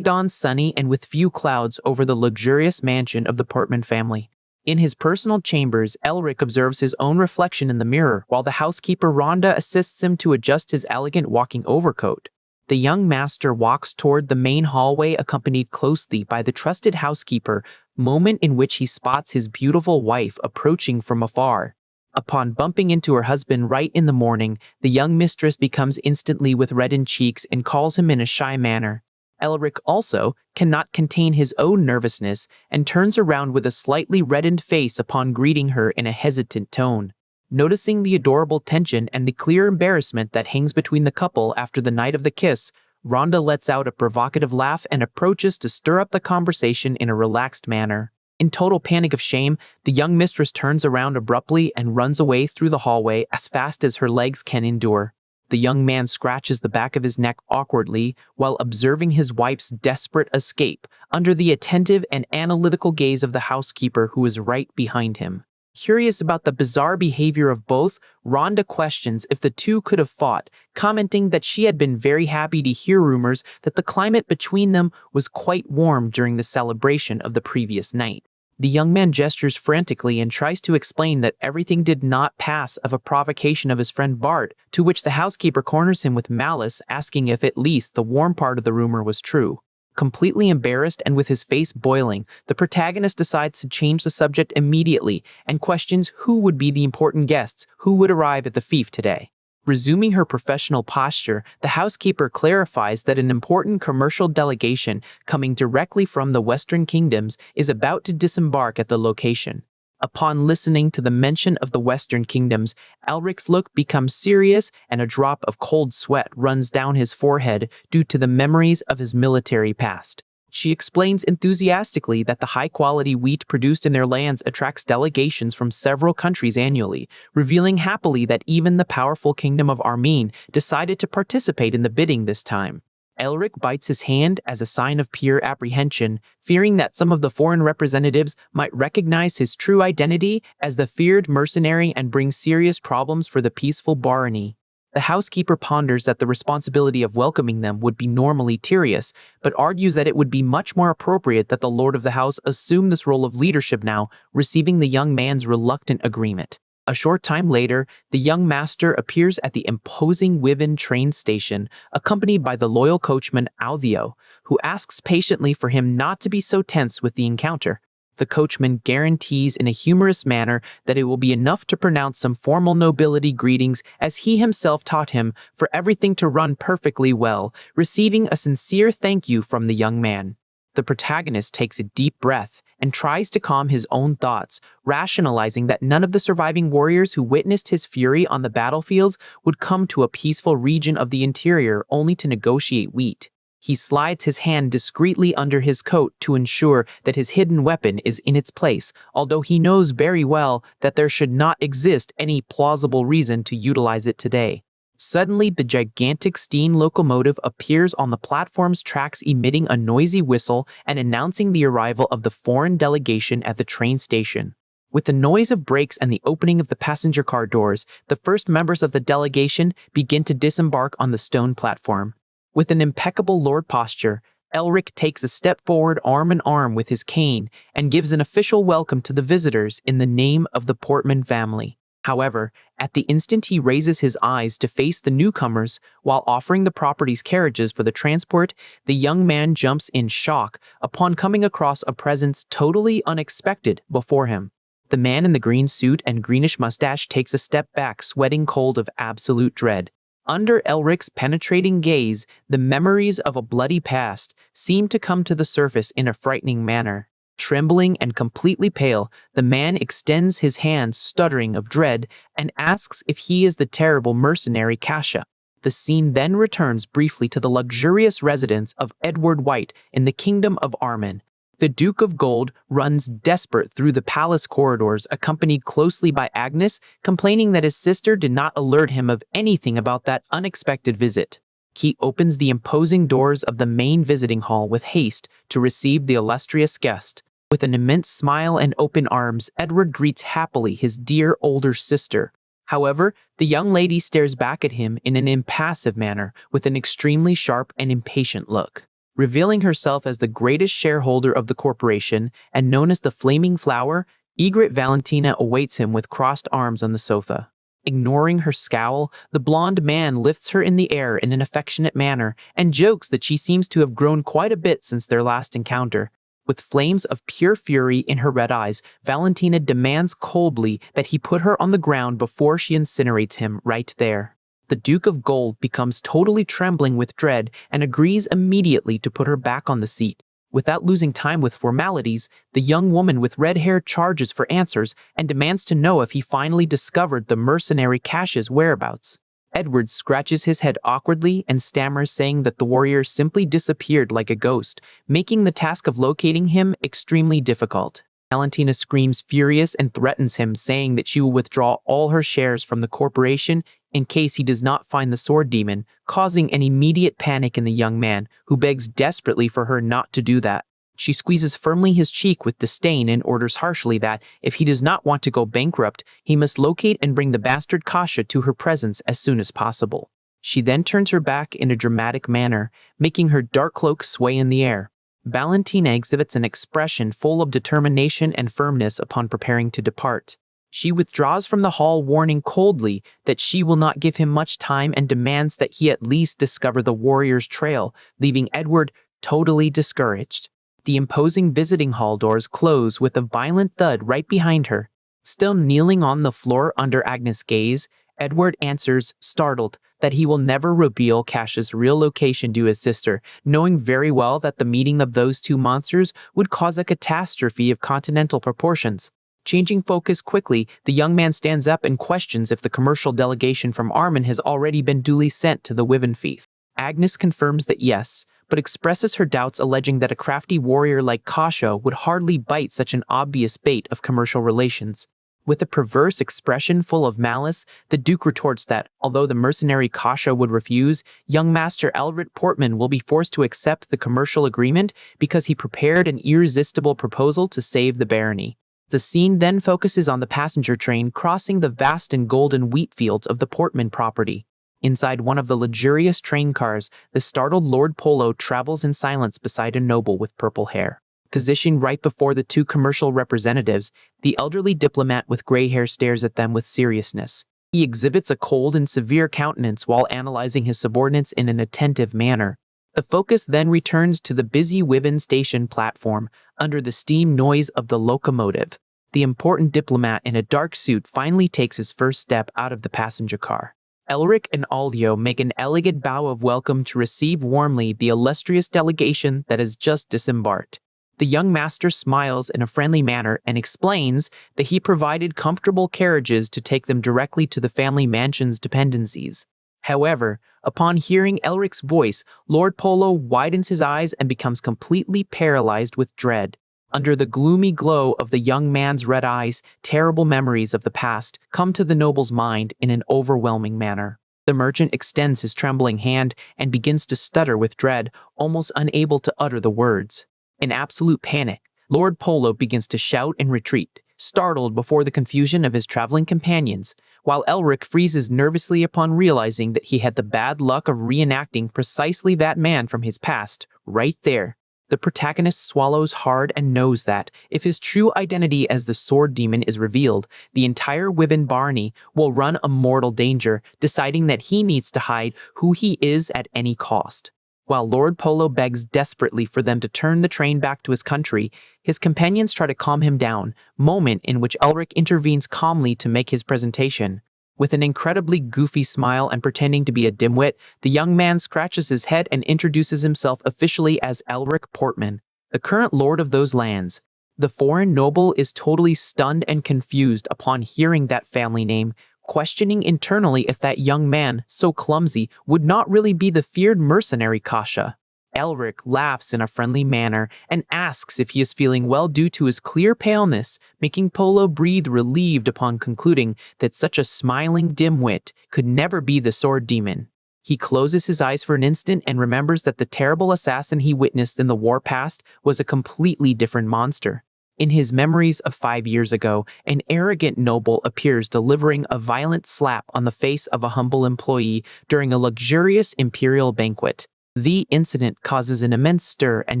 dawns sunny and with few clouds over the luxurious mansion of the Portman family. In his personal chambers, Elric observes his own reflection in the mirror, while the housekeeper Rhonda assists him to adjust his elegant walking overcoat. The young master walks toward the main hallway accompanied closely by the trusted housekeeper, moment in which he spots his beautiful wife approaching from afar. Upon bumping into her husband right in the morning, the young mistress becomes instantly with reddened cheeks and calls him in a shy manner. Elric also cannot contain his own nervousness and turns around with a slightly reddened face upon greeting her in a hesitant tone. Noticing the adorable tension and the clear embarrassment that hangs between the couple after the night of the kiss, Rhonda lets out a provocative laugh and approaches to stir up the conversation in a relaxed manner. In total panic of shame, the young mistress turns around abruptly and runs away through the hallway as fast as her legs can endure. The young man scratches the back of his neck awkwardly while observing his wife's desperate escape under the attentive and analytical gaze of the housekeeper who is right behind him. Curious about the bizarre behavior of both, Rhonda questions if the two could have fought, commenting that she had been very happy to hear rumors that the climate between them was quite warm during the celebration of the previous night. The young man gestures frantically and tries to explain that everything did not pass of a provocation of his friend Bart, to which the housekeeper corners him with malice, asking if at least the warm part of the rumor was true. Completely embarrassed and with his face boiling, the protagonist decides to change the subject immediately and questions who would be the important guests who would arrive at the fief today. Resuming her professional posture, the housekeeper clarifies that an important commercial delegation coming directly from the Western Kingdoms is about to disembark at the location. Upon listening to the mention of the Western Kingdoms, Elric's look becomes serious and a drop of cold sweat runs down his forehead due to the memories of his military past. She explains enthusiastically that the high-quality wheat produced in their lands attracts delegations from several countries annually, revealing happily that even the powerful kingdom of Armene decided to participate in the bidding this time. Elric bites his hand as a sign of pure apprehension, fearing that some of the foreign representatives might recognize his true identity as the feared mercenary and bring serious problems for the peaceful barony. The housekeeper ponders that the responsibility of welcoming them would be normally tedious, but argues that it would be much more appropriate that the lord of the house assume this role of leadership now, receiving the young man's reluctant agreement. A short time later, the young master appears at the imposing Wibbin train station, accompanied by the loyal coachman Altheo, who asks patiently for him not to be so tense with the encounter. The coachman guarantees in a humorous manner that it will be enough to pronounce some formal nobility greetings as he himself taught him for everything to run perfectly well, receiving a sincere thank you from the young man. The protagonist takes a deep breath and tries to calm his own thoughts, rationalizing that none of the surviving warriors who witnessed his fury on the battlefields would come to a peaceful region of the interior only to negotiate wheat. He slides his hand discreetly under his coat to ensure that his hidden weapon is in its place, although he knows very well that there should not exist any plausible reason to utilize it today. Suddenly, the gigantic steam locomotive appears on the platform's tracks, emitting a noisy whistle and announcing the arrival of the foreign delegation at the train station. With the noise of brakes and the opening of the passenger car doors, the first members of the delegation begin to disembark on the stone platform. With an impeccable lord posture, Elric takes a step forward arm in arm with his cane and gives an official welcome to the visitors in the name of the Portman family. However, at the instant he raises his eyes to face the newcomers while offering the property's carriages for the transport, the young man jumps in shock upon coming across a presence totally unexpected before him. The man in the green suit and greenish mustache takes a step back, sweating cold of absolute dread. Under Elric's penetrating gaze, the memories of a bloody past seem to come to the surface in a frightening manner. Trembling and completely pale, the man extends his hands, stuttering of dread, and asks if he is the terrible mercenary Kasha. The scene then returns briefly to the luxurious residence of Edward White in the kingdom of Armen. The Duke of Gold runs desperate through the palace corridors, accompanied closely by Agnes, complaining that his sister did not alert him of anything about that unexpected visit. He opens the imposing doors of the main visiting hall with haste to receive the illustrious guest. With an immense smile and open arms, Edward greets happily his dear older sister. However, the young lady stares back at him in an impassive manner with an extremely sharp and impatient look. Revealing herself as the greatest shareholder of the corporation and known as the Flaming Flower, Egret Valentina awaits him with crossed arms on the sofa. Ignoring her scowl, the blonde man lifts her in the air in an affectionate manner and jokes that she seems to have grown quite a bit since their last encounter. With flames of pure fury in her red eyes, Valentina demands coldly that he put her on the ground before she incinerates him right there. The Duke of Gold becomes totally trembling with dread and agrees immediately to put her back on the seat. Without losing time with formalities, the young woman with red hair charges for answers and demands to know if he finally discovered the mercenary Kash's whereabouts. Edward scratches his head awkwardly and stammers, saying that the warrior simply disappeared like a ghost, making the task of locating him extremely difficult. Valentina screams furious and threatens him, saying that she will withdraw all her shares from the corporation in case he does not find the sword demon, causing an immediate panic in the young man, who begs desperately for her not to do that. She squeezes firmly his cheek with disdain and orders harshly that, if he does not want to go bankrupt, he must locate and bring the bastard Kasha to her presence as soon as possible. She then turns her back in a dramatic manner, making her dark cloak sway in the air. Valentina exhibits an expression full of determination and firmness upon preparing to depart. She withdraws from the hall, warning coldly that she will not give him much time and demands that he at least discover the warrior's trail, leaving Edward totally discouraged. The imposing visiting hall doors close with a violent thud right behind her. Still kneeling on the floor under Agnes' gaze, Edward answers, startled, that he will never reveal Kasha's real location to his sister, knowing very well that the meeting of those two monsters would cause a catastrophe of continental proportions. Changing focus quickly, the young man stands up and questions if the commercial delegation from Armen has already been duly sent to the Wyvenfieth. Agnes confirms that yes, but expresses her doubts, alleging that a crafty warrior like Kasha would hardly bite such an obvious bait of commercial relations. With a perverse expression full of malice, the Duke retorts that, although the mercenary Kasha would refuse, young Master Elric Portman will be forced to accept the commercial agreement because he prepared an irresistible proposal to save the barony. The scene then focuses on the passenger train crossing the vast and golden wheat fields of the Portman property. Inside one of the luxurious train cars, the startled Lord Polo travels in silence beside a noble with purple hair. Positioned right before the two commercial representatives, the elderly diplomat with gray hair stares at them with seriousness. He exhibits a cold and severe countenance while analyzing his subordinates in an attentive manner. The focus then returns to the busy Wyvern station platform under the steam noise of the locomotive. The important diplomat in a dark suit finally takes his first step out of the passenger car. Elric and Aldio make an elegant bow of welcome to receive warmly the illustrious delegation that has just disembarked. The young master smiles in a friendly manner and explains that he provided comfortable carriages to take them directly to the family mansion's dependencies. However, upon hearing Elric's voice, Lord Polo widens his eyes and becomes completely paralyzed with dread. Under the gloomy glow of the young man's red eyes, terrible memories of the past come to the noble's mind in an overwhelming manner. The merchant extends his trembling hand and begins to stutter with dread, almost unable to utter the words. In absolute panic, Lord Polo begins to shout and retreat, startled before the confusion of his traveling companions, while Elric freezes nervously upon realizing that he had the bad luck of reenacting precisely that man from his past, right there. The protagonist swallows hard and knows that, if his true identity as the Sword Demon is revealed, the entire Wyvern Barney will run a mortal danger, deciding that he needs to hide who he is at any cost. While Lord Polo begs desperately for them to turn the train back to his country, his companions try to calm him down, moment in which Elric intervenes calmly to make his presentation. With an incredibly goofy smile and pretending to be a dimwit, the young man scratches his head and introduces himself officially as Elric Portman, the current lord of those lands. The foreign noble is totally stunned and confused upon hearing that family name, questioning internally if that young man, so clumsy, would not really be the feared mercenary Kasha. Elric laughs in a friendly manner and asks if he is feeling well due to his clear paleness, making Polo breathe relieved upon concluding that such a smiling dimwit could never be the Sword Demon. He closes his eyes for an instant and remembers that the terrible assassin he witnessed in the war past was a completely different monster. In his memories of 5 years ago, an arrogant noble appears delivering a violent slap on the face of a humble employee during a luxurious imperial banquet. The incident causes an immense stir and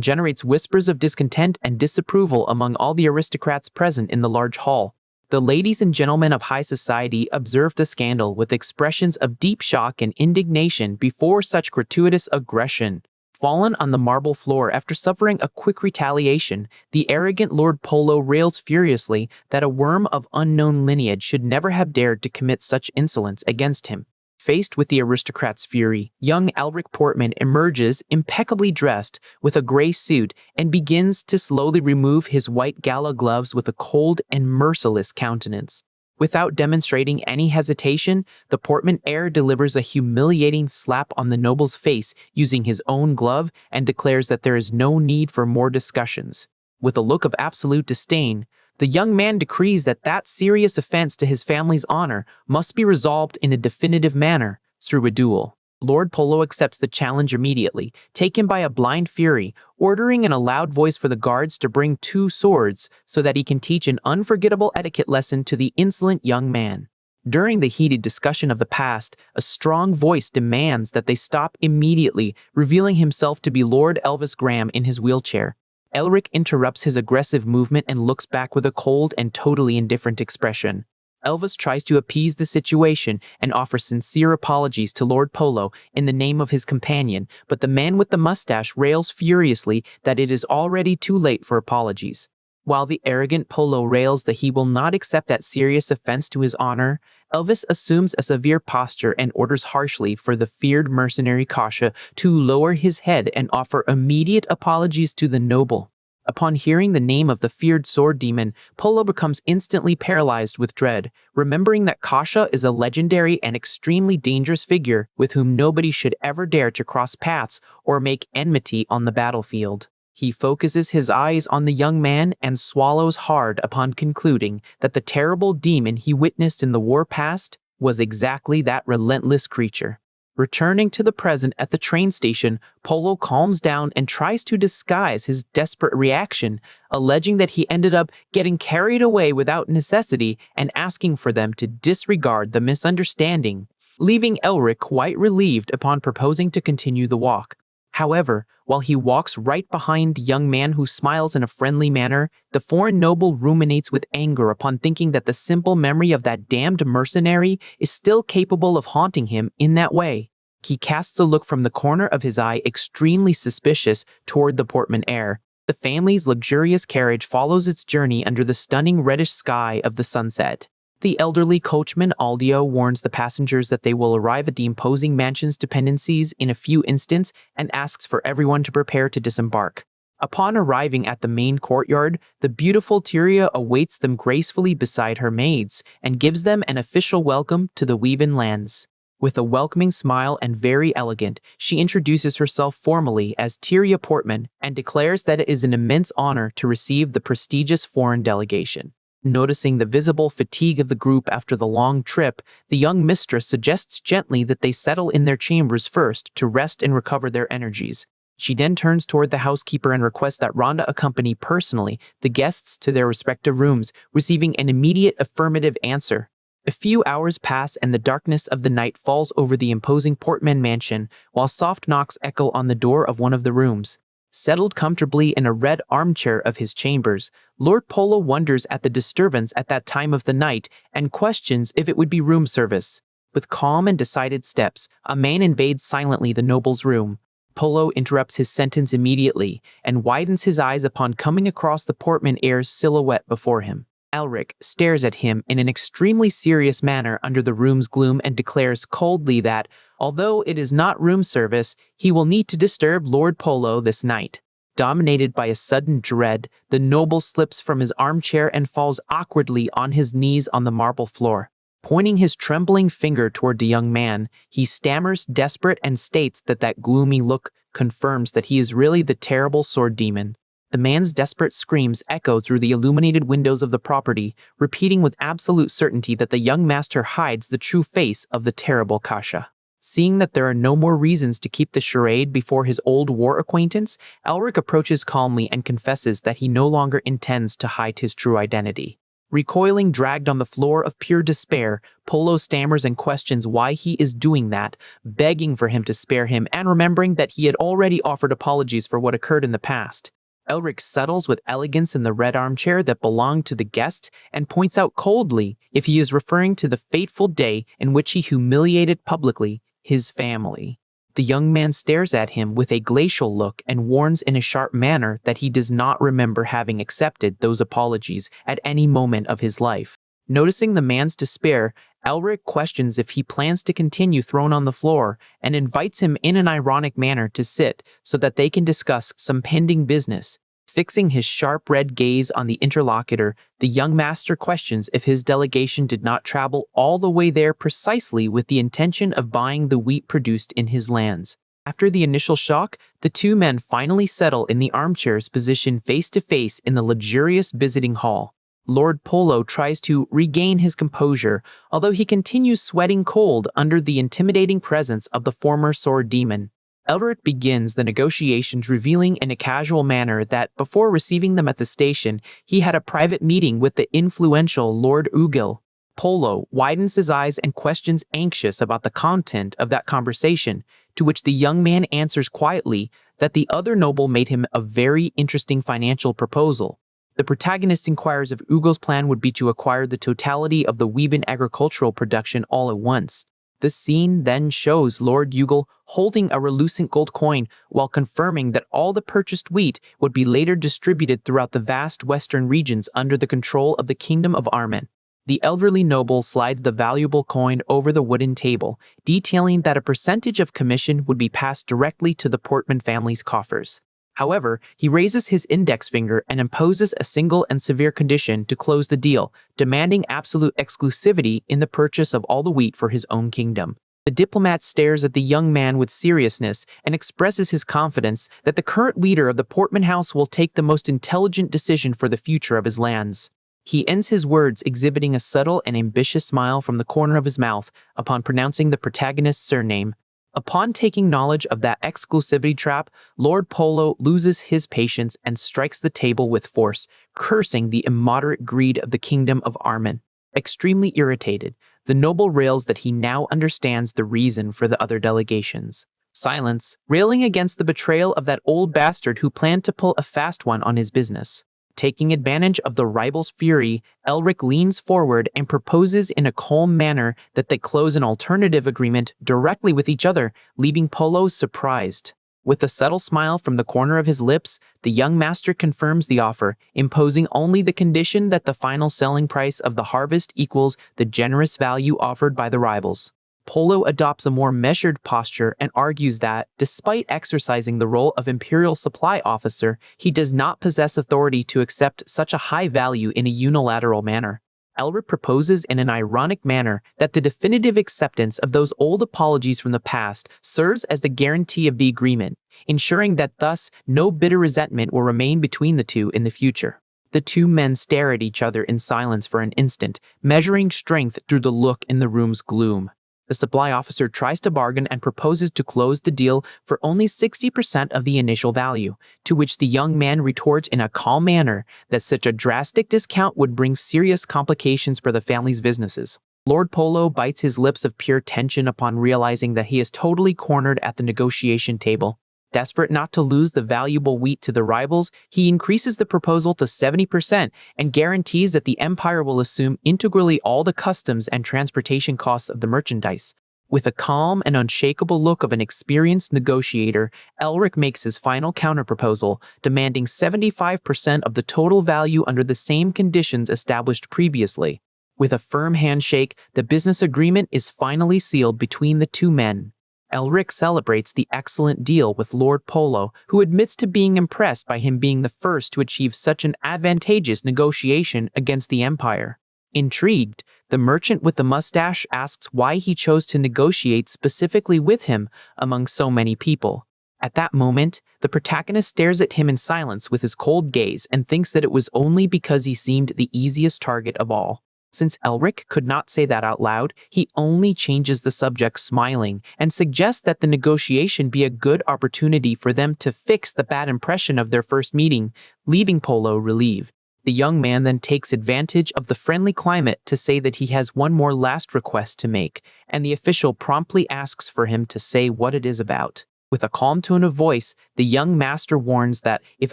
generates whispers of discontent and disapproval among all the aristocrats present in the large hall. The ladies and gentlemen of high society observe the scandal with expressions of deep shock and indignation before such gratuitous aggression. Fallen on the marble floor after suffering a quick retaliation, the arrogant Lord Polo rails furiously that a worm of unknown lineage should never have dared to commit such insolence against him. Faced with the aristocrat's fury, young Elric Portman emerges impeccably dressed with a gray suit and begins to slowly remove his white gala gloves with a cold and merciless countenance. Without demonstrating any hesitation, the Portman heir delivers a humiliating slap on the noble's face using his own glove and declares that there is no need for more discussions. With a look of absolute disdain, the young man decrees that that serious offense to his family's honor must be resolved in a definitive manner, through a duel. Lord Polo accepts the challenge immediately, taken by a blind fury, ordering in a loud voice for the guards to bring 2 swords so that he can teach an unforgettable etiquette lesson to the insolent young man. During the heated discussion of the past, a strong voice demands that they stop immediately, revealing himself to be Lord Elvis Graham in his wheelchair. Elric interrupts his aggressive movement and looks back with a cold and totally indifferent expression. Elvis tries to appease the situation and offers sincere apologies to Lord Polo in the name of his companion, but the man with the mustache rails furiously that it is already too late for apologies. While the arrogant Polo rails that he will not accept that serious offense to his honor, Elvis assumes a severe posture and orders harshly for the feared mercenary Kasha to lower his head and offer immediate apologies to the noble. Upon hearing the name of the feared sword demon, Polo becomes instantly paralyzed with dread, remembering that Kasha is a legendary and extremely dangerous figure with whom nobody should ever dare to cross paths or make enmity on the battlefield. He focuses his eyes on the young man and swallows hard upon concluding that the terrible demon he witnessed in the war past was exactly that relentless creature. Returning to the present at the train station, Polo calms down and tries to disguise his desperate reaction, alleging that he ended up getting carried away without necessity and asking for them to disregard the misunderstanding, leaving Elric quite relieved upon proposing to continue the walk. However, while he walks right behind the young man who smiles in a friendly manner, the foreign noble ruminates with anger upon thinking that the simple memory of that damned mercenary is still capable of haunting him in that way. He casts a look from the corner of his eye extremely suspicious toward the Portman heir. The family's luxurious carriage follows its journey under the stunning reddish sky of the sunset. The elderly coachman Aldio warns the passengers that they will arrive at the imposing mansion's dependencies in a few instants and asks for everyone to prepare to disembark. Upon arriving at the main courtyard, the beautiful Tyria awaits them gracefully beside her maids and gives them an official welcome to the Wyvern lands. With a welcoming smile and very elegant, she introduces herself formally as Tyria Portman and declares that it is an immense honor to receive the prestigious foreign delegation. Noticing the visible fatigue of the group after the long trip, the young mistress suggests gently that they settle in their chambers first to rest and recover their energies. She then turns toward the housekeeper and requests that Rhonda accompany personally the guests to their respective rooms, receiving an immediate affirmative answer. A few hours pass and the darkness of the night falls over the imposing Portman mansion, while soft knocks echo on the door of one of the rooms. Settled comfortably in a red armchair of his chambers, Lord Polo wonders at the disturbance at that time of the night and questions if it would be room service. With calm and decided steps, a man invades silently the noble's room. Polo interrupts his sentence immediately and widens his eyes upon coming across the Portman heir's silhouette before him. Elric stares at him in an extremely serious manner under the room's gloom and declares coldly that, although it is not room service, he will need to disturb Lord Polo this night. Dominated by a sudden dread, the noble slips from his armchair and falls awkwardly on his knees on the marble floor. Pointing his trembling finger toward the young man, he stammers desperate and states that gloomy look confirms that he is really the terrible sword demon. The man's desperate screams echo through the illuminated windows of the property, repeating with absolute certainty that the young master hides the true face of the terrible Kasha. Seeing that there are no more reasons to keep the charade before his old war acquaintance, Elric approaches calmly and confesses that he no longer intends to hide his true identity. Recoiling, dragged on the floor of pure despair, Polo stammers and questions why he is doing that, begging for him to spare him and remembering that he had already offered apologies for what occurred in the past. Elric settles with elegance in the red armchair that belonged to the guest and points out coldly if he is referring to the fateful day in which he humiliated publicly his family. The young man stares at him with a glacial look and warns in a sharp manner that he does not remember having accepted those apologies at any moment of his life. Noticing the man's despair, Elric questions if he plans to continue thrown on the floor and invites him in an ironic manner to sit so that they can discuss some pending business. Fixing his sharp red gaze on the interlocutor, the young master questions if his delegation did not travel all the way there precisely with the intention of buying the wheat produced in his lands. After the initial shock, the two men finally settle in the armchairs positioned face to face in the luxurious visiting hall. Lord Polo tries to regain his composure, although he continues sweating cold under the intimidating presence of the former sword demon. Elric begins the negotiations, revealing in a casual manner that before receiving them at the station, he had a private meeting with the influential Lord Ugil. Polo widens his eyes and questions anxious about the content of that conversation, to which the young man answers quietly that the other noble made him a very interesting financial proposal. The protagonist inquires if Ugil's plan would be to acquire the totality of the Weeben agricultural production all at once. The scene then shows Lord Ugil holding a relucent gold coin while confirming that all the purchased wheat would be later distributed throughout the vast western regions under the control of the Kingdom of Armen. The elderly noble slides the valuable coin over the wooden table, detailing that a percentage of commission would be passed directly to the Portman family's coffers. However, he raises his index finger and imposes a single and severe condition to close the deal, demanding absolute exclusivity in the purchase of all the wheat for his own kingdom. The diplomat stares at the young man with seriousness and expresses his confidence that the current leader of the Portman house will take the most intelligent decision for the future of his lands. He ends his words exhibiting a subtle and ambitious smile from the corner of his mouth upon pronouncing the protagonist's surname. Upon taking knowledge of that exclusivity trap, Lord Polo loses his patience and strikes the table with force, cursing the immoderate greed of the Kingdom of Armen. Extremely irritated, the noble rails that he now understands the reason for the other delegations. Silence, railing against the betrayal of that old bastard who planned to pull a fast one on his business. Taking advantage of the rival's fury, Elric leans forward and proposes in a calm manner that they close an alternative agreement directly with each other, leaving Polo surprised. With a subtle smile from the corner of his lips, the young master confirms the offer, imposing only the condition that the final selling price of the harvest equals the generous value offered by the rivals. Polo adopts a more measured posture and argues that, despite exercising the role of imperial supply officer, he does not possess authority to accept such a high value in a unilateral manner. Elric proposes in an ironic manner that the definitive acceptance of those old apologies from the past serves as the guarantee of the agreement, ensuring that thus no bitter resentment will remain between the two in the future. The two men stare at each other in silence for an instant, measuring strength through the look in the room's gloom. The supply officer tries to bargain and proposes to close the deal for only 60% of the initial value, to which the young man retorts in a calm manner that such a drastic discount would bring serious complications for the family's businesses. Lord Polo bites his lips of pure tension upon realizing that he is totally cornered at the negotiation table. Desperate not to lose the valuable wheat to the rivals, he increases the proposal to 70% and guarantees that the empire will assume integrally all the customs and transportation costs of the merchandise. With a calm and unshakable look of an experienced negotiator, Elric makes his final counterproposal, demanding 75% of the total value under the same conditions established previously. With a firm handshake, the business agreement is finally sealed between the two men. Elric celebrates the excellent deal with Lord Polo, who admits to being impressed by him being the first to achieve such an advantageous negotiation against the Empire. Intrigued, the merchant with the mustache asks why he chose to negotiate specifically with him among so many people. At that moment, the protagonist stares at him in silence with his cold gaze and thinks that it was only because he seemed the easiest target of all. Since Elric could not say that out loud, he only changes the subject, smiling, and suggests that the negotiation be a good opportunity for them to fix the bad impression of their first meeting, leaving Polo relieved. The young man then takes advantage of the friendly climate to say that he has one more last request to make, and the official promptly asks for him to say what it is about. With a calm tone of voice, the young master warns that if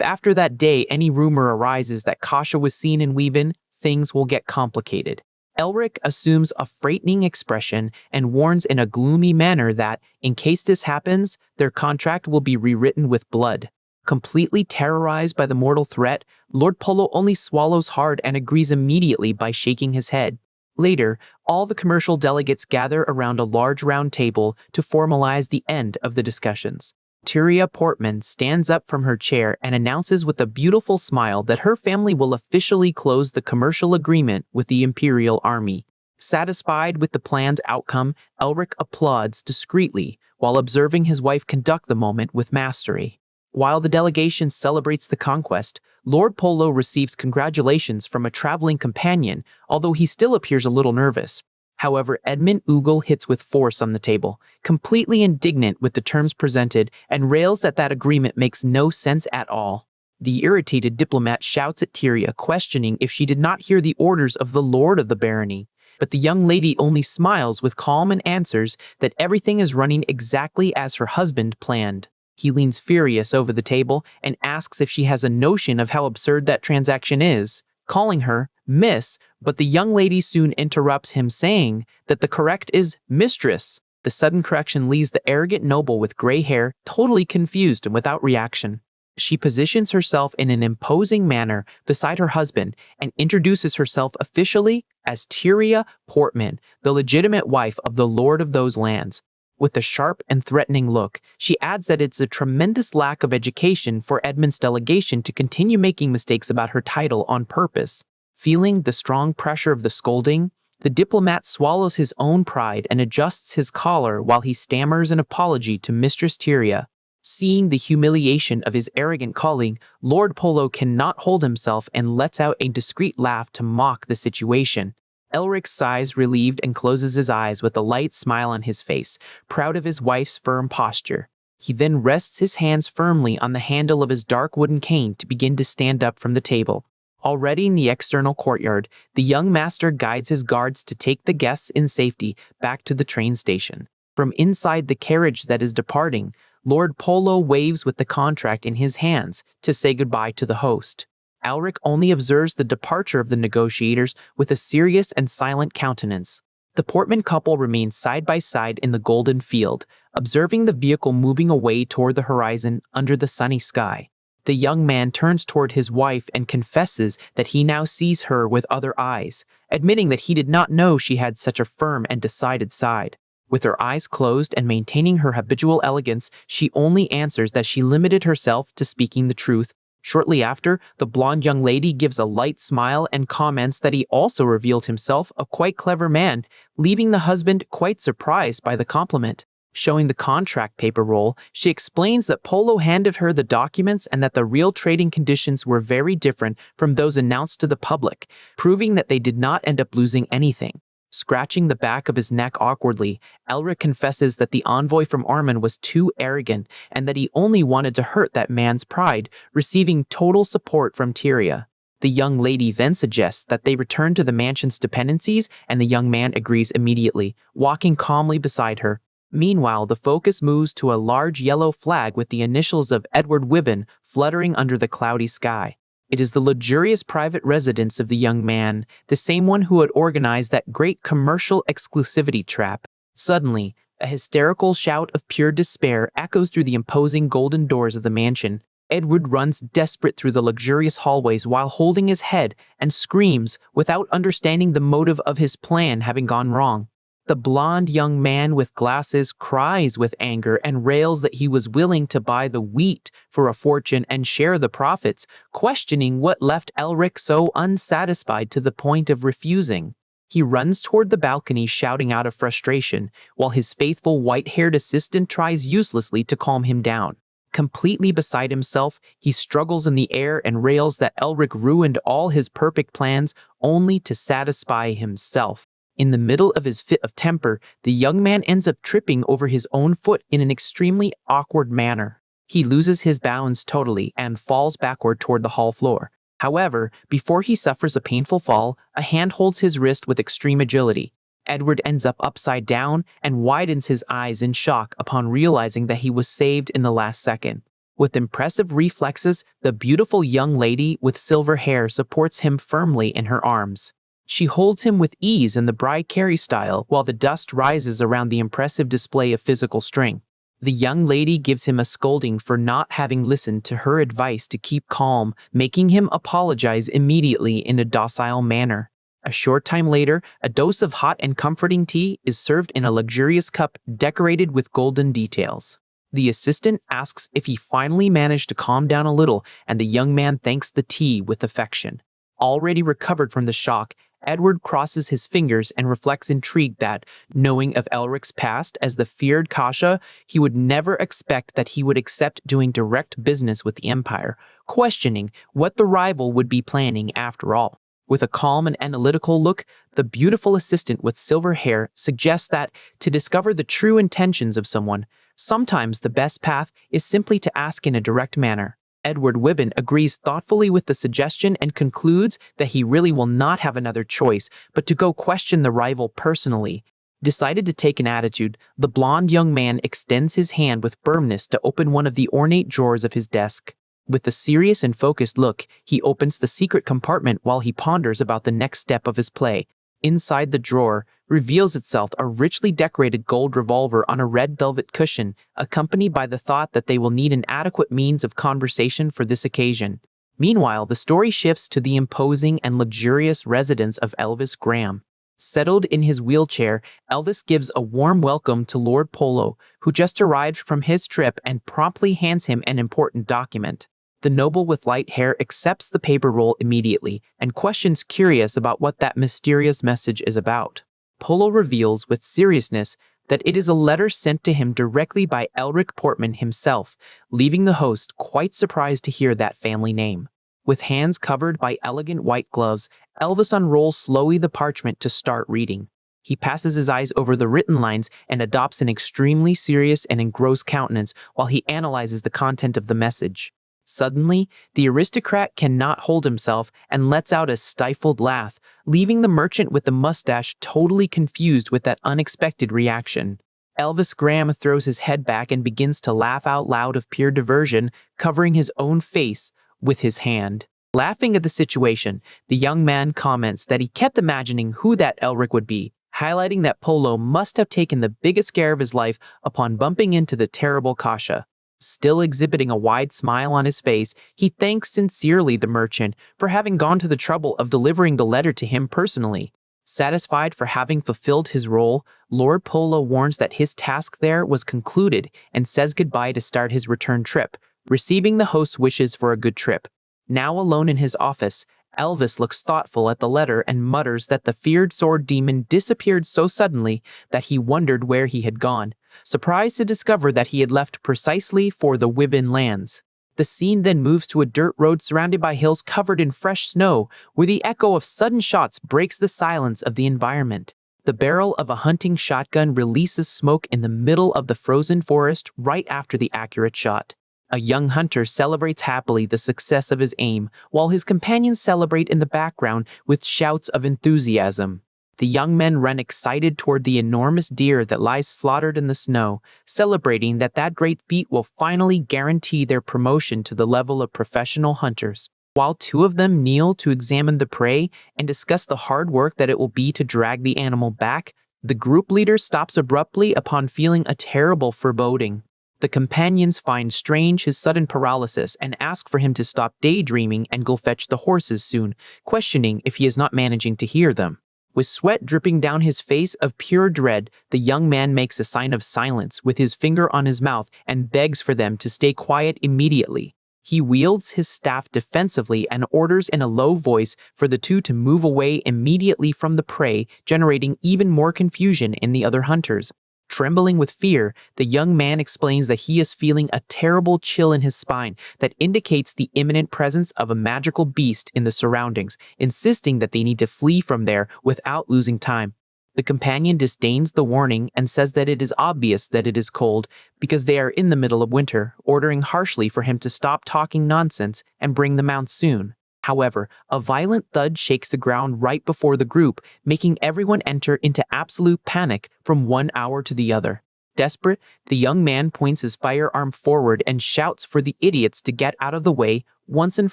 after that day any rumor arises that Kasha was seen in Weavin, things will get complicated. Elric assumes a frightening expression and warns in a gloomy manner that, in case this happens, their contract will be rewritten with blood. Completely terrorized by the mortal threat, Lord Polo only swallows hard and agrees immediately by shaking his head. Later, all the commercial delegates gather around a large round table to formalize the end of the discussions. Tyria Portman stands up from her chair and announces with a beautiful smile that her family will officially close the commercial agreement with the Imperial Army. Satisfied with the planned outcome, Elric applauds discreetly while observing his wife conduct the moment with mastery. While the delegation celebrates the conquest, Lord Polo receives congratulations from a traveling companion, although he still appears a little nervous. However, Edmund Oogle hits with force on the table, completely indignant with the terms presented, and rails that agreement makes no sense at all. The irritated diplomat shouts at Tyria, questioning if she did not hear the orders of the Lord of the Barony. But the young lady only smiles with calm and answers that everything is running exactly as her husband planned. He leans furious over the table and asks if she has a notion of how absurd that transaction is, calling her Miss, but the young lady soon interrupts him, saying that the correct is Mistress. The sudden correction leaves the arrogant noble with gray hair totally confused and without reaction. She positions herself in an imposing manner beside her husband and introduces herself officially as Tyria Portman, the legitimate wife of the Lord of those lands. With a sharp and threatening look, she adds that it's a tremendous lack of education for Edmund's delegation to continue making mistakes about her title on purpose. Feeling the strong pressure of the scolding, the diplomat swallows his own pride and adjusts his collar while he stammers an apology to Mistress Tyria. Seeing the humiliation of his arrogant colleague, Lord Polo cannot hold himself and lets out a discreet laugh to mock the situation. Elric sighs relieved and closes his eyes with a light smile on his face, proud of his wife's firm posture. He then rests his hands firmly on the handle of his dark wooden cane to begin to stand up from the table. Already in the external courtyard, the young master guides his guards to take the guests in safety back to the train station. From inside the carriage that is departing, Lord Polo waves with the contract in his hands to say goodbye to the host. Elric only observes the departure of the negotiators with a serious and silent countenance. The Portman couple remains side by side in the golden field, observing the vehicle moving away toward the horizon under the sunny sky. The young man turns toward his wife and confesses that he now sees her with other eyes, admitting that he did not know she had such a firm and decided side. With her eyes closed and maintaining her habitual elegance, she only answers that she limited herself to speaking the truth. Shortly after, the blonde young lady gives a light smile and comments that he also revealed himself a quite clever man, leaving the husband quite surprised by the compliment. Showing the contract paper roll, she explains that Polo handed her the documents and that the real trading conditions were very different from those announced to the public, proving that they did not end up losing anything. Scratching the back of his neck awkwardly, Elric confesses that the envoy from Armin was too arrogant and that he only wanted to hurt that man's pride, receiving total support from Tyria. The young lady then suggests that they return to the mansion's dependencies, and the young man agrees immediately, walking calmly beside her. Meanwhile, the focus moves to a large yellow flag with the initials of Edward Wibben fluttering under the cloudy sky. It is the luxurious private residence of the young man, the same one who had organized that great commercial exclusivity trap. Suddenly, a hysterical shout of pure despair echoes through the imposing golden doors of the mansion. Edward runs desperate through the luxurious hallways while holding his head and screams without understanding the motive of his plan having gone wrong. The blond young man with glasses cries with anger and rails that he was willing to buy the wheat for a fortune and share the profits, questioning what left Elric so unsatisfied to the point of refusing. He runs toward the balcony shouting out of frustration, while his faithful white-haired assistant tries uselessly to calm him down. Completely beside himself, he struggles in the air and rails that Elric ruined all his perfect plans only to satisfy himself. In the middle of his fit of temper, the young man ends up tripping over his own foot in an extremely awkward manner. He loses his balance totally and falls backward toward the hall floor. However, before he suffers a painful fall, a hand holds his wrist with extreme agility. Edward ends up upside down and widens his eyes in shock upon realizing that he was saved in the last second. With impressive reflexes, the beautiful young lady with silver hair supports him firmly in her arms. She holds him with ease in the bride carry style while the dust rises around the impressive display of physical strength. The young lady gives him a scolding for not having listened to her advice to keep calm, making him apologize immediately in a docile manner. A short time later, a dose of hot and comforting tea is served in a luxurious cup decorated with golden details. The assistant asks if he finally managed to calm down a little, and the young man thanks the tea with affection. Already recovered from the shock, Edward crosses his fingers and reflects intrigued that, knowing of Elric's past as the feared Kasha, he would never expect that he would accept doing direct business with the Empire, questioning what the rival would be planning after all. With a calm and analytical look, the beautiful assistant with silver hair suggests that, to discover the true intentions of someone, sometimes the best path is simply to ask in a direct manner. Edward Wibben agrees thoughtfully with the suggestion and concludes that he really will not have another choice but to go question the rival personally. Decided to take an attitude, the blond young man extends his hand with firmness to open one of the ornate drawers of his desk. With a serious and focused look, he opens the secret compartment while he ponders about the next step of his play. Inside the drawer reveals itself a richly decorated gold revolver on a red velvet cushion, accompanied by the thought that they will need an adequate means of conversation for this occasion. Meanwhile, the story shifts to the imposing and luxurious residence of Elvis Graham. Settled in his wheelchair, Elvis gives a warm welcome to Lord Polo, who just arrived from his trip and promptly hands him an important document. The noble with light hair accepts the paper roll immediately and questions curious about what that mysterious message is about. Polo reveals with seriousness that it is a letter sent to him directly by Elric Portman himself, leaving the host quite surprised to hear that family name. With hands covered by elegant white gloves, Elvis unrolls slowly the parchment to start reading. He passes his eyes over the written lines and adopts an extremely serious and engrossed countenance while he analyzes the content of the message. Suddenly, the aristocrat cannot hold himself and lets out a stifled laugh, leaving the merchant with the mustache totally confused with that unexpected reaction. Elvis Graham throws his head back and begins to laugh out loud of pure diversion, covering his own face with his hand. Laughing at the situation, the young man comments that he kept imagining who that Elric would be, highlighting that Polo must have taken the biggest scare of his life upon bumping into the terrible Kasha. Still exhibiting a wide smile on his face, he thanks sincerely the merchant for having gone to the trouble of delivering the letter to him personally. Satisfied for having fulfilled his role, Lord Polo warns that his task there was concluded and says goodbye to start his return trip, receiving the host's wishes for a good trip. Now alone in his office, Elvis looks thoughtful at the letter and mutters that the feared sword demon disappeared so suddenly that he wondered where he had gone, surprised to discover that he had left precisely for the Wyvern lands. The scene then moves to a dirt road surrounded by hills covered in fresh snow, where the echo of sudden shots breaks the silence of the environment. The barrel of a hunting shotgun releases smoke in the middle of the frozen forest right after the accurate shot. A young hunter celebrates happily the success of his aim, while his companions celebrate in the background with shouts of enthusiasm. The young men run excited toward the enormous deer that lies slaughtered in the snow, celebrating that great feat will finally guarantee their promotion to the level of professional hunters. While two of them kneel to examine the prey and discuss the hard work that it will be to drag the animal back, the group leader stops abruptly upon feeling a terrible foreboding. The companions find strange his sudden paralysis and ask for him to stop daydreaming and go fetch the horses soon, questioning if he is not managing to hear them. With sweat dripping down his face of pure dread, the young man makes a sign of silence with his finger on his mouth and begs for them to stay quiet immediately. He wields his staff defensively and orders in a low voice for the two to move away immediately from the prey, generating even more confusion in the other hunters. Trembling with fear, the young man explains that he is feeling a terrible chill in his spine that indicates the imminent presence of a magical beast in the surroundings, insisting that they need to flee from there without losing time. The companion disdains the warning and says that it is obvious that it is cold because they are in the middle of winter, ordering harshly for him to stop talking nonsense and bring them out soon. However, a violent thud shakes the ground right before the group, making everyone enter into absolute panic from one hour to the other. Desperate, the young man points his firearm forward and shouts for the idiots to get out of the way once and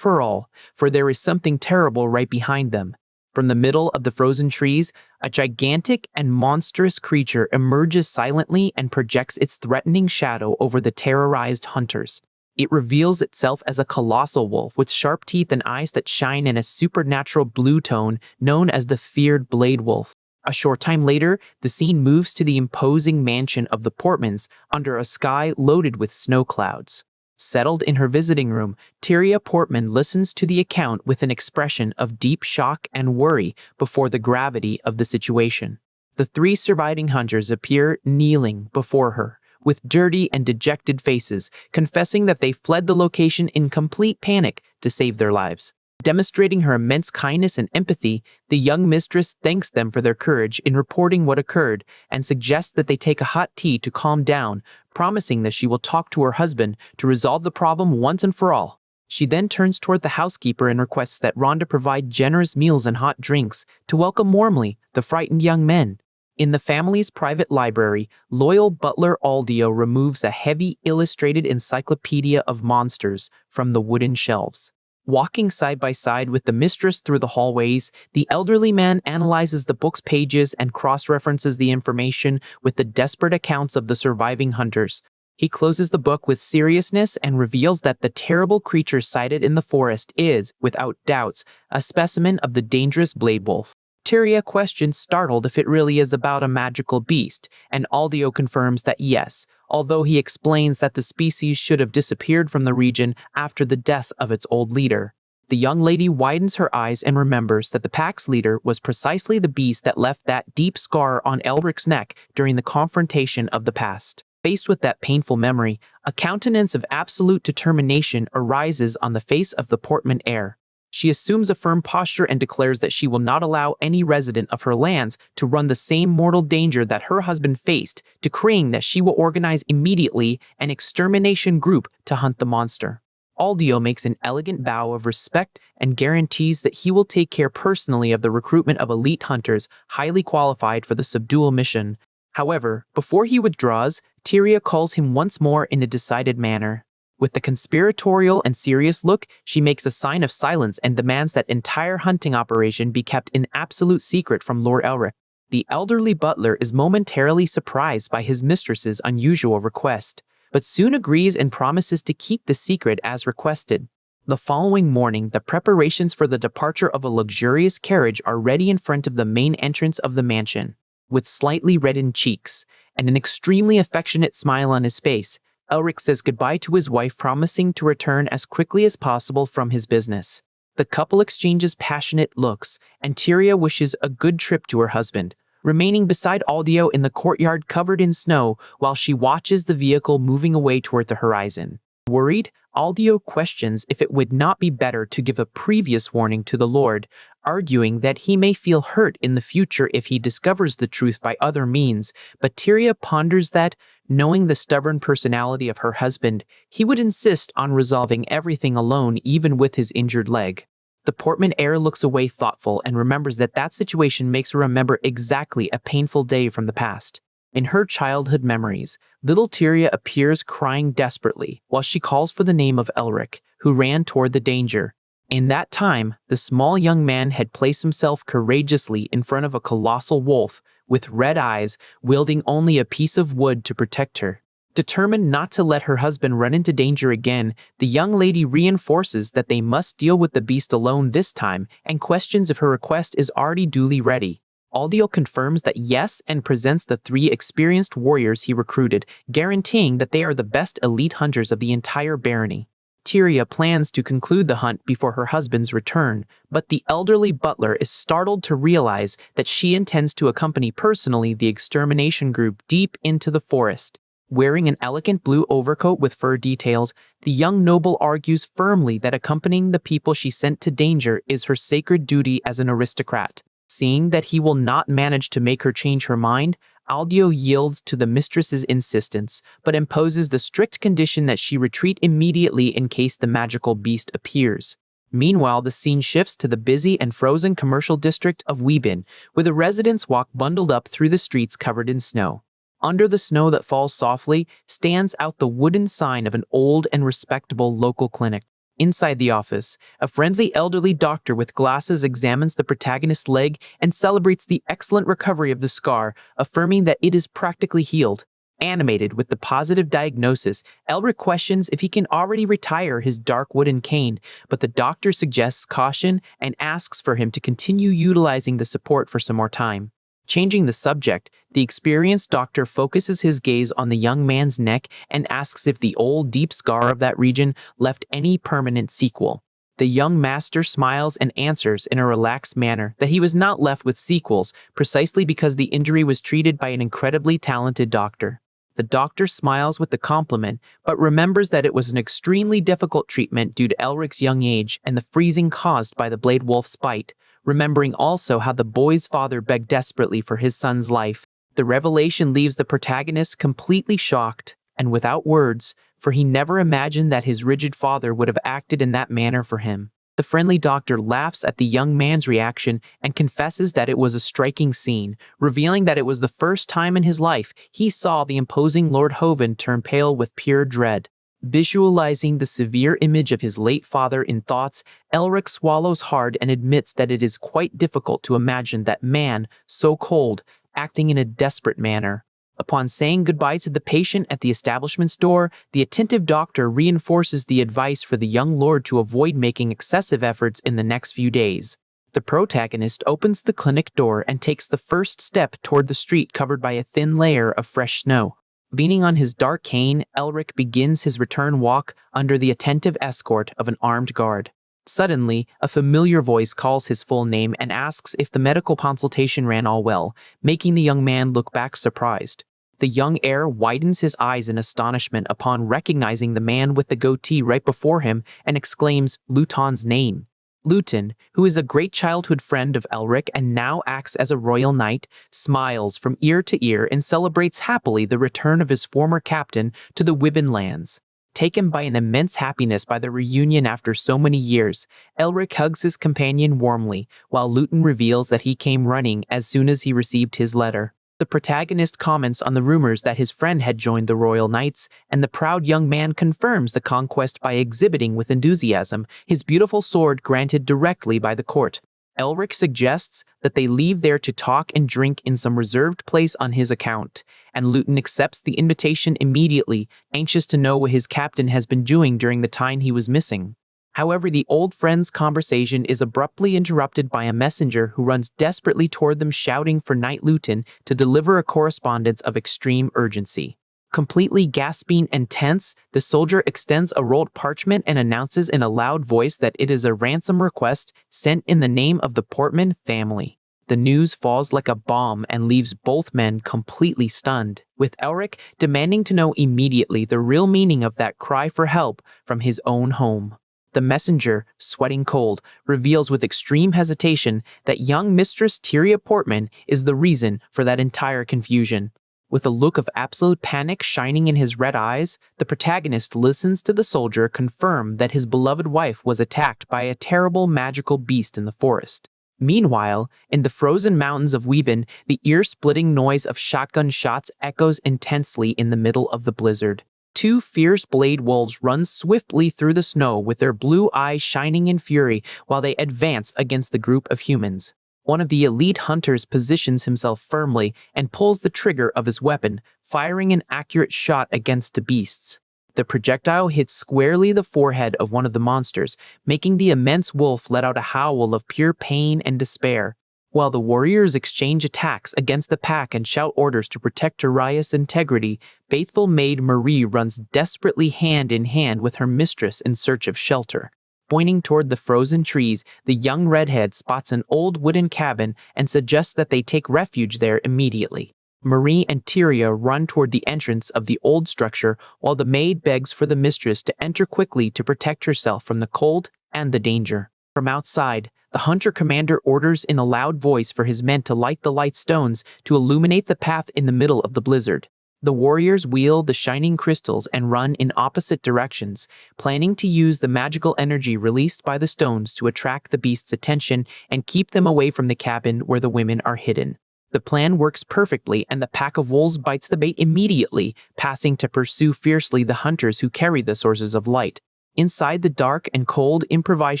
for all, for there is something terrible right behind them. From the middle of the frozen trees, a gigantic and monstrous creature emerges silently and projects its threatening shadow over the terrorized hunters. It reveals itself as a colossal wolf with sharp teeth and eyes that shine in a supernatural blue tone known as the feared Blade Wolf. A short time later, the scene moves to the imposing mansion of the Portmans under a sky loaded with snow clouds. Settled in her visiting room, Tyria Portman listens to the account with an expression of deep shock and worry before the gravity of the situation. The three surviving hunters appear kneeling before her, with dirty and dejected faces, confessing that they fled the location in complete panic to save their lives. Demonstrating her immense kindness and empathy, the young mistress thanks them for their courage in reporting what occurred and suggests that they take a hot tea to calm down, promising that she will talk to her husband to resolve the problem once and for all. She then turns toward the housekeeper and requests that Rhonda provide generous meals and hot drinks to welcome warmly the frightened young men. In the family's private library, loyal butler Aldio removes a heavy illustrated encyclopedia of monsters from the wooden shelves. Walking side by side with the mistress through the hallways, the elderly man analyzes the book's pages and cross-references the information with the desperate accounts of the surviving hunters. He closes the book with seriousness and reveals that the terrible creature sighted in the forest is, without doubts, a specimen of the dangerous Blade Wolf. Tyria questions startled if it really is about a magical beast, and Aldio confirms that yes, although he explains that the species should have disappeared from the region after the death of its old leader. The young lady widens her eyes and remembers that the pack's leader was precisely the beast that left that deep scar on Elric's neck during the confrontation of the past. Faced with that painful memory, a countenance of absolute determination arises on the face of the Portman heir. She assumes a firm posture and declares that she will not allow any resident of her lands to run the same mortal danger that her husband faced, decreeing that she will organize immediately an extermination group to hunt the monster. Aldio makes an elegant bow of respect and guarantees that he will take care personally of the recruitment of elite hunters highly qualified for the subdual mission. However, before he withdraws, Tyria calls him once more in a decided manner. With the conspiratorial and serious look, she makes a sign of silence and demands that entire hunting operation be kept in absolute secret from Lord Elric. The elderly butler is momentarily surprised by his mistress's unusual request, but soon agrees and promises to keep the secret as requested. The following morning, the preparations for the departure of a luxurious carriage are ready in front of the main entrance of the mansion. With slightly reddened cheeks and an extremely affectionate smile on his face, Elric says goodbye to his wife, promising to return as quickly as possible from his business. The couple exchanges passionate looks, and Tyria wishes a good trip to her husband, remaining beside Aldio in the courtyard covered in snow while she watches the vehicle moving away toward the horizon. Worried, Aldio questions if it would not be better to give a previous warning to the Lord, arguing that he may feel hurt in the future if he discovers the truth by other means, but Tyria ponders that, knowing the stubborn personality of her husband, he would insist on resolving everything alone even with his injured leg. The Portman heir looks away thoughtful and remembers that situation makes her remember exactly a painful day from the past. In her childhood memories, little Tyria appears crying desperately while she calls for the name of Elric, who ran toward the danger. In that time, the small young man had placed himself courageously in front of a colossal wolf, with red eyes, wielding only a piece of wood to protect her. Determined not to let her husband run into danger again, the young lady reinforces that they must deal with the beast alone this time and questions if her request is already duly ready. Aldio confirms that yes and presents the 3 experienced warriors he recruited, guaranteeing that they are the best elite hunters of the entire barony. Tyria plans to conclude the hunt before her husband's return, but the elderly butler is startled to realize that she intends to accompany personally the extermination group deep into the forest. Wearing an elegant blue overcoat with fur details, the young noble argues firmly that accompanying the people she sent to danger is her sacred duty as an aristocrat. Seeing that he will not manage to make her change her mind, Aldio yields to the mistress's insistence, but imposes the strict condition that she retreat immediately in case the magical beast appears. Meanwhile, the scene shifts to the busy and frozen commercial district of Weebin, where the residents walk bundled up through the streets covered in snow. Under the snow that falls softly stands out the wooden sign of an old and respectable local clinic. Inside the office, a friendly elderly doctor with glasses examines the protagonist's leg and celebrates the excellent recovery of the scar, affirming that it is practically healed. Animated with the positive diagnosis, Elric questions if he can already retire his dark wooden cane, but the doctor suggests caution and asks for him to continue utilizing the support for some more time. Changing the subject, the experienced doctor focuses his gaze on the young man's neck and asks if the old deep scar of that region left any permanent sequel. The young master smiles and answers in a relaxed manner that he was not left with sequels precisely because the injury was treated by an incredibly talented doctor. The doctor smiles with the compliment, but remembers that it was an extremely difficult treatment due to Elric's young age and the freezing caused by the Blade Wolf's bite, remembering also how the boy's father begged desperately for his son's life. The revelation leaves the protagonist completely shocked and without words, for he never imagined that his rigid father would have acted in that manner for him. The friendly doctor laughs at the young man's reaction and confesses that it was a striking scene, revealing that it was the first time in his life he saw the imposing Lord Hovan turn pale with pure dread. Visualizing the severe image of his late father in thoughts, Elric swallows hard and admits that it is quite difficult to imagine that man, so cold, acting in a desperate manner. Upon saying goodbye to the patient at the establishment's door, the attentive doctor reinforces the advice for the young lord to avoid making excessive efforts in the next few days. The protagonist opens the clinic door and takes the first step toward the street covered by a thin layer of fresh snow. Leaning on his dark cane, Elric begins his return walk under the attentive escort of an armed guard. Suddenly, a familiar voice calls his full name and asks if the medical consultation ran all well, making the young man look back surprised. The young heir widens his eyes in astonishment upon recognizing the man with the goatee right before him and exclaims Luton's name. Luton, who is a great childhood friend of Elric and now acts as a royal knight, smiles from ear to ear and celebrates happily the return of his former captain to the Wyvern lands. Taken by an immense happiness by the reunion after so many years, Elric hugs his companion warmly, while Luton reveals that he came running as soon as he received his letter. The protagonist comments on the rumors that his friend had joined the Royal Knights, and the proud young man confirms the conquest by exhibiting with enthusiasm his beautiful sword granted directly by the court. Elric suggests that they leave there to talk and drink in some reserved place on his account, and Luton accepts the invitation immediately, anxious to know what his captain has been doing during the time he was missing. However, the old friend's conversation is abruptly interrupted by a messenger who runs desperately toward them shouting for Knight Luton to deliver a correspondence of extreme urgency. Completely gasping and tense, the soldier extends a rolled parchment and announces in a loud voice that it is a ransom request sent in the name of the Portman family. The news falls like a bomb and leaves both men completely stunned, with Elric demanding to know immediately the real meaning of that cry for help from his own home. The messenger, sweating cold, reveals with extreme hesitation that young Mistress Tyria Portman is the reason for that entire confusion. With a look of absolute panic shining in his red eyes, the protagonist listens to the soldier confirm that his beloved wife was attacked by a terrible magical beast in the forest. Meanwhile, in the frozen mountains of Weaven, the ear-splitting noise of shotgun shots echoes intensely in the middle of the blizzard. Two fierce blade wolves run swiftly through the snow with their blue eyes shining in fury while they advance against the group of humans. One of the elite hunters positions himself firmly and pulls the trigger of his weapon, firing an accurate shot against the beasts. The projectile hits squarely the forehead of one of the monsters, making the immense wolf let out a howl of pure pain and despair. While the warriors exchange attacks against the pack and shout orders to protect Taria's integrity, faithful maid Marie runs desperately hand in hand with her mistress in search of shelter. Pointing toward the frozen trees, the young redhead spots an old wooden cabin and suggests that they take refuge there immediately. Marie and Tyria run toward the entrance of the old structure while the maid begs for the mistress to enter quickly to protect herself from the cold and the danger. From outside, the hunter commander orders in a loud voice for his men to light the light stones to illuminate the path in the middle of the blizzard. The warriors wield the shining crystals and run in opposite directions, planning to use the magical energy released by the stones to attract the beast's attention and keep them away from the cabin where the women are hidden. The plan works perfectly, and the pack of wolves bites the bait immediately, passing to pursue fiercely the hunters who carry the sources of light. Inside the dark and cold improvised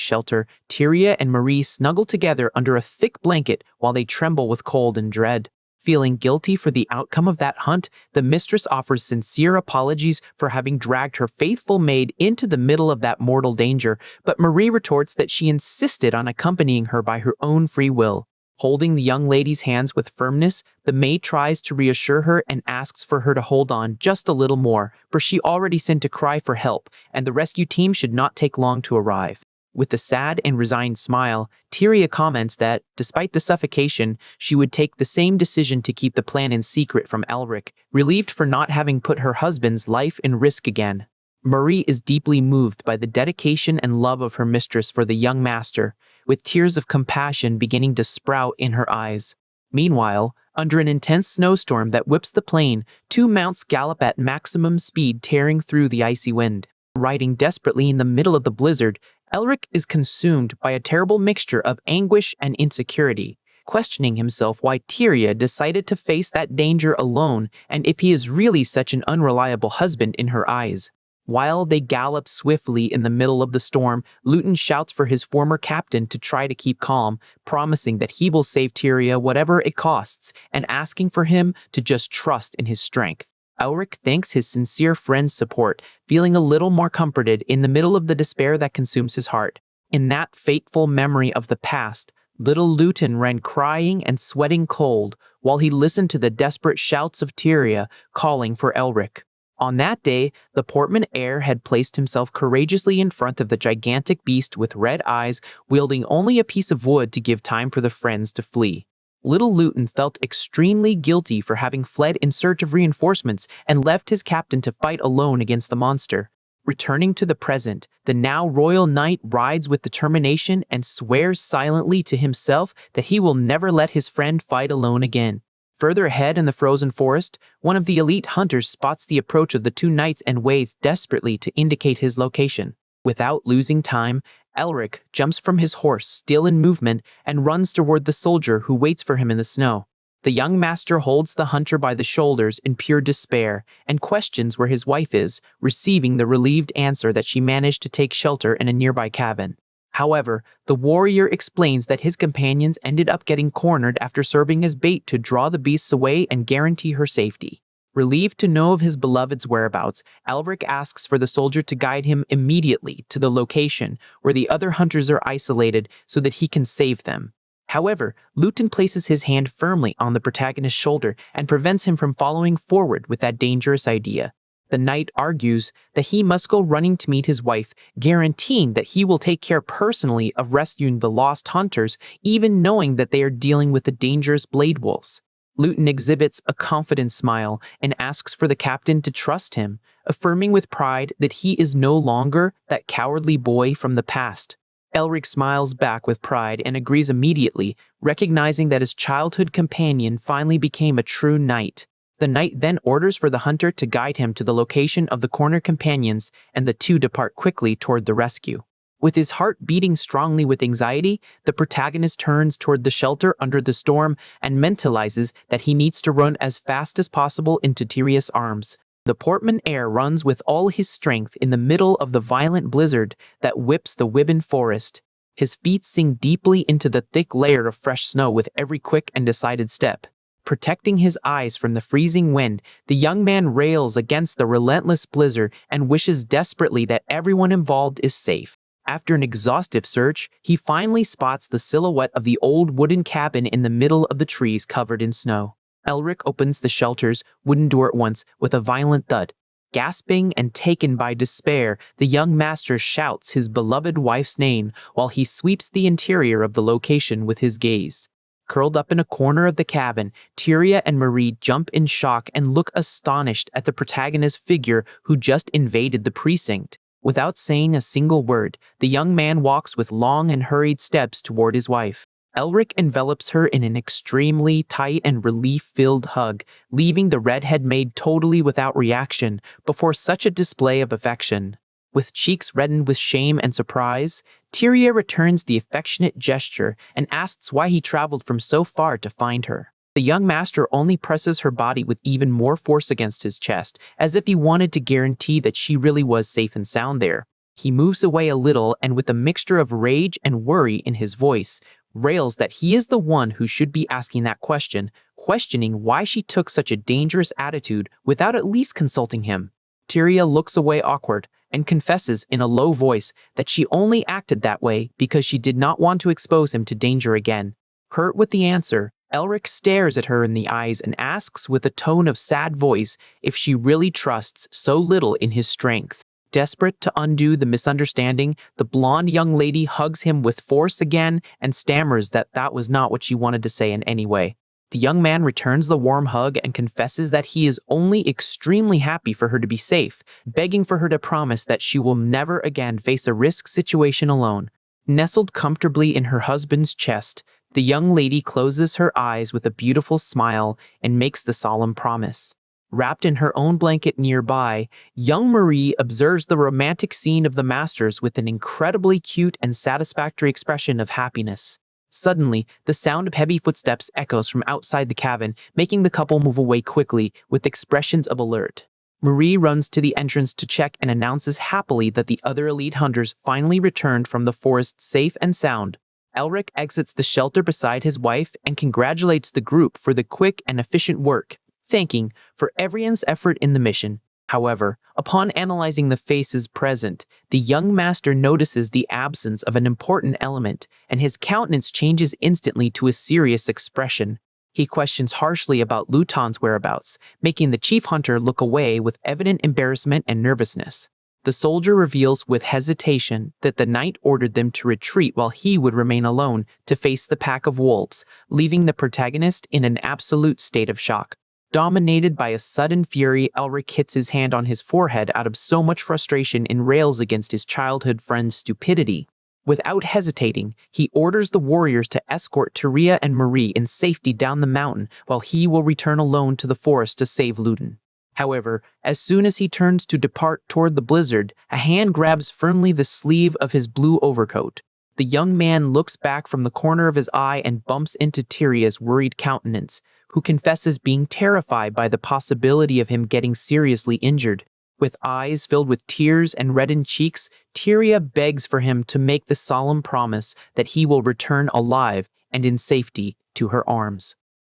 shelter, Tyria and Marie snuggle together under a thick blanket while they tremble with cold and dread. Feeling guilty for the outcome of that hunt, the mistress offers sincere apologies for having dragged her faithful maid into the middle of that mortal danger, but Marie retorts that she insisted on accompanying her by her own free will. Holding the young lady's hands with firmness, the maid tries to reassure her and asks for her to hold on just a little more, for she already sent a cry for help, and the rescue team should not take long to arrive. With a sad and resigned smile, Tyria comments that, despite the suffocation, she would take the same decision to keep the plan in secret from Elric, relieved for not having put her husband's life in risk again. Marie is deeply moved by the dedication and love of her mistress for the young master, with tears of compassion beginning to sprout in her eyes. Meanwhile, under an intense snowstorm that whips the plain, two mounts gallop at maximum speed, tearing through the icy wind. Riding desperately in the middle of the blizzard, Elric is consumed by a terrible mixture of anguish and insecurity, questioning himself why Tyria decided to face that danger alone and if he is really such an unreliable husband in her eyes. While they gallop swiftly in the middle of the storm, Luton shouts for his former captain to try to keep calm, promising that he will save Tyria whatever it costs, and asking for him to just trust in his strength. Elric thanks his sincere friend's support, feeling a little more comforted in the middle of the despair that consumes his heart. In that fateful memory of the past, little Luton ran crying and sweating cold while he listened to the desperate shouts of Tyria calling for Elric. On that day, the Portman heir had placed himself courageously in front of the gigantic beast with red eyes, wielding only a piece of wood to give time for the friends to flee. Little Luton felt extremely guilty for having fled in search of reinforcements and left his captain to fight alone against the monster. Returning to the present, the now royal knight rides with determination and swears silently to himself that he will never let his friend fight alone again. Further ahead in the frozen forest, one of the elite hunters spots the approach of the two knights and waits desperately to indicate his location. Without losing time, Elric jumps from his horse, still in movement, and runs toward the soldier who waits for him in the snow. The young master holds the hunter by the shoulders in pure despair and questions where his wife is, receiving the relieved answer that she managed to take shelter in a nearby cabin. However, the warrior explains that his companions ended up getting cornered after serving as bait to draw the beasts away and guarantee her safety. Relieved to know of his beloved's whereabouts, Elric asks for the soldier to guide him immediately to the location where the other hunters are isolated so that he can save them. However, Luton places his hand firmly on the protagonist's shoulder and prevents him from following forward with that dangerous idea. The knight argues that he must go running to meet his wife, guaranteeing that he will take care personally of rescuing the lost hunters, even knowing that they are dealing with the dangerous blade wolves. Luton exhibits a confident smile and asks for the captain to trust him, affirming with pride that he is no longer that cowardly boy from the past. Elric smiles back with pride and agrees immediately, recognizing that his childhood companion finally became a true knight. The knight then orders for the hunter to guide him to the location of the corner companions, and the two depart quickly toward the rescue. With his heart beating strongly with anxiety, the protagonist turns toward the shelter under the storm and mentalizes that he needs to run as fast as possible into Tyria's arms. The portman heir runs with all his strength in the middle of the violent blizzard that whips the Wibben forest. His feet sink deeply into the thick layer of fresh snow with every quick and decided step. Protecting his eyes from the freezing wind, the young man rails against the relentless blizzard and wishes desperately that everyone involved is safe. After an exhaustive search, he finally spots the silhouette of the old wooden cabin in the middle of the trees covered in snow. Elric opens the shelter's wooden door at once with a violent thud. Gasping and taken by despair, the young master shouts his beloved wife's name while he sweeps the interior of the location with his gaze. Curled up in a corner of the cabin, Tyria and Marie jump in shock and look astonished at the protagonist's figure who just invaded the precinct. Without saying a single word, the young man walks with long and hurried steps toward his wife. Elric envelops her in an extremely tight and relief-filled hug, leaving the redhead maid totally without reaction before such a display of affection. With cheeks reddened with shame and surprise, Tyria returns the affectionate gesture and asks why he traveled from so far to find her. The young master only presses her body with even more force against his chest, as if he wanted to guarantee that she really was safe and sound there. He moves away a little and, with a mixture of rage and worry in his voice, rails that he is the one who should be asking that question, questioning why she took such a dangerous attitude without at least consulting him. Tyria looks away awkward and confesses in a low voice that she only acted that way because she did not want to expose him to danger again. Hurt with the answer, Elric stares at her in the eyes and asks with a tone of sad voice if she really trusts so little in his strength. Desperate to undo the misunderstanding, the blonde young lady hugs him with force again and stammers that that was not what she wanted to say in any way. The young man returns the warm hug and confesses that he is only extremely happy for her to be safe, begging for her to promise that she will never again face a risk situation alone. Nestled comfortably in her husband's chest, the young lady closes her eyes with a beautiful smile and makes the solemn promise. Wrapped in her own blanket nearby, young Marie observes the romantic scene of the masters with an incredibly cute and satisfactory expression of happiness. Suddenly, the sound of heavy footsteps echoes from outside the cabin, making the couple move away quickly with expressions of alert. Marie runs to the entrance to check and announces happily that the other elite hunters finally returned from the forest safe and sound. Elric exits the shelter beside his wife and congratulates the group for the quick and efficient work, thanking for everyone's effort in the mission. However, upon analyzing the faces present, the young master notices the absence of an important element, and his countenance changes instantly to a serious expression. He questions harshly about Luton's whereabouts, making the chief hunter look away with evident embarrassment and nervousness. The soldier reveals with hesitation that the knight ordered them to retreat while he would remain alone to face the pack of wolves, leaving the protagonist in an absolute state of shock. Dominated by a sudden fury, Elric hits his hand on his forehead out of so much frustration and rails against his childhood friend's stupidity. Without hesitating, he orders the warriors to escort Tyria and Marie in safety down the mountain while he will return alone to the forest to save Luton. However, as soon as he turns to depart toward the blizzard, a hand grabs firmly the sleeve of his blue overcoat. The young man looks back from the corner of his eye and bumps into Tyria's worried countenance, who confesses being terrified by the possibility of him getting seriously injured. With eyes filled with tears and reddened cheeks, Tyria begs for him to make the solemn promise that he will return alive and in safety to her arms.